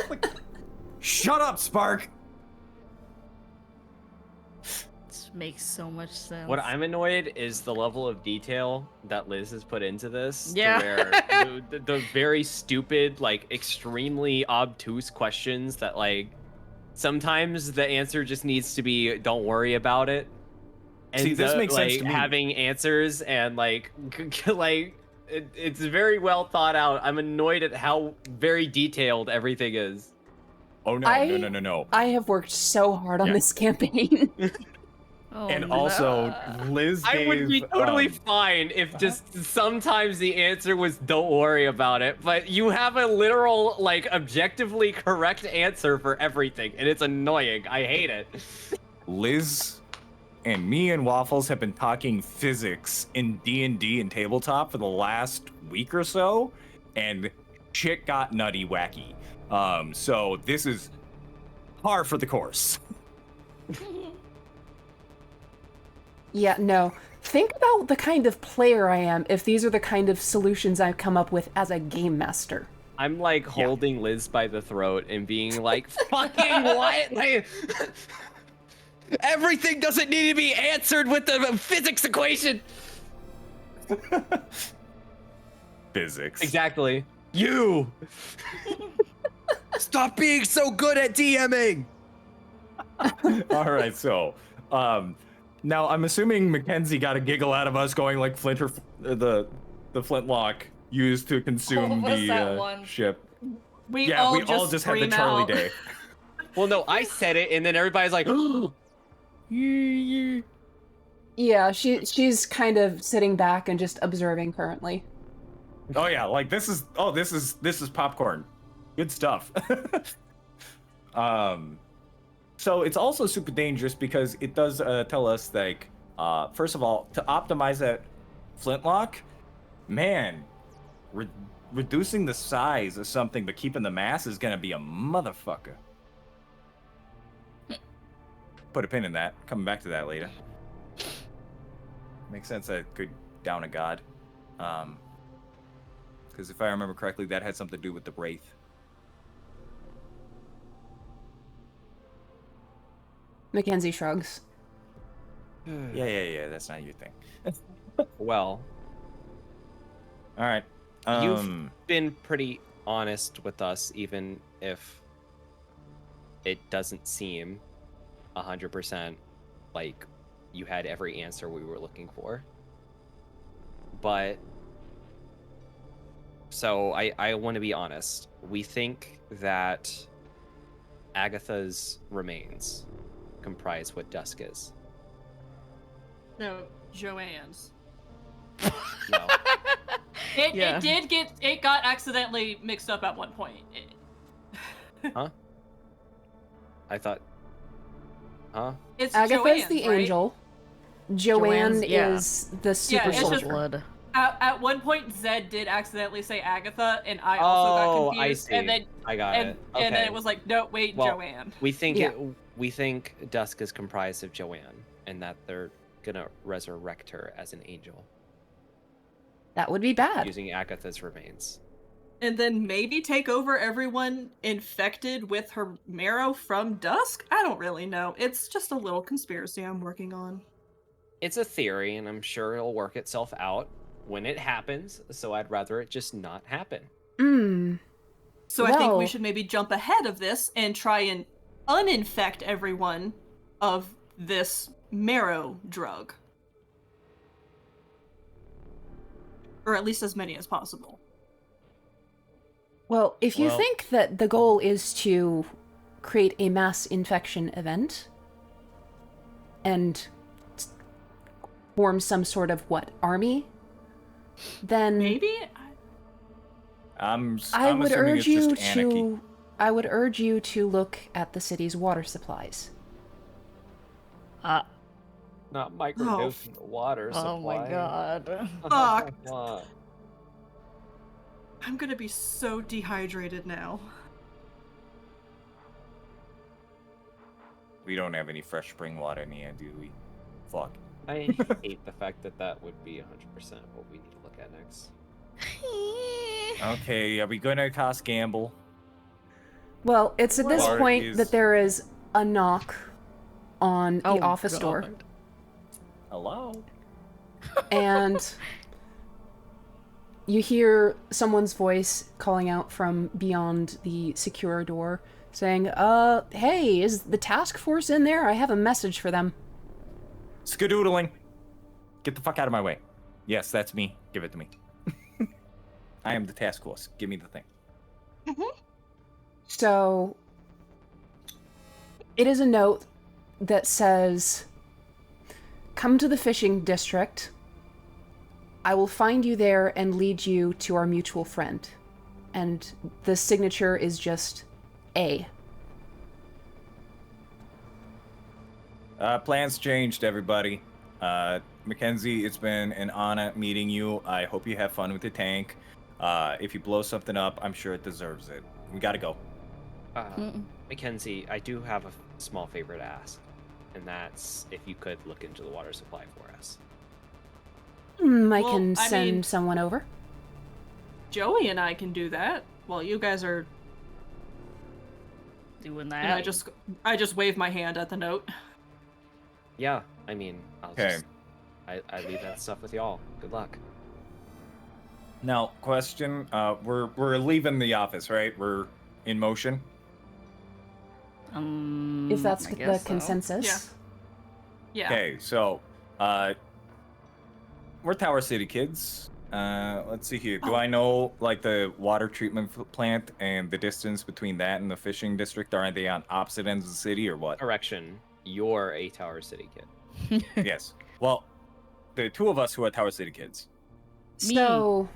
Like, shut up, Spark. This makes so much sense. What I'm annoyed is the level of detail that Liz has put into this. to Yeah. where the very stupid, like extremely obtuse questions that like sometimes the answer just needs to be "Don't worry about it." And See, this makes sense like to me. having answers and like like it's very well thought out. I'm annoyed at how very detailed everything is. Oh no, I- no. I have worked so hard on Yeah. this campaign. Oh, And no. also, Liz I would be gave, totally fine if just sometimes the answer was "Don't worry about it," but you have a literal, like, objectively correct answer for everything, and it's annoying. I hate it. Liz and me and Waffles have been talking physics in D&D and Tabletop for the last week or so, and shit got nutty wacky. So this is par for the course. Yeah, no. Think about the kind of player I am if these are the kind of solutions I've come up with as a game master. I'm like holding Liz by the throat and being like, fucking what? Like, everything doesn't need to be answered with the physics equation. Physics. Exactly. You! Stop being so good at DMing! All right, so now I'm assuming Mackenzie got a giggle out of us going like the flintlock used to consume the ship. We all just had the scream Charlie out. day. Well, no, I said it, and then everybody's like, Yeah, she's kind of sitting back and just observing currently. Oh yeah, like this is popcorn. Good stuff. So it's also super dangerous because it does tell us like first of all, to optimize that flintlock, man, reducing the size of something but keeping the mass is gonna be a motherfucker. Put a pin in that. Coming back to that later. Makes sense that it could down a god. Because if I remember correctly, that had something to do with the Wraith. Mackenzie shrugs. Yeah, that's not your thing. well, All right. you've been pretty honest with us, even if it doesn't seem 100% like you had every answer we were looking for. But so I want to be honest. We think that Agatha's remains comprise what dusk is. No, Joanne's. No. Yeah. It got accidentally mixed up at one point. Huh? I thought. Huh? It's Agatha's Joanne's, the right? angel. Joanne Joanne's- yeah. is the super it's just- soldier. Blood. At one point, Zed did accidentally say Agatha, and I also got confused. I see. And then I got and, it. and then Okay. it was like, no, wait, Well, Joanne. We think Yeah. we think Dusk is comprised of Joanne, and that they're gonna resurrect her as an angel That would be bad. using Agatha's remains. And then maybe take over everyone infected with her marrow from Dusk? I don't really know. It's just a little conspiracy I'm working on. It's a theory, and I'm sure it'll work itself out when it happens. So I'd rather it just not happen. So I think we Well- should maybe jump ahead of this and try and uninfect everyone of this marrow drug. Or at least as many as possible. Well, if you Well- think that the goal is to create a mass infection event and form some sort of army, then Maybe? I'm I would assuming urge it's just you anarchy. to I would urge you to look at the city's water supplies. Not microdosing the water supply. Oh my god. Fuck. What? I'm gonna be so dehydrated now. We don't have any fresh spring water in here, do we? Fuck. I hate the fact that that would be 100% what we need to look at next. Okay, are we gonna cast gamble? Well, it's at this Or point is- that there is a knock on the office door, Hello? and you hear someone's voice calling out from beyond the secure door, saying, hey, is the task force in there? I have a message for them." Skadoodling. Get the fuck out of my way. Yes, that's me. Give it to me. I am the task force. Give me the thing. So, it is a note that says, "Come to the fishing district. I will find you there and lead you to our mutual friend." And the signature is just A. Plans changed, everybody. Mackenzie, it's been an honor meeting you. I hope you have fun with the tank. If you blow something up, I'm sure it deserves it. We gotta go. Mackenzie, I do have a small favor to ask, and that's if you could look into the water supply for us. I Well, can I send mean- someone over. Joey and I can do that while you guys are. Doing And that. I just wave my hand at the note. Yeah, I mean, Okay. I leave that stuff with y'all. Good luck. Now, question. We're leaving the office, right? We're in motion. If that's I the guess so. consensus. Yeah. Okay, so we're Tower City kids. Let's see here. Do I know like the water treatment plant and the distance between that and the fishing district? Are they on opposite ends of the city or what? Correction, you're a Tower City kid. Yes. Well, the two of us who are Tower City kids. Me. So,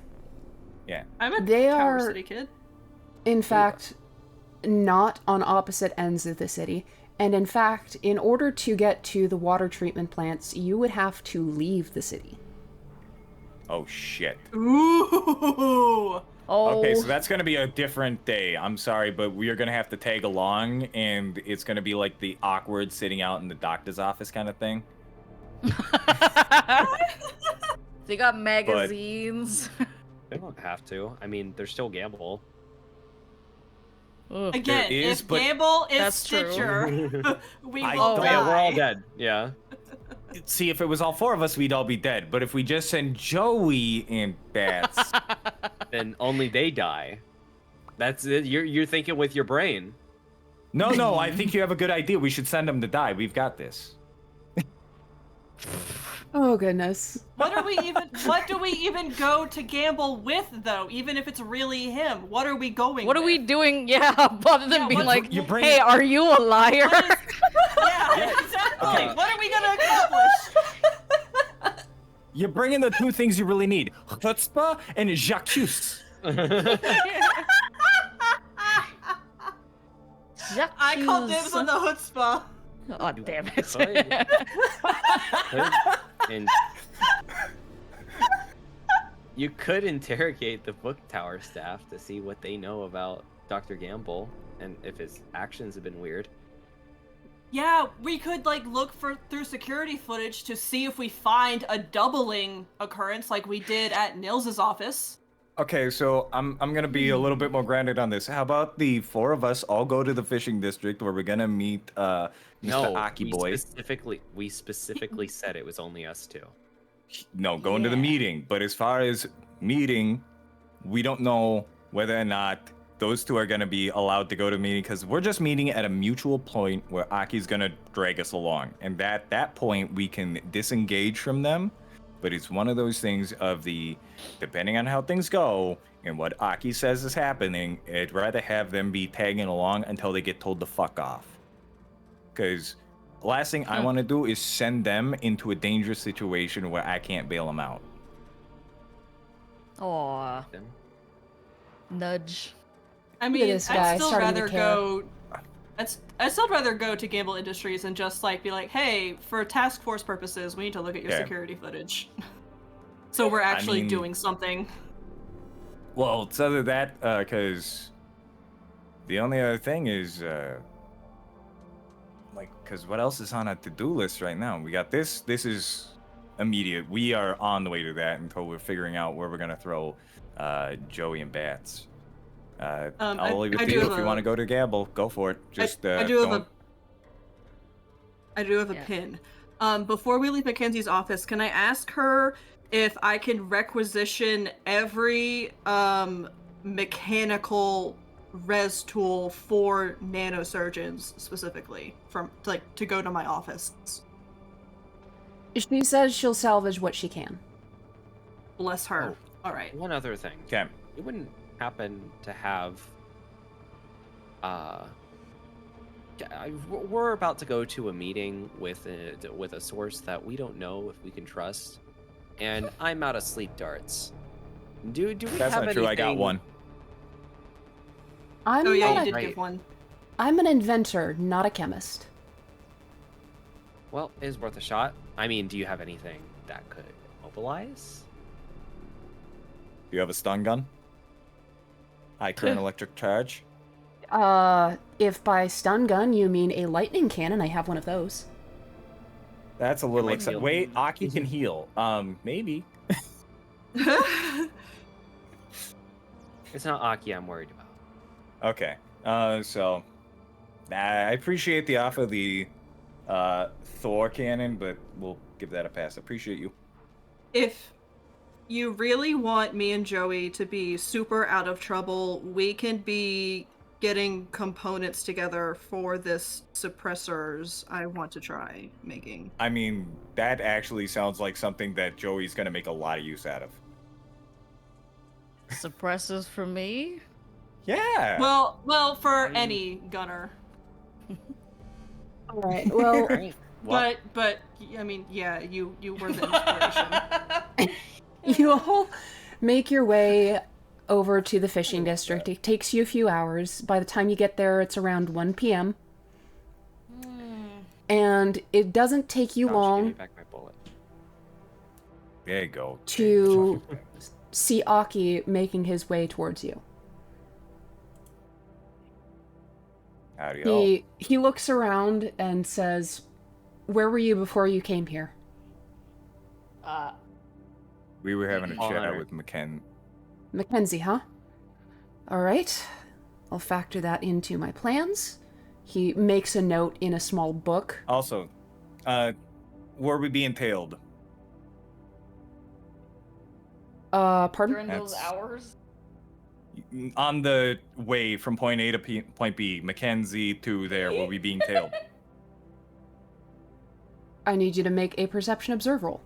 I'm a They Tower are- City kid. in fact, not on opposite ends of the city. And in fact, in order to get to the water treatment plants, you would have to leave the city. Oh shit. Ooh. Oh, Okay, so that's gonna be a different day. I'm sorry, but we are gonna have to tag along, and it's gonna be like the awkward sitting out in the doctor's office kind of thing. they got magazines. They don't have to. I mean, they're still gamble. Ugh. Again, is, if but- Gamble is That's true. Stitcher, we I will don't- die. Yeah, we're all dead. Yeah. See, if it was all four of us, we'd all be dead. But if we just send Joey and Bats, Then only they die. That's it. You're thinking with your brain. no, I think you have a good idea. We should send them to die. We've got this. Oh, goodness. What do we even go to gamble with though? Even if it's really him, what are we going? What are we with? doing? Yeah, other than Yeah, being what's- like, you bring- hey, are you a liar? What is- yeah, exactly. What are we gonna accomplish? You're bringing the two things you really need: chutzpah and Jacques. I call dibs on the chutzpah. Oh, damn it. And you could interrogate the book tower staff to see what they know about Dr. Gamble and if his actions have been weird. Yeah, we could like look through security footage to see if we find a doubling occurrence like we did at Nils's office. Okay, so I'm gonna be a little bit more grounded on this. How about the four of us all go to the fishing district where we're gonna meet Mr. No, Aki we Boy? specifically said it was only us two. No, going to the Yeah. meeting. But as far as meeting, we don't know whether or not those two are going to be allowed to go to the meeting because we're just meeting at a mutual point where Aki's going to drag us along. And at that point, we can disengage from them. But it's one of those things of depending on how things go and what Aki says is happening, I'd rather have them be tagging along until they get told to fuck off. Because the last thing I want to do is send them into a dangerous situation where I can't bail them out. Aw, Then nudge. I at mean, this guy I'd still starting to rather care. go. I'd still rather go to Gamble Industries and just like be like, hey, for task force purposes, we need to look at your Yeah. security footage. So we're actually mean- doing something. Well, it's either that, because the only other thing is, because what else is on our to-do list right now? We got this. This is immediate. We are on the way to that until we're figuring out where we're going to throw Joey and Bats. I'll leave it I to do you have if you a- want to go to Gamble. Go for it. Just I do have don't... I do have a Yeah. pin. Before we leave Mackenzie's office, can I ask her if I can requisition every mechanical res tool for nanosurgeons specifically to go to my office? She says she'll salvage what she can. Bless her. Oh. All right. one other thing. Okay. You wouldn't happen to have we're about to go to a meeting with a source that we don't know if we can trust, and I'm out of sleep darts. Do we That's have not true. I got anything- one. I'm Oh yeah, not you did Right. give one. I'm an inventor, not a chemist. Well, it is worth a shot. I mean, do you have anything that could mobilize? Do you have a stun gun? High current electric charge? If by stun gun you mean a lightning cannon, I have one of those. That's a little might heal. Wait, Aki can heal. Maybe. It's not Aki I'm worried about. Okay. So I appreciate the offer of the Thor cannon, but we'll give that a pass. Appreciate you. If you really want me and Joey to be super out of trouble, we can be getting components together for this suppressors I want to try making. I mean, that actually sounds like something that Joey's gonna make a lot of use out of. Suppressors for me? Yeah. Well, for any gunner. All right. Well, Alright. Well, But I mean, yeah, you were the inspiration. you all make your way over to the fishing district. It takes you a few hours. By the time you get there, it's around 1 p.m. And it doesn't take you Gosh, give me long back my bullet. There you go. to see Aki making his way towards you. Howdy all. He looks around and says, "Where were you before you came here?" We were having a All chat right. with Mackenzie, huh? All right. I'll factor that into my plans. He makes a note in a small book. Also, were we being tailed? Pardon? During those That's- hours? On the way from point A to point B, Mackenzie to there, were we being tailed? I need you to make a perception observe roll.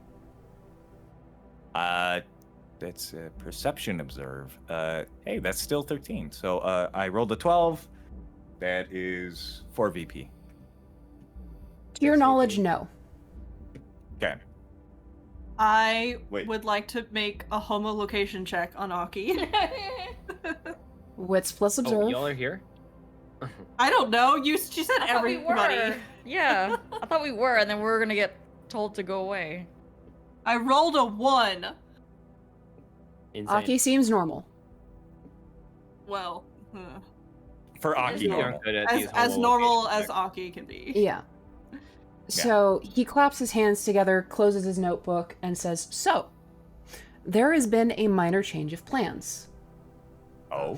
That's perception observe. Hey, that's still 13. So I rolled a 12. That is 4 VP. To your Yes, you knowledge, do. no. Okay. I Wait. would like to make a homolocation check on Aki. Wits plus observe. Oh, y'all are here? I don't know. She said I thought we everybody. were. Yeah, I thought we were, and then we were gonna get told to go away. I rolled a 1. Insane. Aki seems normal. Well, For As Aki, You normal. aren't good at these as normal homolocation as checks. Aki can be. Yeah. So he claps his hands together, closes his notebook, and says, "So, there has been a minor change of plans. Oh.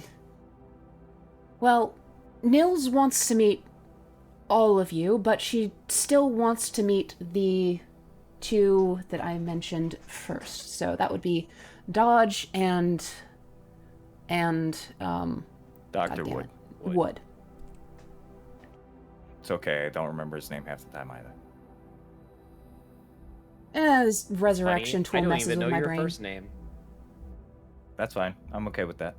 Well, Nils wants to meet all of you, but she still wants to meet the two that I mentioned first. So that would be Dodge and Dr. goddamn Wood. it, Wood. It's okay. I don't remember his name half the time either. This resurrection Funny, tool I don't messes even with know my your brain. first name. That's fine. I'm okay with that.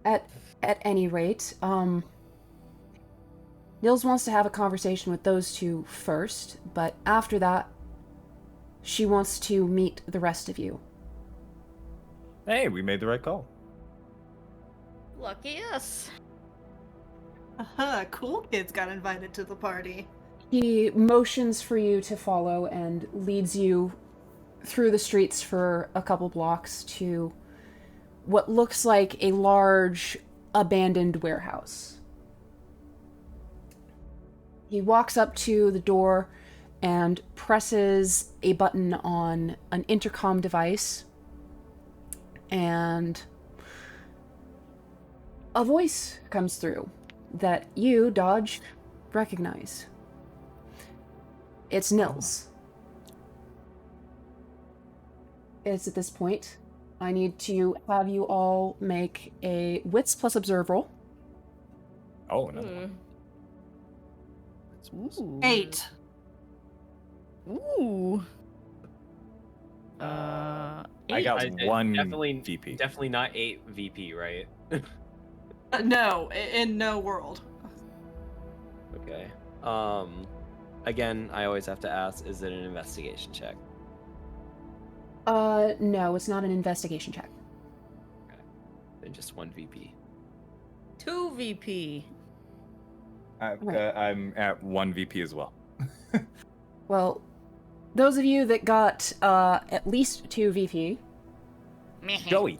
At any rate, Nils wants to have a conversation with those two first, but after that, she wants to meet the rest of you. Hey, we made the right call. Lucky us. Cool kids got invited to the party. He motions for you to follow and leads you through the streets for a couple blocks to what looks like a large abandoned warehouse. He walks up to the door and presses a button on an intercom device, and a voice comes through that you, Dodge, recognize. It's Nils. It's at this point I need to have you all make a Wits plus Observe roll. Oh, no. Ooh. 8. Ooh. I Eight. got one definitely, VP. Definitely not 8 VP, right? No, in no world. Okay. Again, I always have to ask, is it an investigation check? No, it's not an investigation check. Then just 1 VP. 2 VP. Right. I'm at one VP as well. Well, those of you that got at least 2 VP Joey.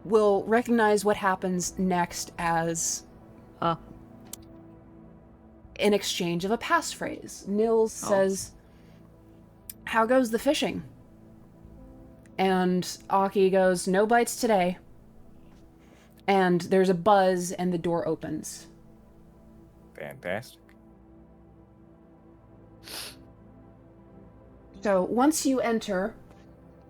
will recognize what happens next as an exchange of a passphrase. Nils says, "How goes the fishing?" And Aki goes, "No bites today." And there's a buzz and the door opens. Fantastic. So once you enter,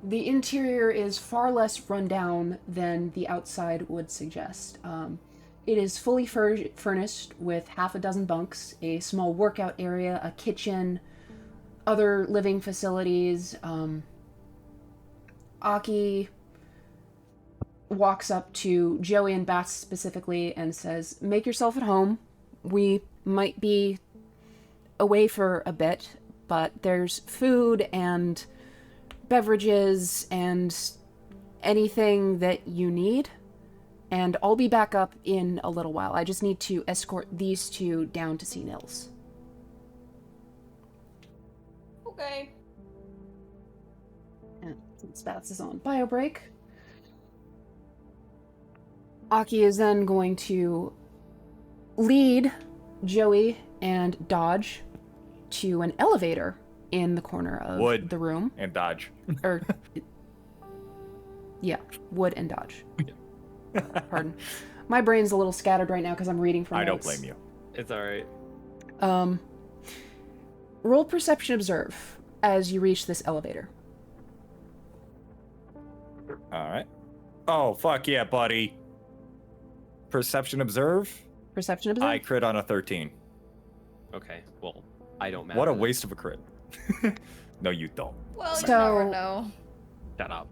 the interior is far less rundown than the outside would suggest. It is fully furnished with half a dozen bunks, a small workout area, a kitchen, other living facilities. Aki walks up to Joey and Batsch specifically and says, "Make yourself at home. We might be away for a bit, but there's food and beverages and anything that you need. And I'll be back up in a little while. I just need to escort these two down to see Nils." Okay. And since Bats is on bio break, Aki is then going to lead Joey and Dodge to an elevator in the corner of the room. And Dodge. Or, yeah, Wood and Dodge. Pardon. My brain's a little scattered right now because I'm reading from I don't notes. blame you. It's all right. Roll Perception Observe as you reach this elevator. All right. Oh, fuck yeah, buddy. Perception Observe. Perception Observe? I crit on a 13. Okay. Well, I don't matter. What a waste of a crit. No, you don't. Well, you So- never know. Shut up.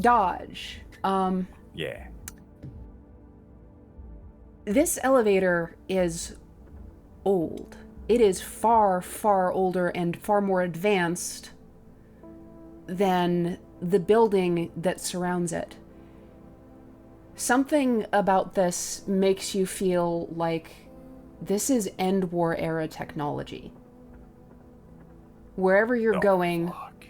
Dodge. Yeah. This elevator is old. It is far, far older and far more advanced than the building that surrounds it. Something about this makes you feel like this is End War era technology. Wherever you're Oh, going, fuck.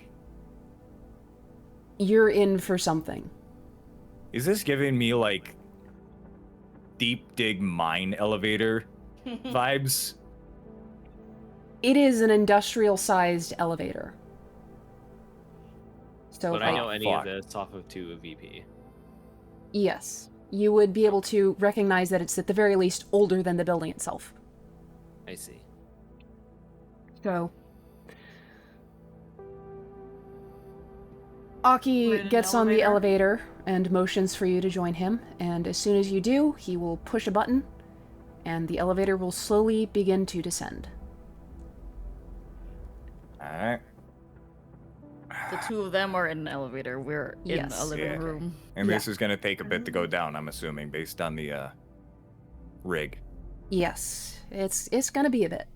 you're in for something. Is this giving me like deep dig mine elevator vibes? It is an industrial-sized elevator. So, Would I like, know any fuck. of this off of 2 of VP? yes, you would be able to recognize that it's at the very least older than the building itself. I see. So, We're Aki in an gets on the elevator. elevator and motions for you to join him, and as soon as you do, he will push a button, and the elevator will slowly begin to descend. Alright. The two of them are in an elevator. We're in Yes. a living Yeah. room. And this is gonna take a bit to go down, I'm assuming, based on the rig. Yes, it's gonna be a bit.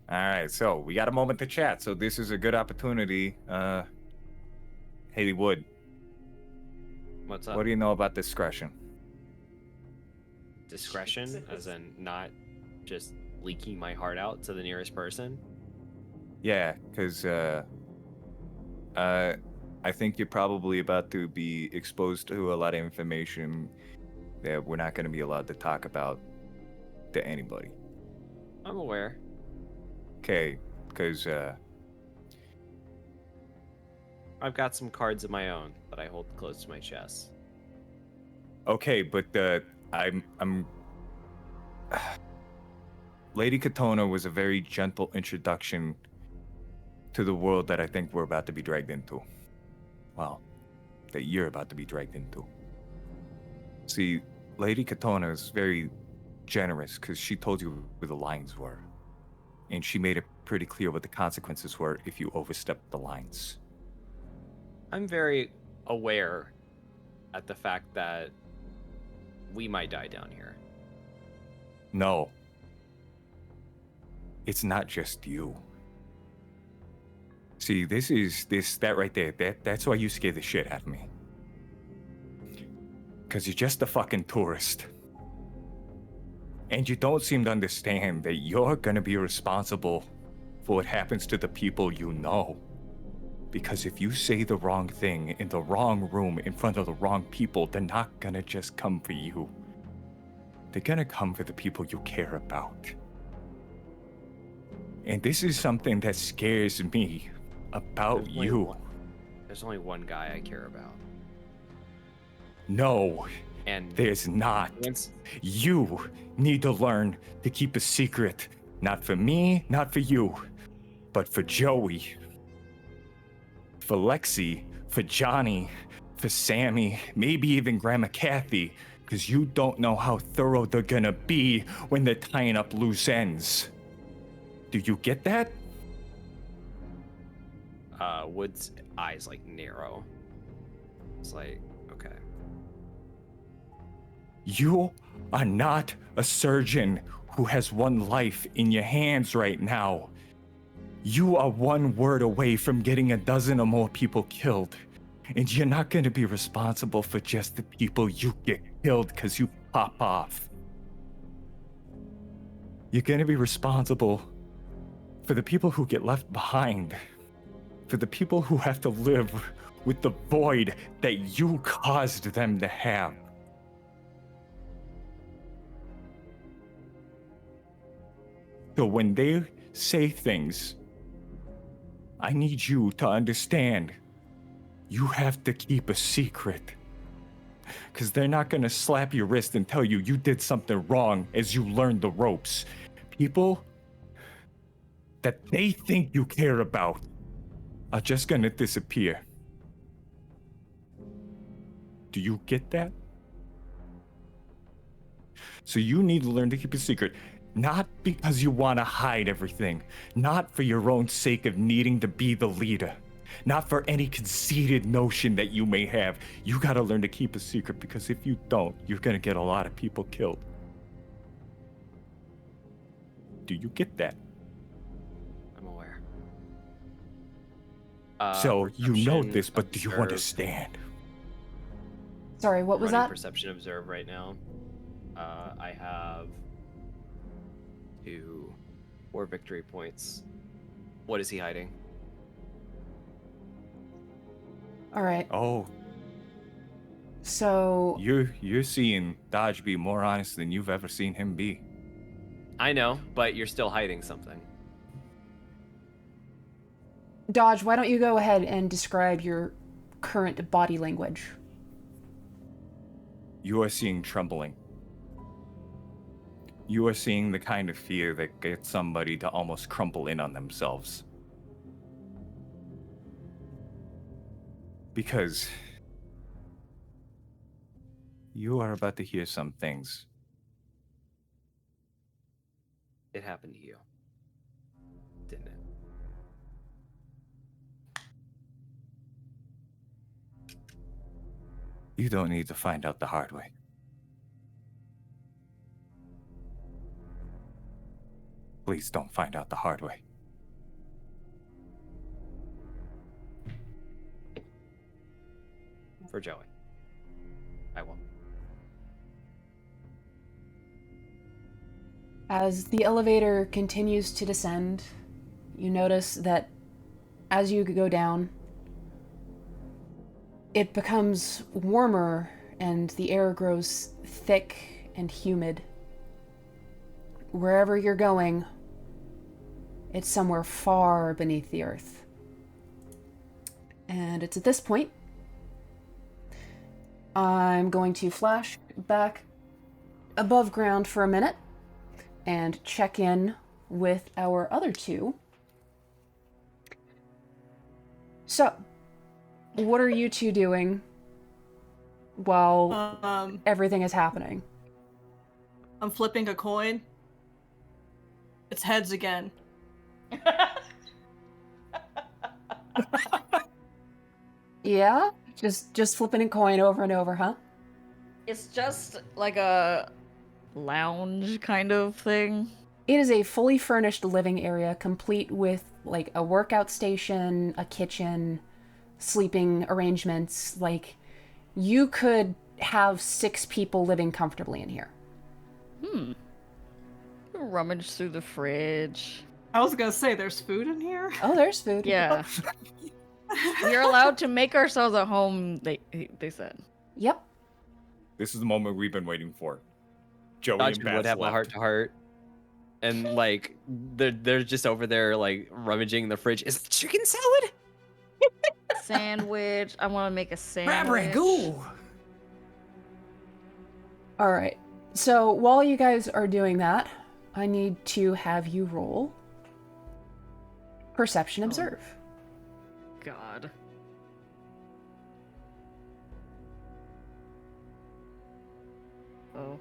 Alright, so we got a moment to chat, so this is a good opportunity. Haley Wood, What's up? what do you know about discretion? Discretion, as in not just leaking my heart out to the nearest person? Yeah, because I think you're probably about to be exposed to a lot of information that we're not going to be allowed to talk about to anybody. I'm aware. Okay, because I've got some cards of my own that I hold close to my chest. okay, but I'm Lady Katona was a very gentle introduction to the world that I think we're about to be dragged into. Well, that you're about to be dragged into. See, Lady Katona is very generous because she told you where the lines were. And she made it pretty clear what the consequences were if you overstepped the lines. I'm very aware at the fact that we might die down here. No. It's not just you. See, that right there, that's why you scare the shit out of me. Because you're just a fucking tourist. And you don't seem to understand that you're gonna be responsible for what happens to the people you know. Because if you say the wrong thing in the wrong room in front of the wrong people, they're not gonna just come for you. They're gonna come for the people you care about. And this is something that scares me about you. There's only one guy I care about. No, And there's not. once You need to learn to keep a secret. Not for me, not for you, but for Joey. For Lexi, for Johnny, for Sammy, maybe even Grandma Kathy, because you don't know how thorough they're gonna be when they're tying up loose ends. Do you get that? Wood's eyes like narrow. It's like, okay. You are not a surgeon who has one life in your hands right now. You are one word away from getting a dozen or more people killed. And you're not going to be responsible for just the people you get killed because you pop off. You're going to be responsible for the people who get left behind. For the people who have to live with the void that you caused them to have. So when they say things, I need you to understand you have to keep a secret. Because they're not going to slap your wrist and tell you you did something wrong as you learned the ropes. People that they think you care about are just going to disappear. Do you get that? So you need to learn to keep a secret. Not because you want to hide everything. Not for your own sake of needing to be the leader. Not for any conceited notion that you may have. You gotta learn to keep a secret, because if you don't, you're gonna get a lot of people killed. Do you get that? I'm aware. So you know Perception, this, but do you observe. understand? Sorry, what was Running that? Perception observe right now. I have 4 victory points. What is he hiding? All right. Oh, So you're seeing Dodge be more honest than you've ever seen him be. I know, but you're still hiding something. Dodge, why don't you go ahead and describe your current body language? You are seeing trembling. You are seeing the kind of fear that gets somebody to almost crumple in on themselves. Because you are about to hear some things. It happened to you, didn't it? You don't need to find out the hard way. Please don't find out the hard way. For Joey. I will. As the elevator continues to descend, you notice that as you go down, it becomes warmer and the air grows thick and humid. Wherever you're going, it's somewhere far beneath the earth. And it's at this point I'm going to flash back above ground for a minute and check in with our other two. So, what are you two doing while everything is happening? I'm flipping a coin. It's heads again. Yeah? Just flipping a coin over and over, huh? It's just like a lounge kind of thing. It is a fully furnished living area, complete with like a workout station, a kitchen, sleeping arrangements. Like, you could have 6 people living comfortably in here. rummage through the fridge. I was gonna say, there's food in here. Oh, there's food. Yeah. We're allowed to make ourselves at home, they said. Yep. This is the moment we've been waiting for. Joey and Dodger would Batch have a left. heart-to-heart. And, like, they're just over there, like, rummaging the fridge. Is it chicken salad? Sandwich. I want to make a Crab sandwich. ragout! All right. So while you guys are doing that, I need to have you roll Perception Observe. God. Oh.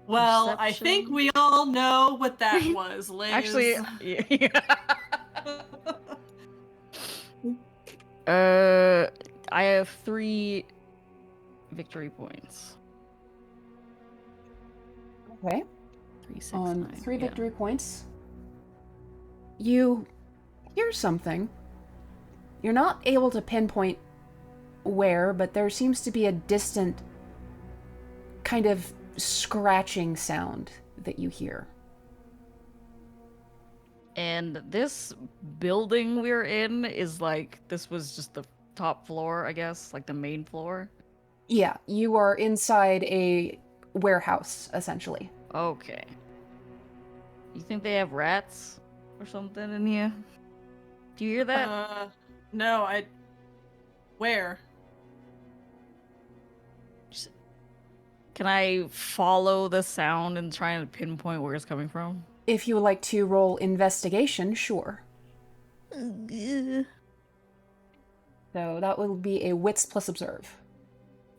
Well, I think Perception. we all know what that was, Liz. Actually, yeah. I have 3 victory points. Okay. 3, 6, On 9, 3 yeah. victory points, you hear something. You're not able to pinpoint where, but there seems to be a distant kind of scratching sound that you hear. And this building we're in is like, this was just the top floor, I guess, like the main floor. Yeah, you are inside a warehouse, essentially. Okay. You think they have rats or something in here? Do you hear that? No, Where? Can I follow the sound and try and pinpoint where it's coming from? If you would like to roll investigation, sure. So that will be a wits plus observe.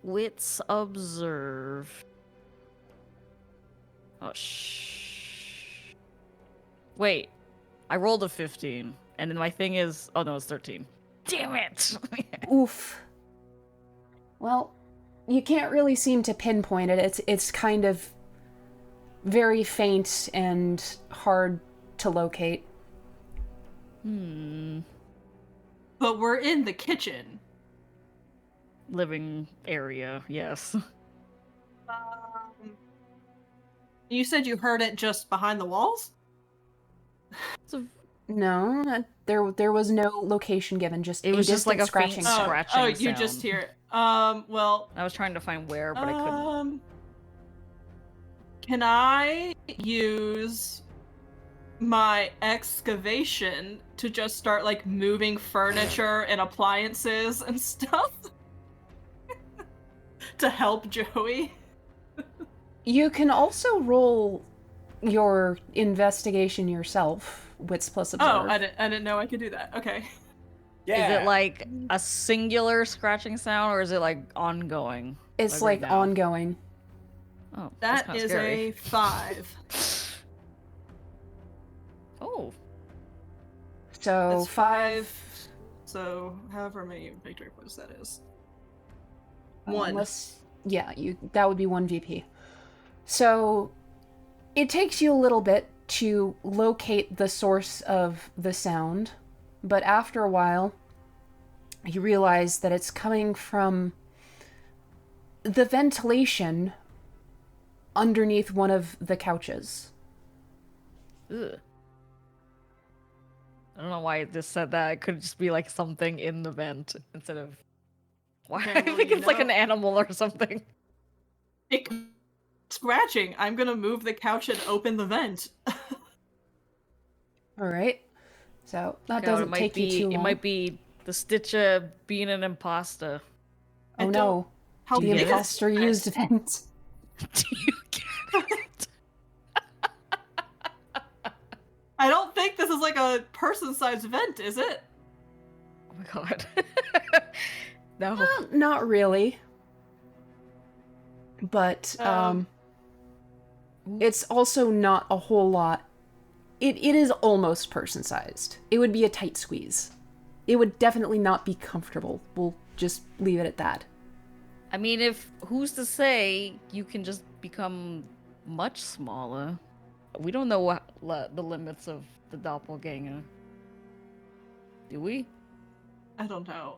Wits observe. Oh, Wait, I rolled a 15, and then my thing is... Oh, no, it's 13. Damn it! Oof. Well, you can't really seem to pinpoint it. It's kind of very faint and hard to locate. But we're in the kitchen. Living area, yes. You said you heard it just behind the walls? No, there was no location given. Just It was just like a scratching faint sound. scratching Oh, you sound. just hear it. Well, I was trying to find where, but I couldn't. Can I use my excavation to just start like moving furniture and appliances and stuff to help Joey? You can also roll your investigation yourself, wits plus observe. Oh, I didn't know I could do that. Okay. Yeah. Is it like a singular scratching sound, or is it like ongoing? It's right like now? ongoing. Oh, that's That kinda is scary. a 5. Oh, So That's 5. So however many victory points that is. 1. unless, that would be 1 VP. So it takes you a little bit to locate the source of the sound, but after a while, you realize that it's coming from the ventilation underneath one of the couches. ugh. I don't know why it just said that. It could just be like something in the vent instead of. Why? Okay, I well, think you it's like an know. animal or something. It scratching. I'm gonna move the couch and open the vent. All right. So that God, doesn't take you too long. It might be the Stitcher being an imposter. Oh And no. How The you big get it? is imposter it? used vent. Do you get it? I don't think this is like a person-sized vent, is it? Oh my god. No. Not really. But it's also not a whole lot. It is almost person-sized. It would be a tight squeeze. It would definitely not be comfortable. We'll just leave it at that. I mean, who's to say you can just become much smaller? We don't know what the limits of the doppelganger. Do we? I don't know.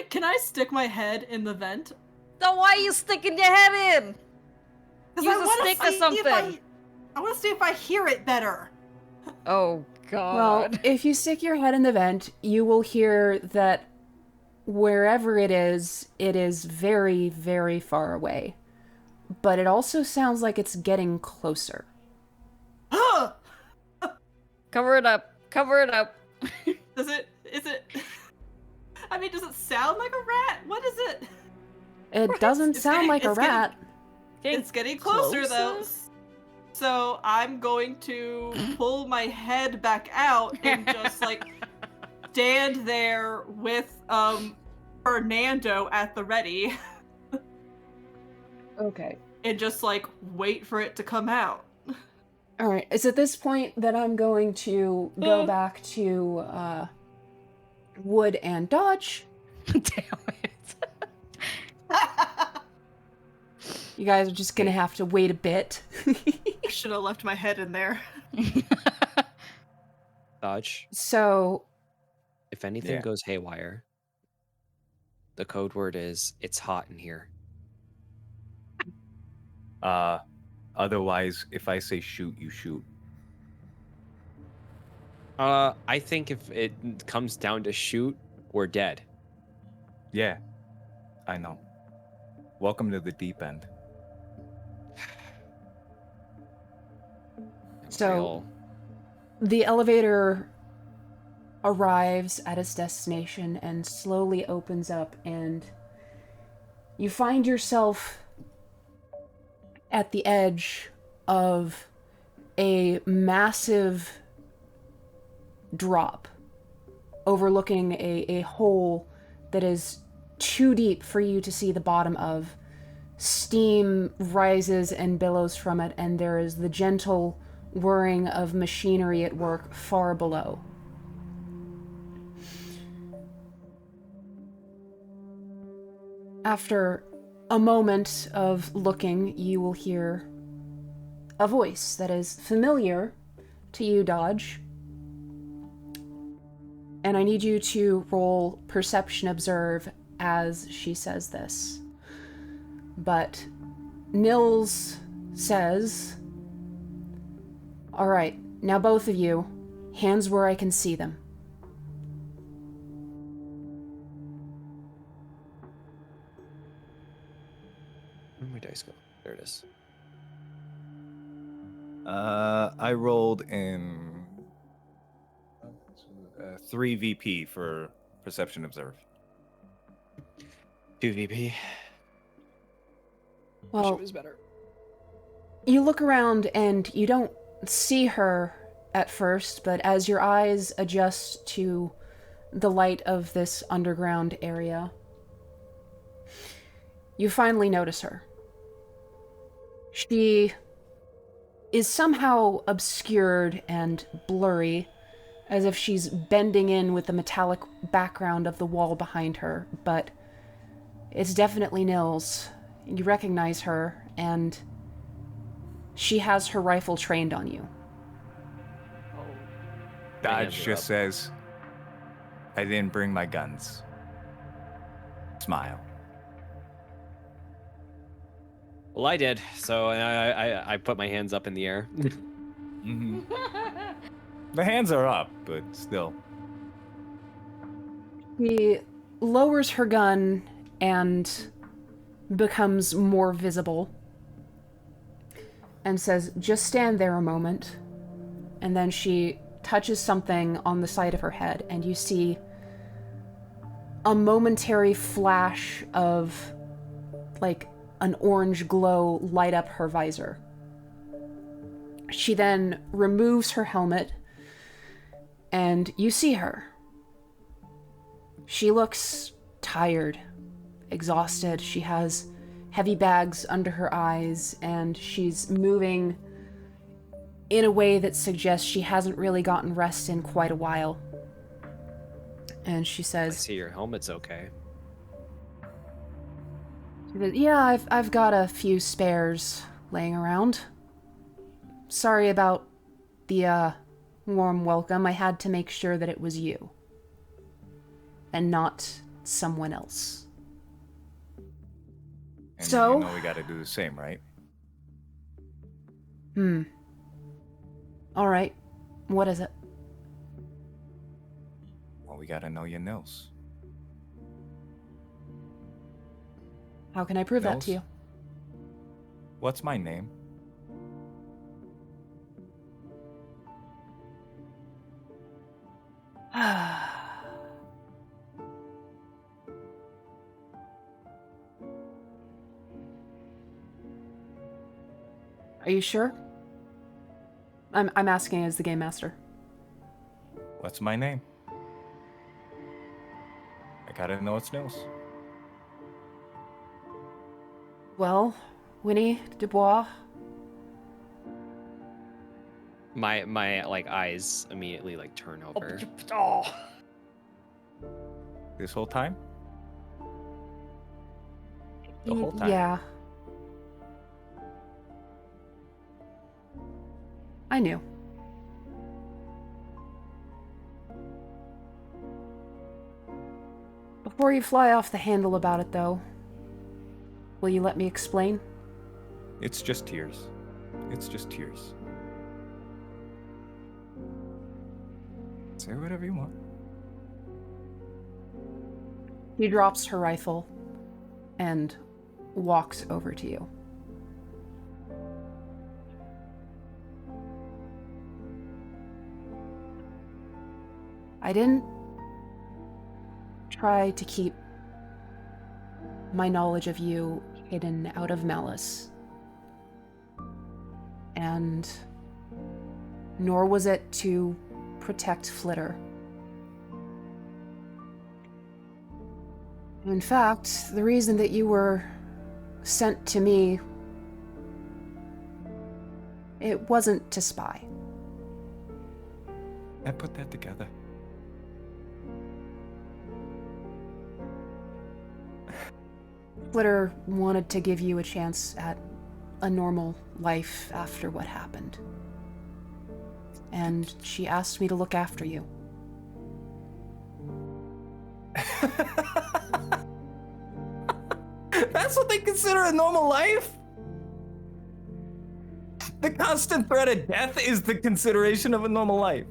Can I stick my head in the vent? Then why are you sticking your head in? 'Cause Use I a wanna stick or see if something. I want to see if I hear it better. Oh Well, god. if you stick your head in the vent, you will hear that wherever it is very, very far away. But it also sounds like it's getting closer. Huh? Cover it up. Cover it up. Is it? I mean, does it sound like a rat? What is it? It doesn't It's sound getting- like a it's getting- rat. It's getting closer though. So I'm going to pull my head back out and just like stand there with Fernando at the ready Okay. and just like wait for it to come out. Alright, it's at this point that I'm going to go back to Wood and Dodge. Damn it. You guys are just gonna have to wait a bit. I should have left my head in there. Dodge. So, If anything Yeah. goes haywire, the code word is it's hot in here. Otherwise, if I say shoot, you shoot. I think if it comes down to shoot, we're dead. Yeah, I know. Welcome to the deep end. So- the elevator arrives at its destination and slowly opens up, and you find yourself at the edge of a massive drop overlooking a hole that is too deep for you to see the bottom of. Steam rises and billows from it, and there is the gentle whirring of machinery at work far below. After a moment of looking, you will hear a voice that is familiar to you, Dodge. And I need you to roll Perception Observe as she says this. But Nils says, "All right, now both of you, hands where I can see them." Where'd my dice go? There it is. I rolled in 3 VP for Perception Observe. 2 VP. Well, it was better. you look around and you don't see her at first, but as your eyes adjust to the light of this underground area, you finally notice her. She is somehow obscured and blurry, as if she's bending in with the metallic background of the wall behind her, but it's definitely Nils. You recognize her, and she has her rifle trained on you. My Dodge hands are just up. says, I didn't bring my guns. Smile. Well, I did, so I put my hands up in the air. Mm-hmm. The hands are up, but still. She lowers her gun and becomes more visible and says, "Just stand there a moment." And then she touches something on the side of her head, and you see a momentary flash of, like, an orange glow light up her visor. She then removes her helmet, and you see her. She looks tired, exhausted. She has heavy bags under her eyes, and she's moving in a way that suggests she hasn't really gotten rest in quite a while. And she I says, see your helmet's okay. "Yeah, I've got a few spares laying around. Sorry about the warm welcome. I had to make sure that it was you and not someone And So- you know we gotta do the same, right? All right. What is it? Well, we gotta know your Nils. How can I prove that to Nils? you? What's my name? Are you sure? I'm asking as the game master. What's my name? I gotta know it's Nils. Well, Winnie Dubois. My like eyes immediately like turn over. This whole time? The whole time? Yeah. I knew. Before you fly off the handle about it, though, will you let me explain? It's just tears. It's just tears. Say whatever you want. She drops her rifle and walks over to you. I didn't try to keep my knowledge of you hidden out of malice. And nor was it to protect Flitter. In fact, the reason that you were sent to me, it wasn't to spy. I put that together. Flitter wanted to give you a chance at a normal life after what happened. And she asked me to look after you. That's what they consider a normal life? The constant threat of death is the consideration of a normal life.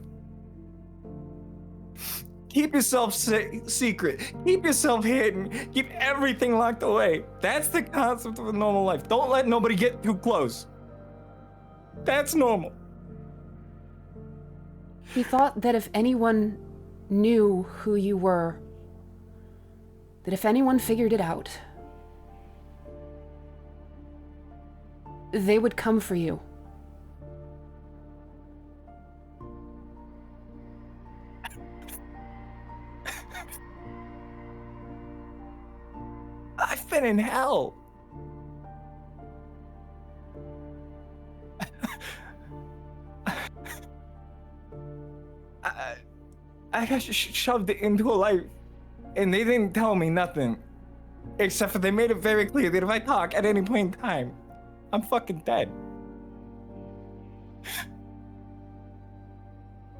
Keep yourself secret. Keep yourself hidden. Keep everything locked away. That's the concept of a normal life. Don't let nobody get too close. That's normal. He thought that if anyone knew who you were, that if anyone figured it out, they would come for you. I've been in hell. I got shoved into a life, and they didn't tell me nothing, except for they made it very clear that if I talk at any point in time, I'm fucking dead.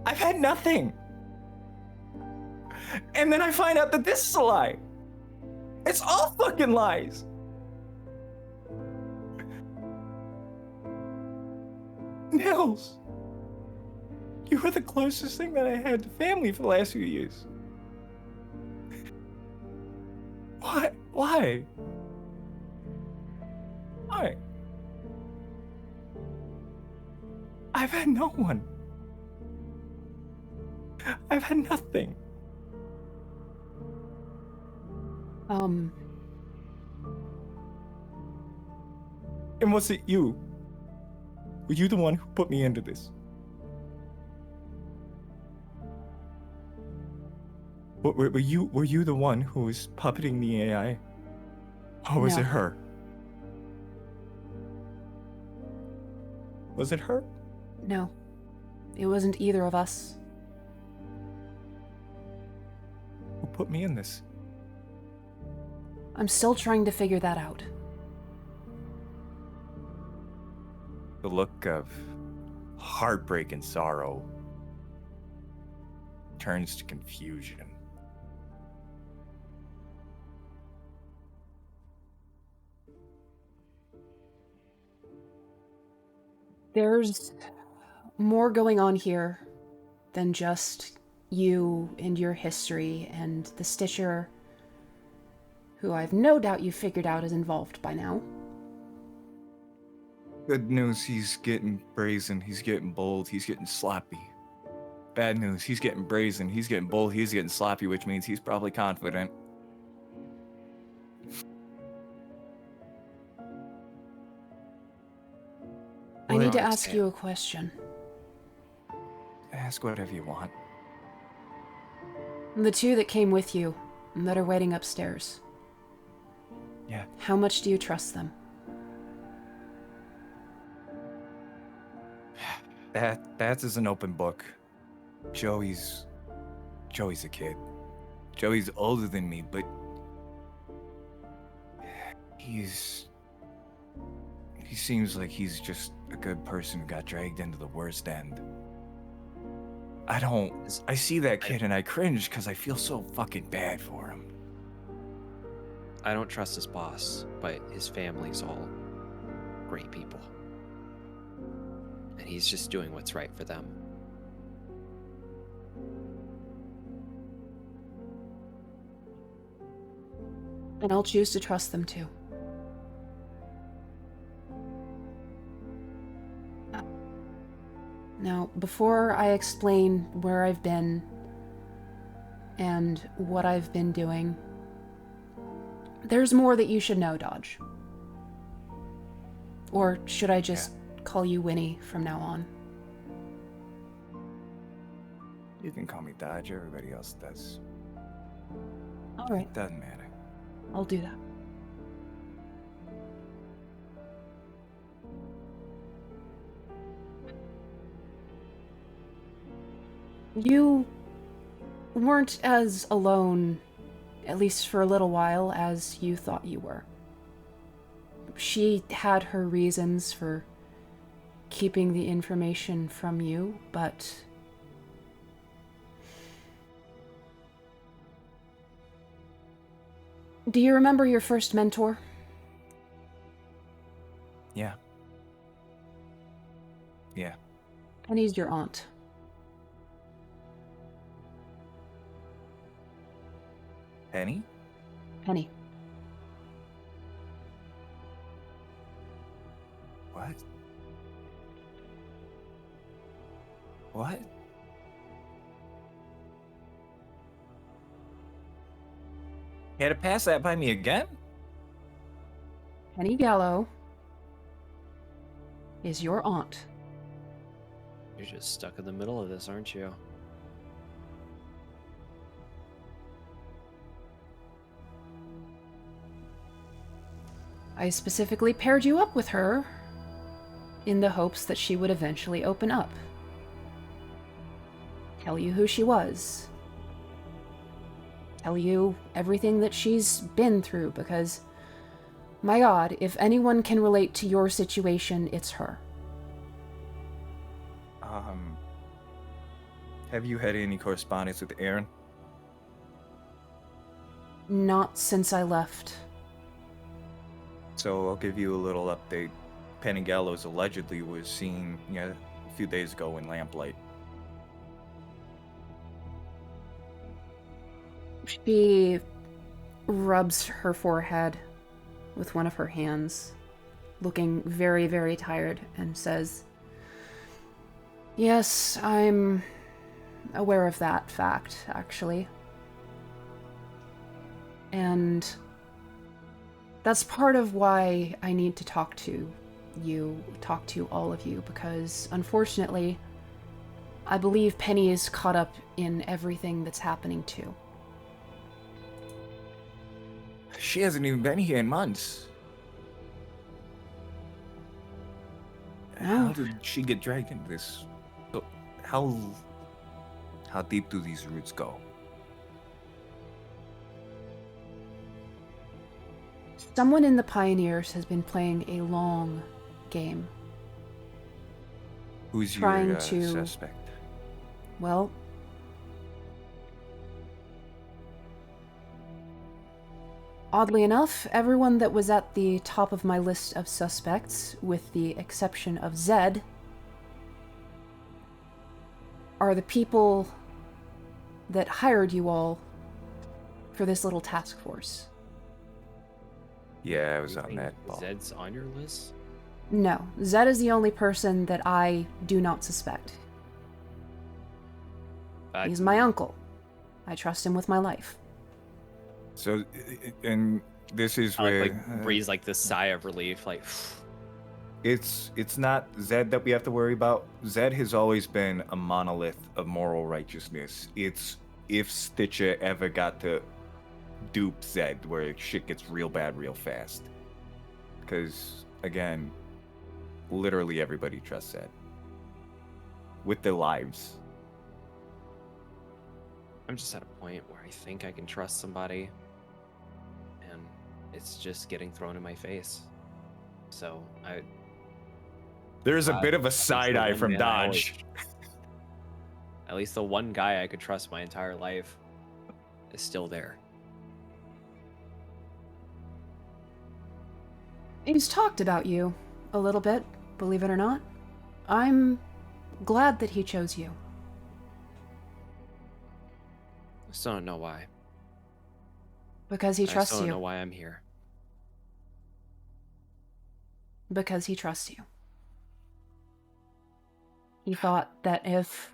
I've had nothing. And then I find out that this is a lie. It's all fucking lies. Nils, you were the closest thing that I had to family for the last few years. What? Why? Why? I've had no one. I've had nothing. And was it you? Were you the one who put me into this? Were you the one who was puppeting the AI? Or was No. it her? Was it her? No, it wasn't either of us. Who put me in this? I'm still trying to figure that out. The look of heartbreak and sorrow turns to confusion. There's more going on here than just you and your history and the Stitcher, who I've no doubt you figured out is involved by now. Good news, he's getting brazen, he's getting bold, he's getting sloppy. Bad news, he's getting brazen, he's getting bold, he's getting sloppy, which means he's probably confident. I need to Well, ask you a question. Ask whatever you want. The two that came with you, and that are waiting upstairs. Yeah. How much do you trust them? That's is an open book. Joey's a kid. Joey's older than me, but he seems like he's just a good person who got dragged into the worst end. I see that kid and I cringe because I feel so fucking bad for him. I don't trust his boss, but his family's all great people. And he's just doing what's right for them. And I'll choose to trust them too. Now, before I explain where I've been and what I've been doing, there's more that you should know, Dodge. Or should I just call you Winnie from now on? You can call me Dodge, everybody else does. Alright, Doesn't matter. I'll do that. You weren't as alone, at least for a little while, as you thought you were. She had her reasons for keeping the information from you, but do you remember your first mentor? Yeah. Yeah. Penny's your aunt. Penny? Penny. What? What? You had to pass that by me again? Penny Gallo is your aunt. You're just stuck in the middle of this, aren't you? I specifically paired you up with her in the hopes that she would eventually open up. Tell you who she was. Tell you everything that she's been through, because, my God, if anyone can relate to your situation, it's her. Have you had any correspondence with Aaron? Not since I left. So I'll give you a little update. Penny Gallows allegedly was seen a few days ago in Lamplight. She rubs her forehead with one of her hands, looking very, very tired, and says, "Yes, I'm aware of that fact, actually. And that's part of why I need to talk to all of you, because unfortunately, I believe Penny is caught up in everything that's happening too." She hasn't even been here in months. How did she get dragged into this? How deep do these roots go? Someone in the Pioneers has been playing a long game. Who's Trying your to- suspect? Well, oddly enough, everyone that was at the top of my list of suspects, with the exception of Zed, are the people that hired you all for this little task force. Yeah, I was You on think that ball. Zed's on your list? No, Zed is the only person that I do not suspect. He's my uncle. I trust him with my life. So, and this is Alec, where like breathes like this sigh of relief, like it's not Zed that we have to worry about. Zed has always been a monolith of moral righteousness. It's if Stitcher ever got to dupe Zed, where shit gets real bad real fast. Because again, literally everybody trusts Zed with their lives. I'm just at a point where I think I can trust somebody, and it's just getting thrown in my face. So There's a bit of a at least side the eye one from man I Dodge. at least the one guy I could trust my entire life is still there. He's talked about you a little bit, believe it or not. I'm glad that he chose you. I still don't know why. Because he I trusts still don't know you. why I'm here. Because he trusts you. He thought that if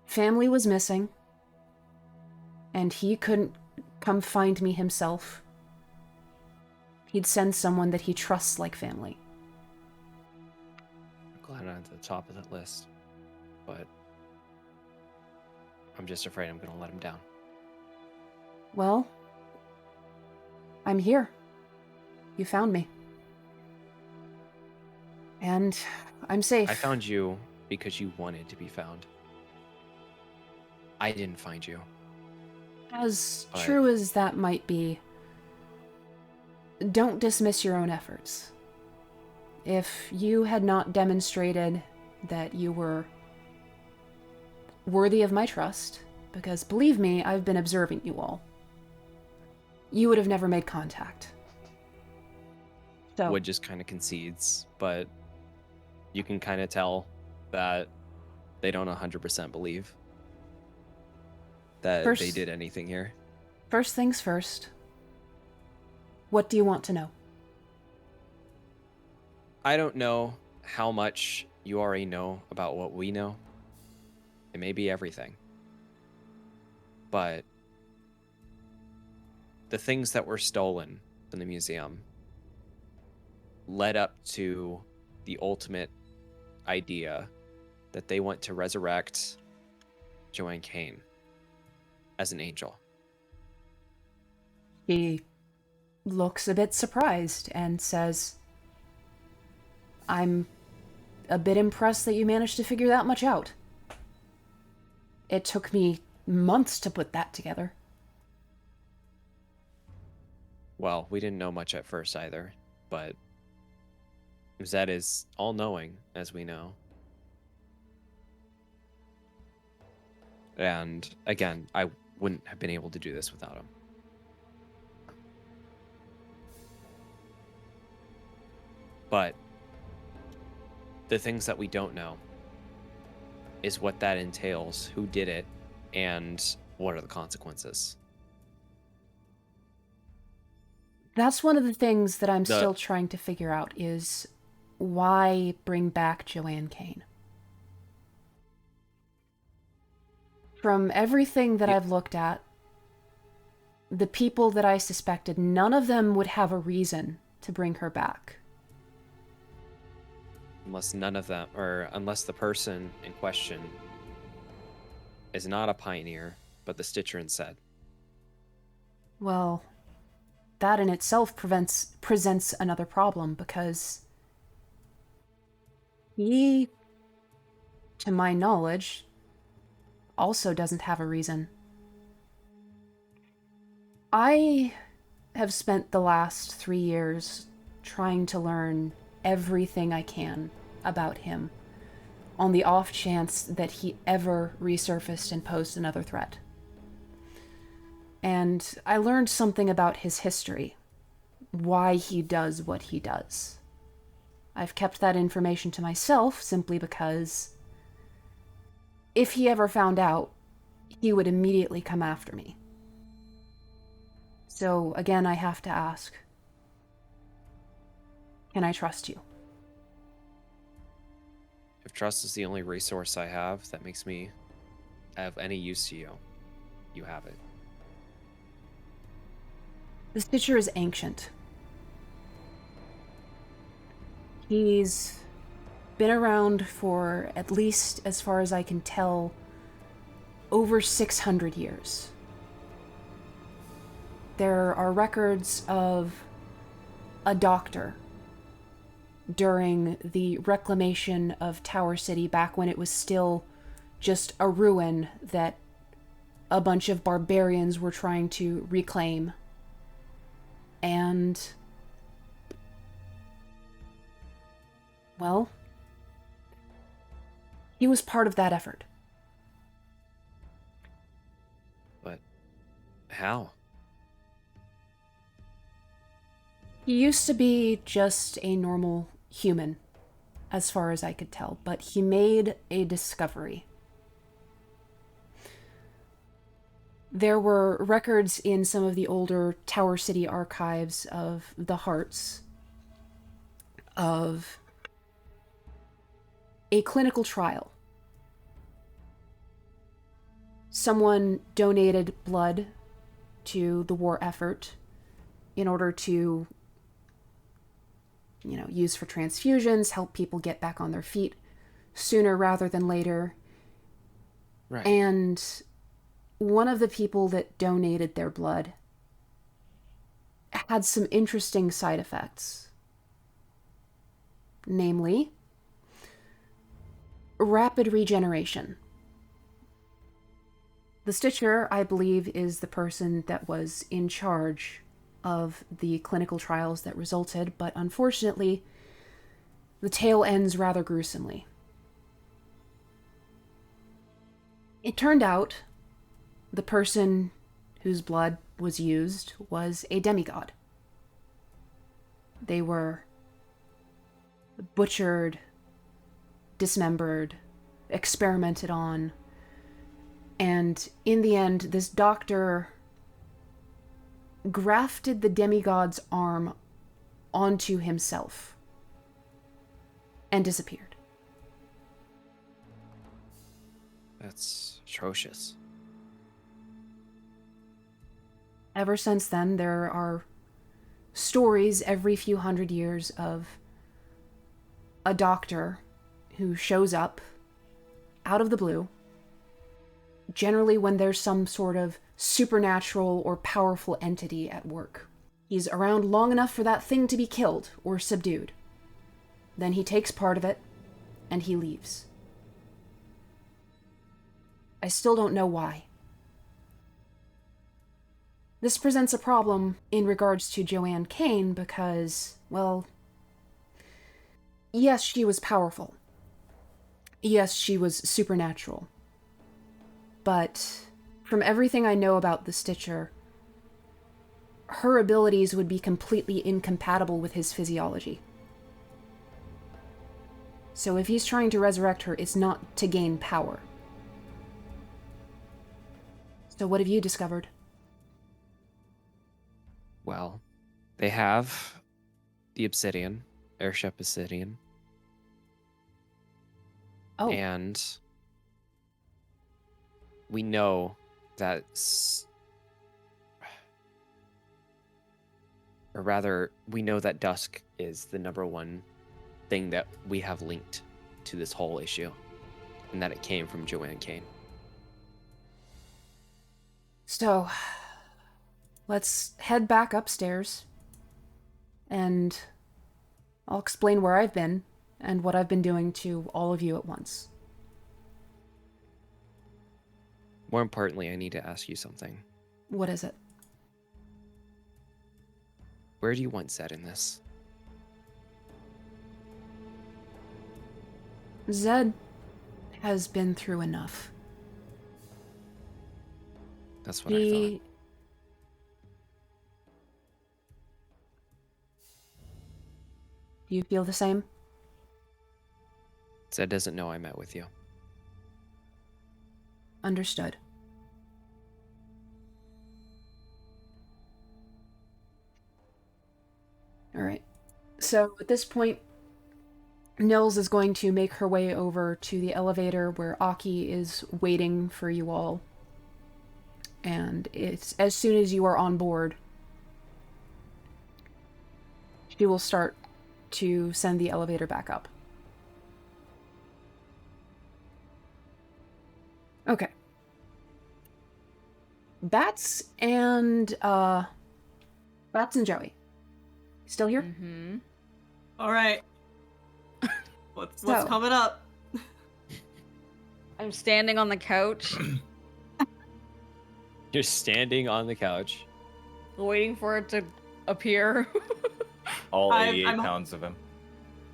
family was missing and he couldn't come find me himself, he'd send someone that he trusts like family. I'm glad I'm at the top of that list, but I'm just afraid I'm going to let him down. Well, I'm here. You found me. And I'm safe. I found you because you wanted to be found. I didn't find you. As But- true as that might be, don't dismiss your own efforts. If you had not demonstrated that you were worthy of my trust, because believe me, I've been observing you all, you would have never made contact. So, Wood just kind of concedes, but you can kind of tell that they don't 100% believe that they First- did anything here. first things first, what do you want to know? I don't know how much you already know about what we know. It may be everything. But the things that were stolen from the museum led up to the ultimate idea that they want to resurrect Joanne Kane as an angel. He looks a bit surprised and says, I'm a bit impressed that you managed to figure that much out. It took me months to put that together. Well, we didn't know much at first either, but Zed is all-knowing, as we know. And again, I wouldn't have been able to do this without him. But the things that we don't know is what that entails, who did it, and what are the consequences. That's one of the things that I'm The- still trying to figure out is why bring back Joanne Kane? From everything that Yeah. I've looked at, the people that I suspected, none of them would have a reason to bring her back. Unless none of them, or unless the person in question is not a pioneer, but the Stitcher instead. Well, that in itself presents another problem because he, to my knowledge, also doesn't have a reason. I have spent the last 3 years trying to learn everything I can about him on the off chance that he ever resurfaced and posed another threat. And I learned something about his history, why he does what he does. I've kept that information to myself simply because if he ever found out, he would immediately come after me. So again, I have to ask, can I trust you? If trust is the only resource I have that makes me have any use to you, you have it. The Stitcher is ancient. He's been around for, at least as far as I can tell, over 600 years. There are records of a doctor during the reclamation of Tower City back when it was still just a ruin that a bunch of barbarians were trying to reclaim. And, well, he was part of that effort. But how? He used to be just a normal human, as far as I could tell, but he made a discovery. There were records in some of the older Tower City archives of the Hearts of a clinical trial. Someone donated blood to the war effort in order to, use for transfusions, help people get back on their feet sooner rather than later. Right. And one of the people that donated their blood had some interesting side effects. Namely, rapid regeneration. The Stitcher, I believe, is the person that was in charge of the clinical trials that resulted, but unfortunately, the tale ends rather gruesomely. It turned out the person whose blood was used was a demigod. They were butchered, dismembered, experimented on, and in the end, this doctor grafted the demigod's arm onto himself and disappeared. That's atrocious. Ever since then, there are stories every few hundred years of a doctor who shows up out of the blue, generally when there's some sort of supernatural or powerful entity at work. He's around long enough for that thing to be killed or subdued. Then he takes part of it, and he leaves. I still don't know why. This presents a problem in regards to Joanne Kane because, well, yes, she was powerful. Yes, she was supernatural. But from everything I know about the Stitcher, her abilities would be completely incompatible with his physiology. So if he's trying to resurrect her, it's not to gain power. So what have you discovered? Well, they have the Obsidian, airship Obsidian. Oh. And we know that, or rather, we know that Dusk is the number one thing that we have linked to this whole issue, and that it came from Joanne Kane. So, let's head back upstairs, and I'll explain where I've been and what I've been doing to all of you at once. More importantly, I need to ask you something. What is it? Where do you want Zed in this? Zed has been through enough. That's what I thought. Do you feel the same? Zed doesn't know I met with you. Understood. All right. So at this point, Nils is going to make her way over to the elevator where Aki is waiting for you all. And it's as soon as you are on board, she will start to send the elevator back up. Okay. Batch and Joey. Still here? Mm-hmm. All right. What's So- coming up? I'm standing on the couch, You're standing on the couch. waiting for it to appear. All I'm- 88 I'm- pounds of him.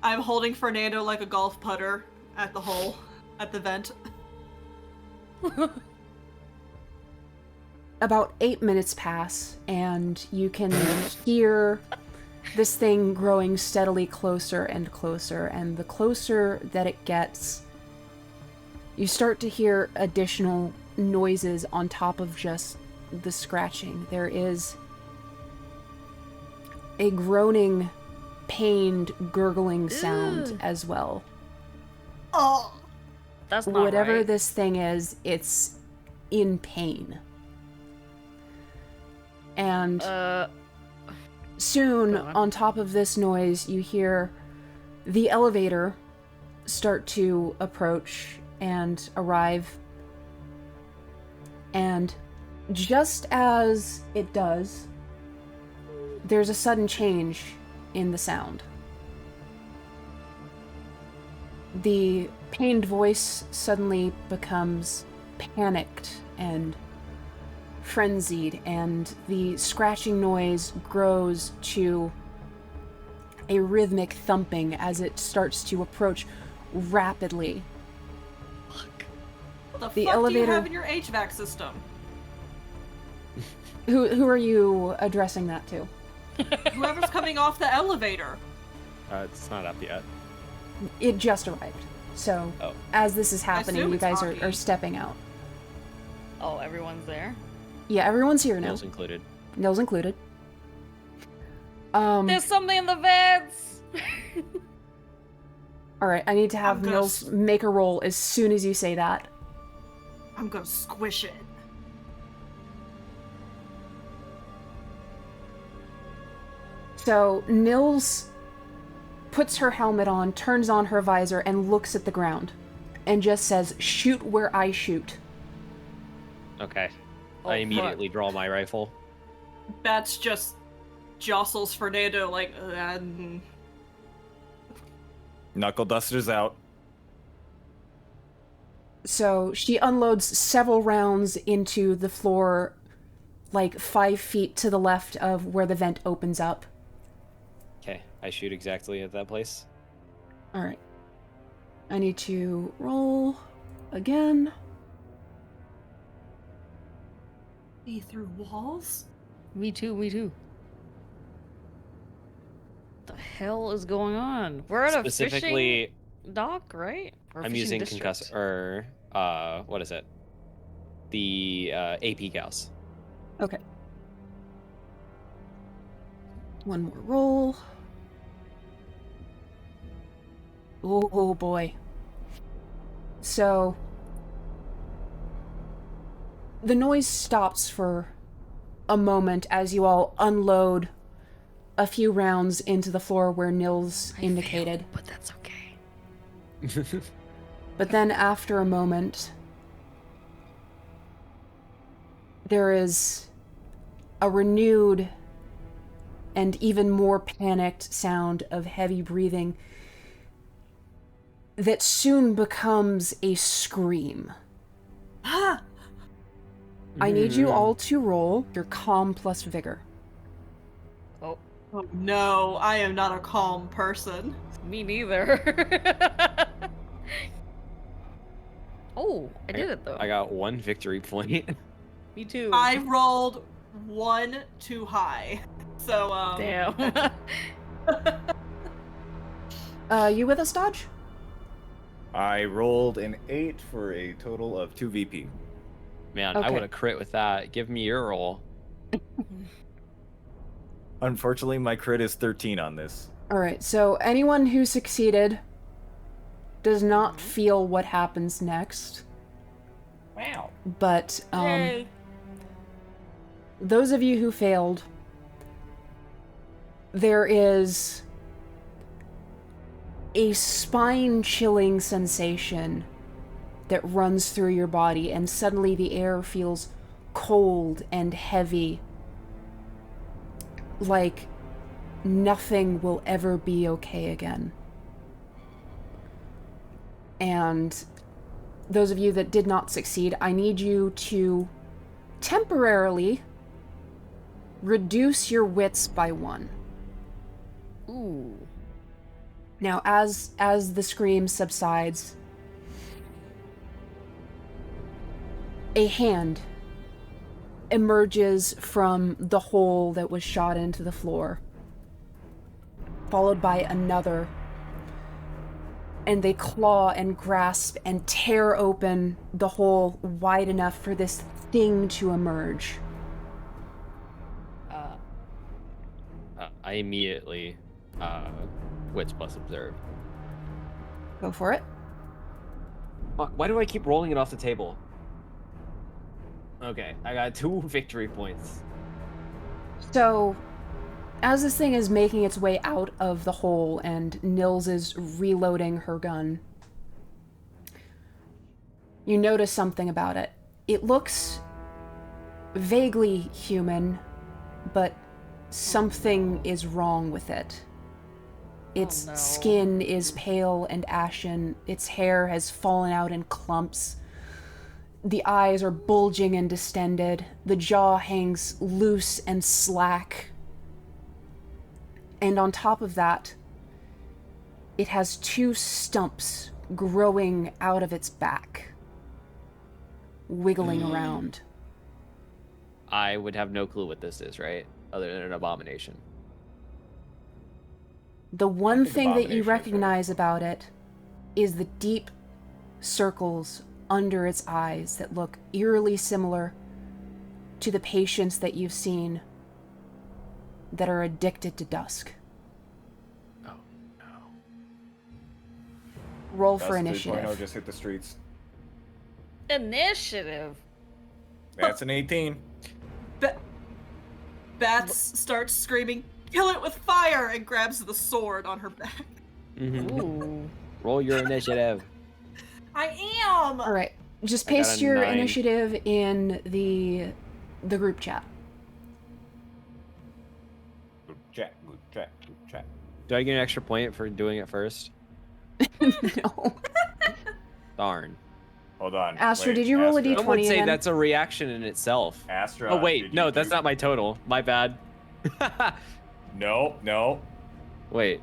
I'm holding Fernando like a golf putter at the hole, at the vent. About 8 minutes pass, and you can hear this thing growing steadily closer and closer, and the closer that it gets, you start to hear additional noises on top of just the scratching. There is a groaning, pained, gurgling sound Ugh. as well. Oh, That's not Whatever right. this thing is, it's in pain. And soon, go on. on top of this noise, you hear the elevator start to approach and arrive. And just as it does, there's a sudden change in the sound. The pained voice suddenly becomes panicked and frenzied, and the scratching noise grows to a rhythmic thumping as it starts to approach rapidly. what the The fuck do elevator- you have in your HVAC system? Who are you addressing that to? Whoever's coming off the elevator. It's not up yet. It just arrived. So, Oh. as this is happening, assume you it's guys Aki. are stepping out. Oh, everyone's there? Yeah, everyone's here now. Nails included. Nils included. There's something in the vents! Alright, I need to have I'm gonna Nils make a roll as soon as you say that. I'm gonna squish it. So, Nils puts her helmet on, turns on her visor, and looks at the ground. And just says, "Shoot where I shoot." Okay. Oh, I fuck. immediately draw my rifle. That's just jostles Fernando like, Knuckle dusters out. So, she unloads several rounds into the floor, like 5 feet to the left of where the vent opens up. Okay, I shoot exactly at that place. Alright. I need to roll again. see through walls? Me too, me too. The hell is going on? We're at a Specifically, fishing dock, right? Or I'm fishing using district. concussor, what is it? The AP gauss. Okay. One more roll. Oh boy. So, the noise stops for a moment as you all unload a few rounds into the floor where Nils I indicated. failed, but that's okay. But then after a moment, there is a renewed and even more panicked sound of heavy breathing that soon becomes a scream. Ah! I need you all to roll your calm plus vigor. Oh, Oh no, I am not a calm person. me neither. Oh, I did it though. I got 1 victory point. Me too. I rolled one too high. So, Damn. You with us, Dodge? I rolled an 8 for a total of 2 VP. Man, I Okay. would have crit with that. Give me your roll. Unfortunately, my crit is 13 on this. All right, so anyone who succeeded does not feel what happens next, Wow. but Yay. those of you who failed, there is a spine-chilling sensation that runs through your body, and suddenly the air feels cold and heavy, like nothing will ever be okay again. And those of you that did not succeed, I need you to temporarily reduce your wits by 1. Ooh. Now, as the scream subsides, a hand emerges from the hole that was shot into the floor, followed by another, and they claw and grasp and tear open the hole wide enough for this thing to emerge. I immediately wits plus observe. Go for it. Fuck, why do I keep rolling it off the table? Okay, I got 2 victory points. So, as this thing is making its way out of the hole and Nils is reloading her gun, you notice something about it. It looks vaguely human, but something is wrong with it. Its Oh, no. skin is pale and ashen, its hair has fallen out in clumps, the eyes are bulging and distended, the jaw hangs loose and slack. And on top of that, it has 2 stumps growing out of its back, wiggling around. I would have no clue what this is, right? Other than an abomination. The one think thing that you abomination is recognize about it is the deep circles under its eyes that look eerily similar to the patients that you've seen that are addicted to dusk. Oh no. Roll for Dust 3.0 initiative. just hit the streets. Initiative. That's an 18. Bats starts screaming, "Kill it with fire!" and grabs the sword on her back. Mm-hmm. Ooh. Roll your initiative. I am! All right, just I got paste a your 9. initiative in the group chat. Good chat, good chat, good chat. Do I get an extra point for doing it first? No. Darn. Hold on. Astra, wait, did you roll a Astra. D20? Some would say again? that's a reaction in itself. Astra. Oh wait, did no, you that's do- not my total. My bad. No. Wait.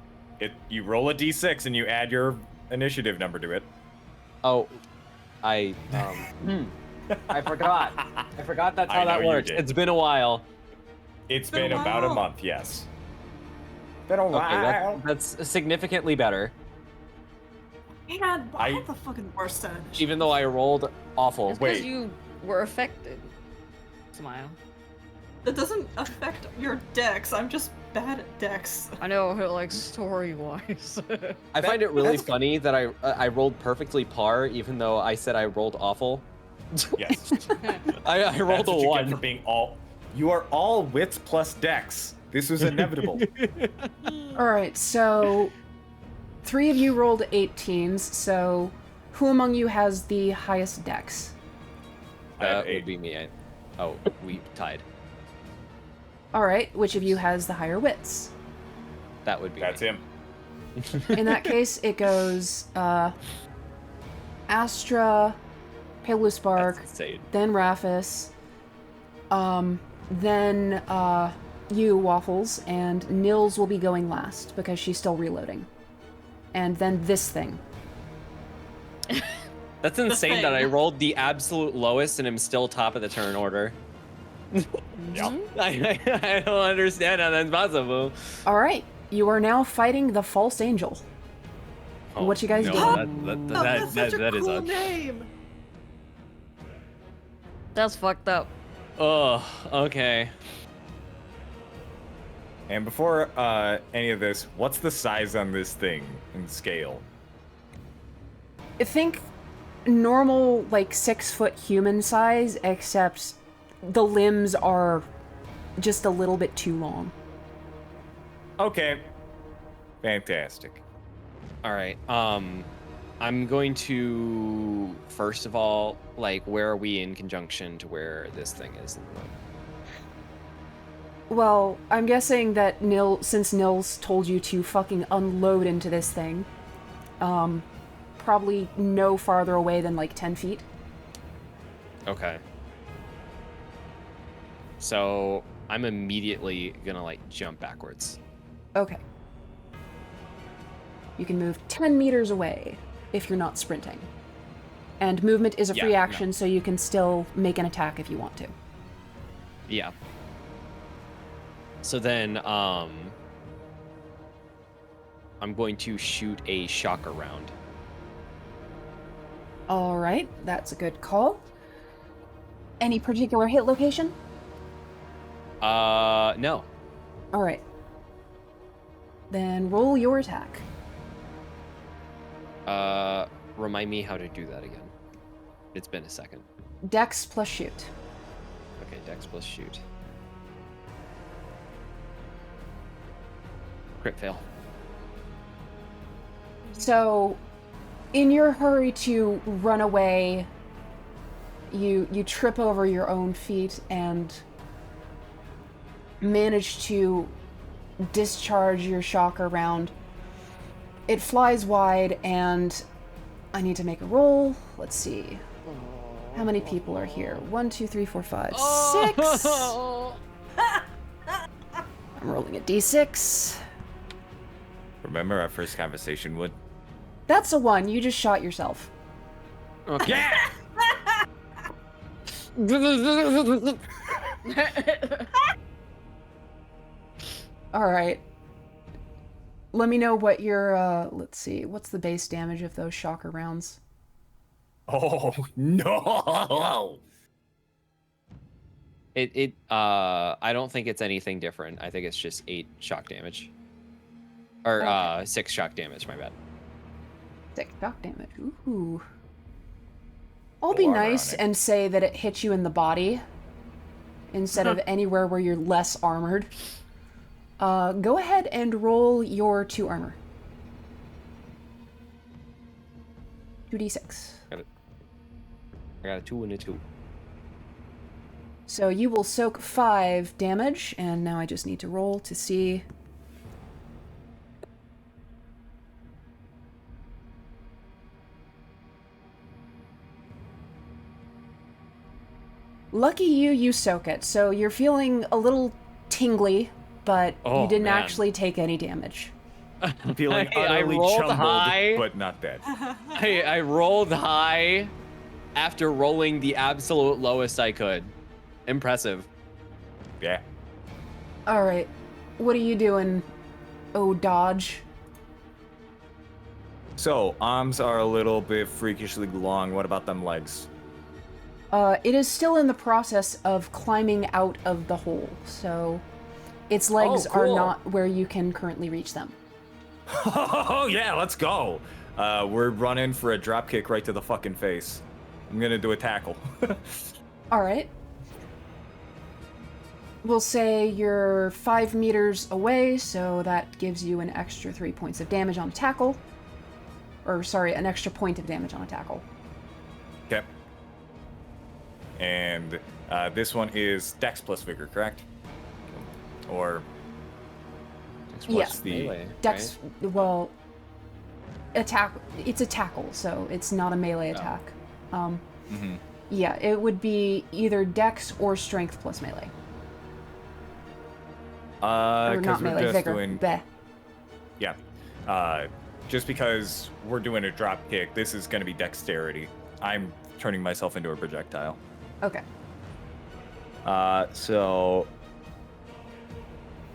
You roll a d6 and you add your initiative number to it. Oh, I I forgot. I forgot that's I how know that you works. did. It's been a while. It's Been been a about a while. month, yes. Been a Okay, while. that's significantly better. Man, I I- had the fucking worst at it. Even though I rolled awful. It's because Wait. you were affected. Smile. That doesn't affect your dex. I'm just bad at dex. I know, like story-wise. I find it really that's- funny that I rolled perfectly par, even though I said I rolled awful. Yes. I rolled That's what a you 1. get for being all. You are all wits plus dex. This was inevitable. All right, so 3 of you rolled 18s, so who among you has the highest dex? I have That 8. would be me. Oh, we tied. All right, which of you has the higher wits? That would be That's me. him. In that case, it goes Astra, Peluspark, That's insane. then Raphus, then you, Waffles, and Nils will be going last because she's still reloading. And then this thing. That's insane that I thing. rolled the absolute lowest and am still top of the turn order. Yep. I don't understand how that's possible. All right, you are now fighting the false angel. What you guys no, doing? That That's such a is cool a... name. That's fucked up. Oh, okay. And before any of this, what's the size on this thing in scale? I think normal, like 6-foot human size, except the limbs are just a little bit too long. Okay. Fantastic. All right. I'm going to first of all, like, where are we in conjunction to where this thing is in the room? Well, I'm guessing that since Nils told you to fucking unload into this thing, probably no farther away than like 10 feet. Okay. So I'm immediately gonna like jump backwards. Okay. You can move 10 meters away if you're not sprinting. And movement is a free action, so you can still make an attack if you want to. Yeah. So then, I'm going to shoot a shocker round. All right, that's a good call. Any particular hit location? No. All right. Then roll your attack. Remind me how to do that again. It's been a second. Dex plus shoot. Okay, Dex plus shoot. Crit fail. So, in your hurry to run away, you trip over your own feet and manage to discharge your shocker round. It flies wide, and I need to make a roll. Let's see. How many people are here? 1, 2, 3, 4, 5, 6. I'm rolling a d6. Remember our first conversation, Wood? That's a 1. You just shot yourself. Okay. Yeah! All right. Let me know what your, let's see. What's the base damage of those shocker rounds? Oh, no! I don't think it's anything different. I think it's just 8 shock damage. Or, Okay. 6 shock damage, my bad. 6 shock damage. Ooh. I'll be Full armor nice on it. and say that it hits you in the body instead of anywhere where you're less armored. Go ahead and roll your 2 armor. 2d6. I got a 2 and a 2. So you will soak 5 damage, and now I just need to roll to see. Lucky you soak it. So you're feeling a little tingly, but Oh, you didn't man. actually take any damage. I'm feeling I utterly rolled chumbled, high. but not dead. I rolled high after rolling the absolute lowest I could. Impressive. Yeah. All right. What are you doing? Oh, dodge. So, arms are a little bit freakishly long. What about them legs? It is still in the process of climbing out of the hole, so its legs are cool. not where you can currently reach them. Oh, yeah, let's go. We're running for a drop kick right to the fucking face. I'm gonna do a tackle. All right. We'll say you're 5 meters away, so that gives you an extra 3 points of damage on a tackle. Or, sorry, an extra point of damage on a tackle. Okay. And this one is Dex plus Vigor, correct? Or what's the... Melee, Dex, well, attack. It's a tackle, so it's not a melee attack. Mhm. Yeah, it would be either Dex or Strength plus melee. Or Because not we're melee, just vigor. doing... Bleh. Yeah. Just because we're doing a drop kick, this is going to be dexterity. I'm turning myself into a projectile. Okay. So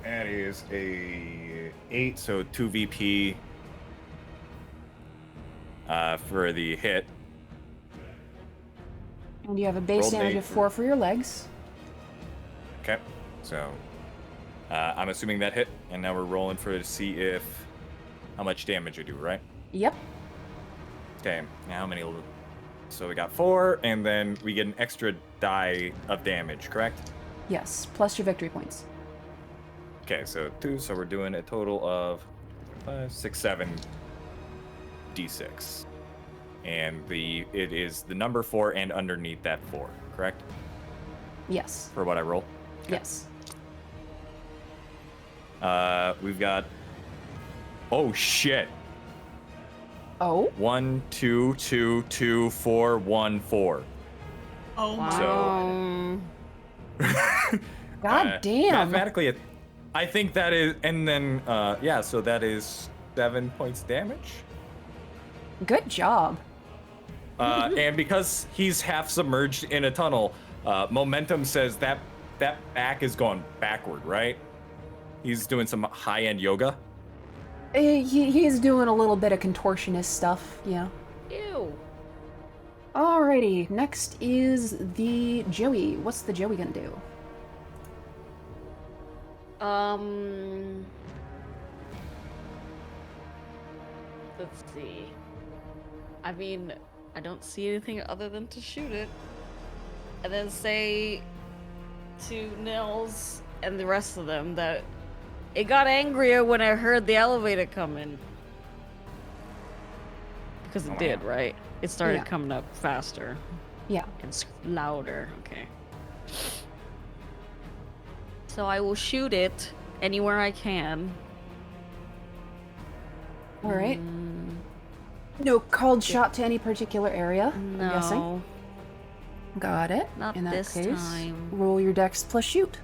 that is a 8, so 2 VP for the hit. And you have a base Rolled damage eight. of 4 for your legs. Okay, so I'm assuming that hit, and now we're rolling to see how much damage you do, right? Yep. Okay, now how many? So we got 4, and then we get an extra die of damage, correct? Yes, plus your victory points. Okay, so 2, so we're doing a total of 5, 6, 7 d6. And it is the number 4 and underneath that 4, correct? Yes. For what I roll? Yes. We've got... Oh, shit. Oh? 1, 2, 2, 2, 4, 1, 4. Oh my So- god. God damn. Mathematically, I think that is... And then, yeah, so that is 7 points damage. Good job. And because he's half submerged in a tunnel, momentum says that back is going backward, right? He's doing some high-end yoga. He's doing a little bit of contortionist stuff, yeah. Ew. Alrighty, next is the Joey. What's the Joey gonna do? Let's see. I mean, I don't see anything other than to shoot it. And then say to Nils and the rest of them that it got angrier when I heard the elevator coming. Because it did, right? It started Yeah. coming up faster Yeah. and louder. Okay. So I will shoot it anywhere I can. Alright. No called shot to any particular area, I'm guessing. No. Got it. Not In that this case, time. roll your dex plus shoot.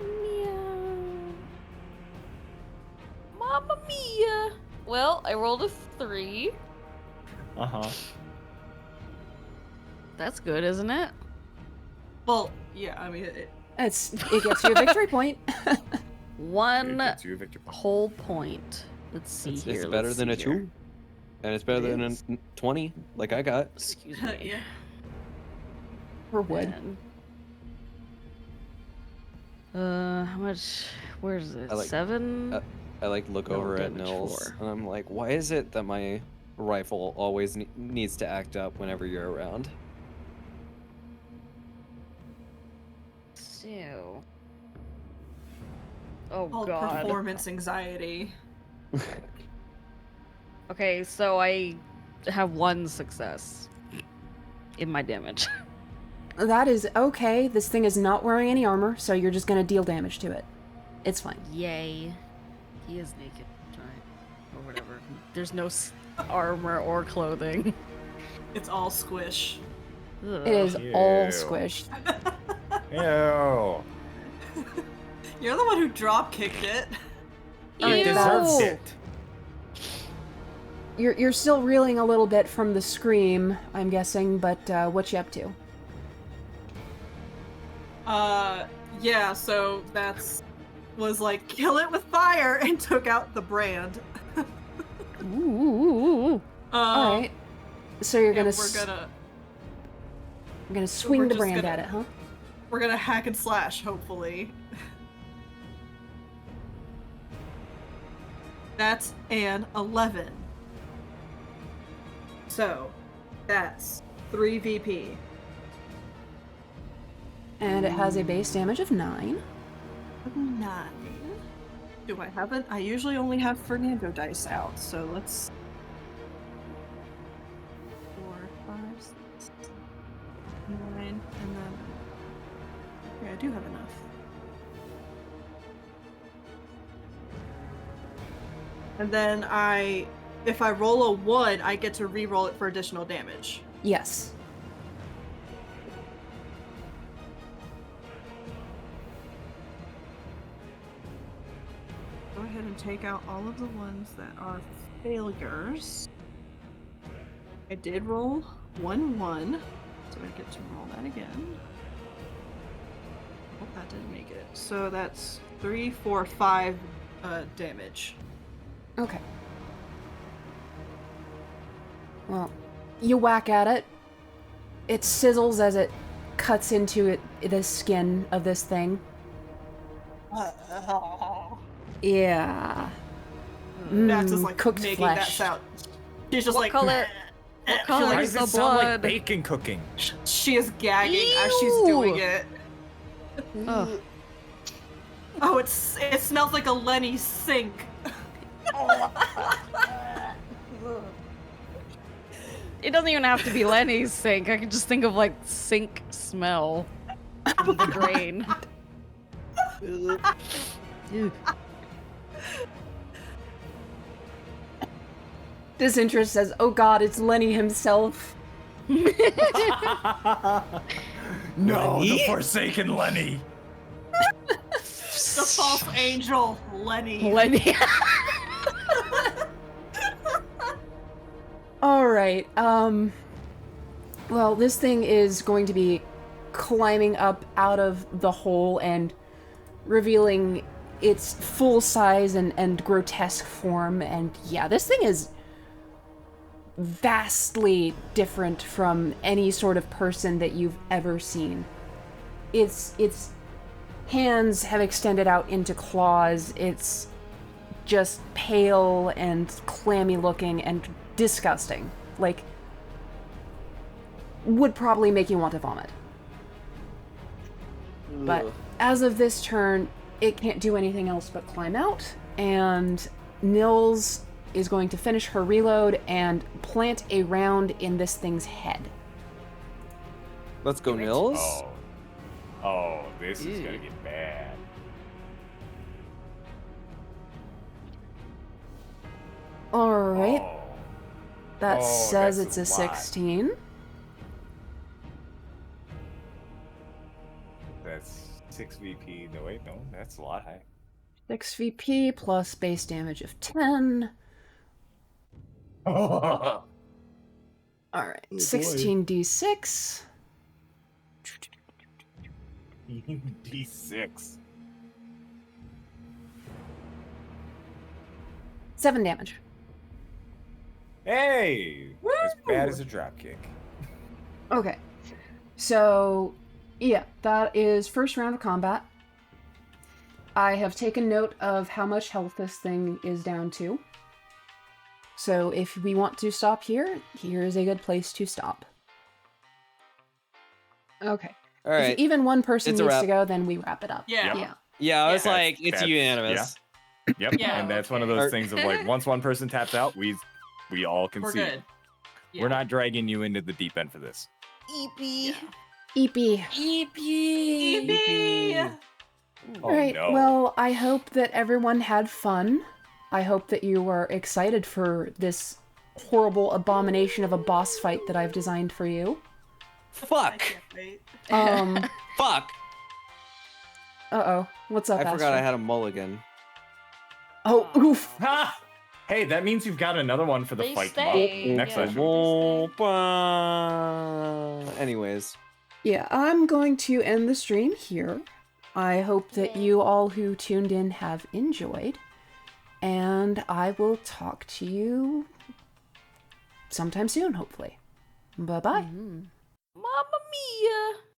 Meow. Mamma mia! Well, I rolled a 3. Uh-huh. That's good, isn't it? Well, yeah, I mean, It gets you a victory point. One It gets you a victory point. whole point. Let's see It's here. better let's than a see here. 2. And it's better than a 20, like I got. Excuse me. yeah. For wood. How much? Where's it? I like- 7? I like look No, over at damage Nils, 4. and I'm like, why is it that my rifle always needs to act up whenever you're around? So. Oh Called god. performance anxiety. Okay, so I have 1 success in my damage. That is okay. This thing is not wearing any armor, so you're just gonna deal damage to it. It's fine. Yay. He is naked. Right. Or whatever. There's no armor or clothing. It's all squish. It is all Ew. squished. Ew. You're the one who drop kicked it. It Ew. deserves it. You're still reeling a little bit from the scream, I'm guessing, but what you up to? Yeah, so was like, kill it with fire, and took out the brand. Ooh. Alright. So you're gonna, We're gonna swing we're the just brand gonna- at it, huh? we're gonna hack and slash, hopefully. That's an 11. So, that's 3 VP. And it has a base damage of 9. 9. Do I have it? I usually only have Fernando dice out, so let's. 4, 5, 6, 9, and then. Yeah, I do have enough. And then if I roll a 1, I get to re-roll it for additional damage. Yes. Go ahead and take out all of the ones that are failures. I did roll 1-1, so I get to roll that again. Oh, that didn't make it. So that's 3, 4, 5 damage. Okay. Well, you whack at it. it sizzles as it cuts into the skin of this thing. Yeah. That's just like cooked making that flesh. sound. She's just What like, color? What color Why is does the it sound like blood? bacon cooking? she is gagging as she's doing Ew. it. Ugh. Oh, it smells like a Lenny sink. It doesn't even have to be Lenny's sink. I can just think of like sink smell. The drain. Disinterest says, "Oh God, it's Lenny himself." No, Lenny? the Forsaken Lenny. The false angel, Lenny. Lenny. All right. Well, this thing is going to be climbing up out of the hole and revealing its full size and grotesque form. And yeah, this thing is vastly different from any sort of person that you've ever seen. Its hands have extended out into claws. It's just pale and clammy looking and disgusting. Like, would probably make you want to vomit. But as of this turn, it can't do anything else but climb out, and Nils is going to finish her reload and plant a round in this thing's head. Let's go, Nils. Oh, this is gonna get bad. Alright, Oh. that Oh, says that's it's a a lot. 16. That's 6 VP. No, wait, no, that's a lot high. 6 VP plus base damage of 10. Alright, boy. 16 D6. D6. 7 damage. Hey! As bad as a dropkick. Okay. So, yeah, that is first round of combat. I have taken note of how much health this thing is down to. So if we want to stop here, here is a good place to stop. Okay. All right. If even one person It's a needs wrap. to go, then we wrap it up. Yeah. Yeah. Yeah, I was Yeah. like, it's That's- unanimous. Yep, Yeah, and that's one of okay. those things of like, once one person taps out, we all can We're see. good. We're not dragging you into the deep end for this. EP. EP. Oh, Alright, no. well, I hope that everyone had fun. I hope that you were excited for this horrible abomination of a boss fight that I've designed for you. I Fuck. can't wait. Fuck. Uh-oh. What's up, I forgot I Astra? had a mulligan. Oh, oof. Ha! Hey, that means you've got another one for the They fight stay, tomorrow. Next yeah. session. Anyways. Yeah, I'm going to end the stream here. I hope that you all who tuned in have enjoyed. And I will talk to you sometime soon, hopefully. Bye-bye. Mamma mia!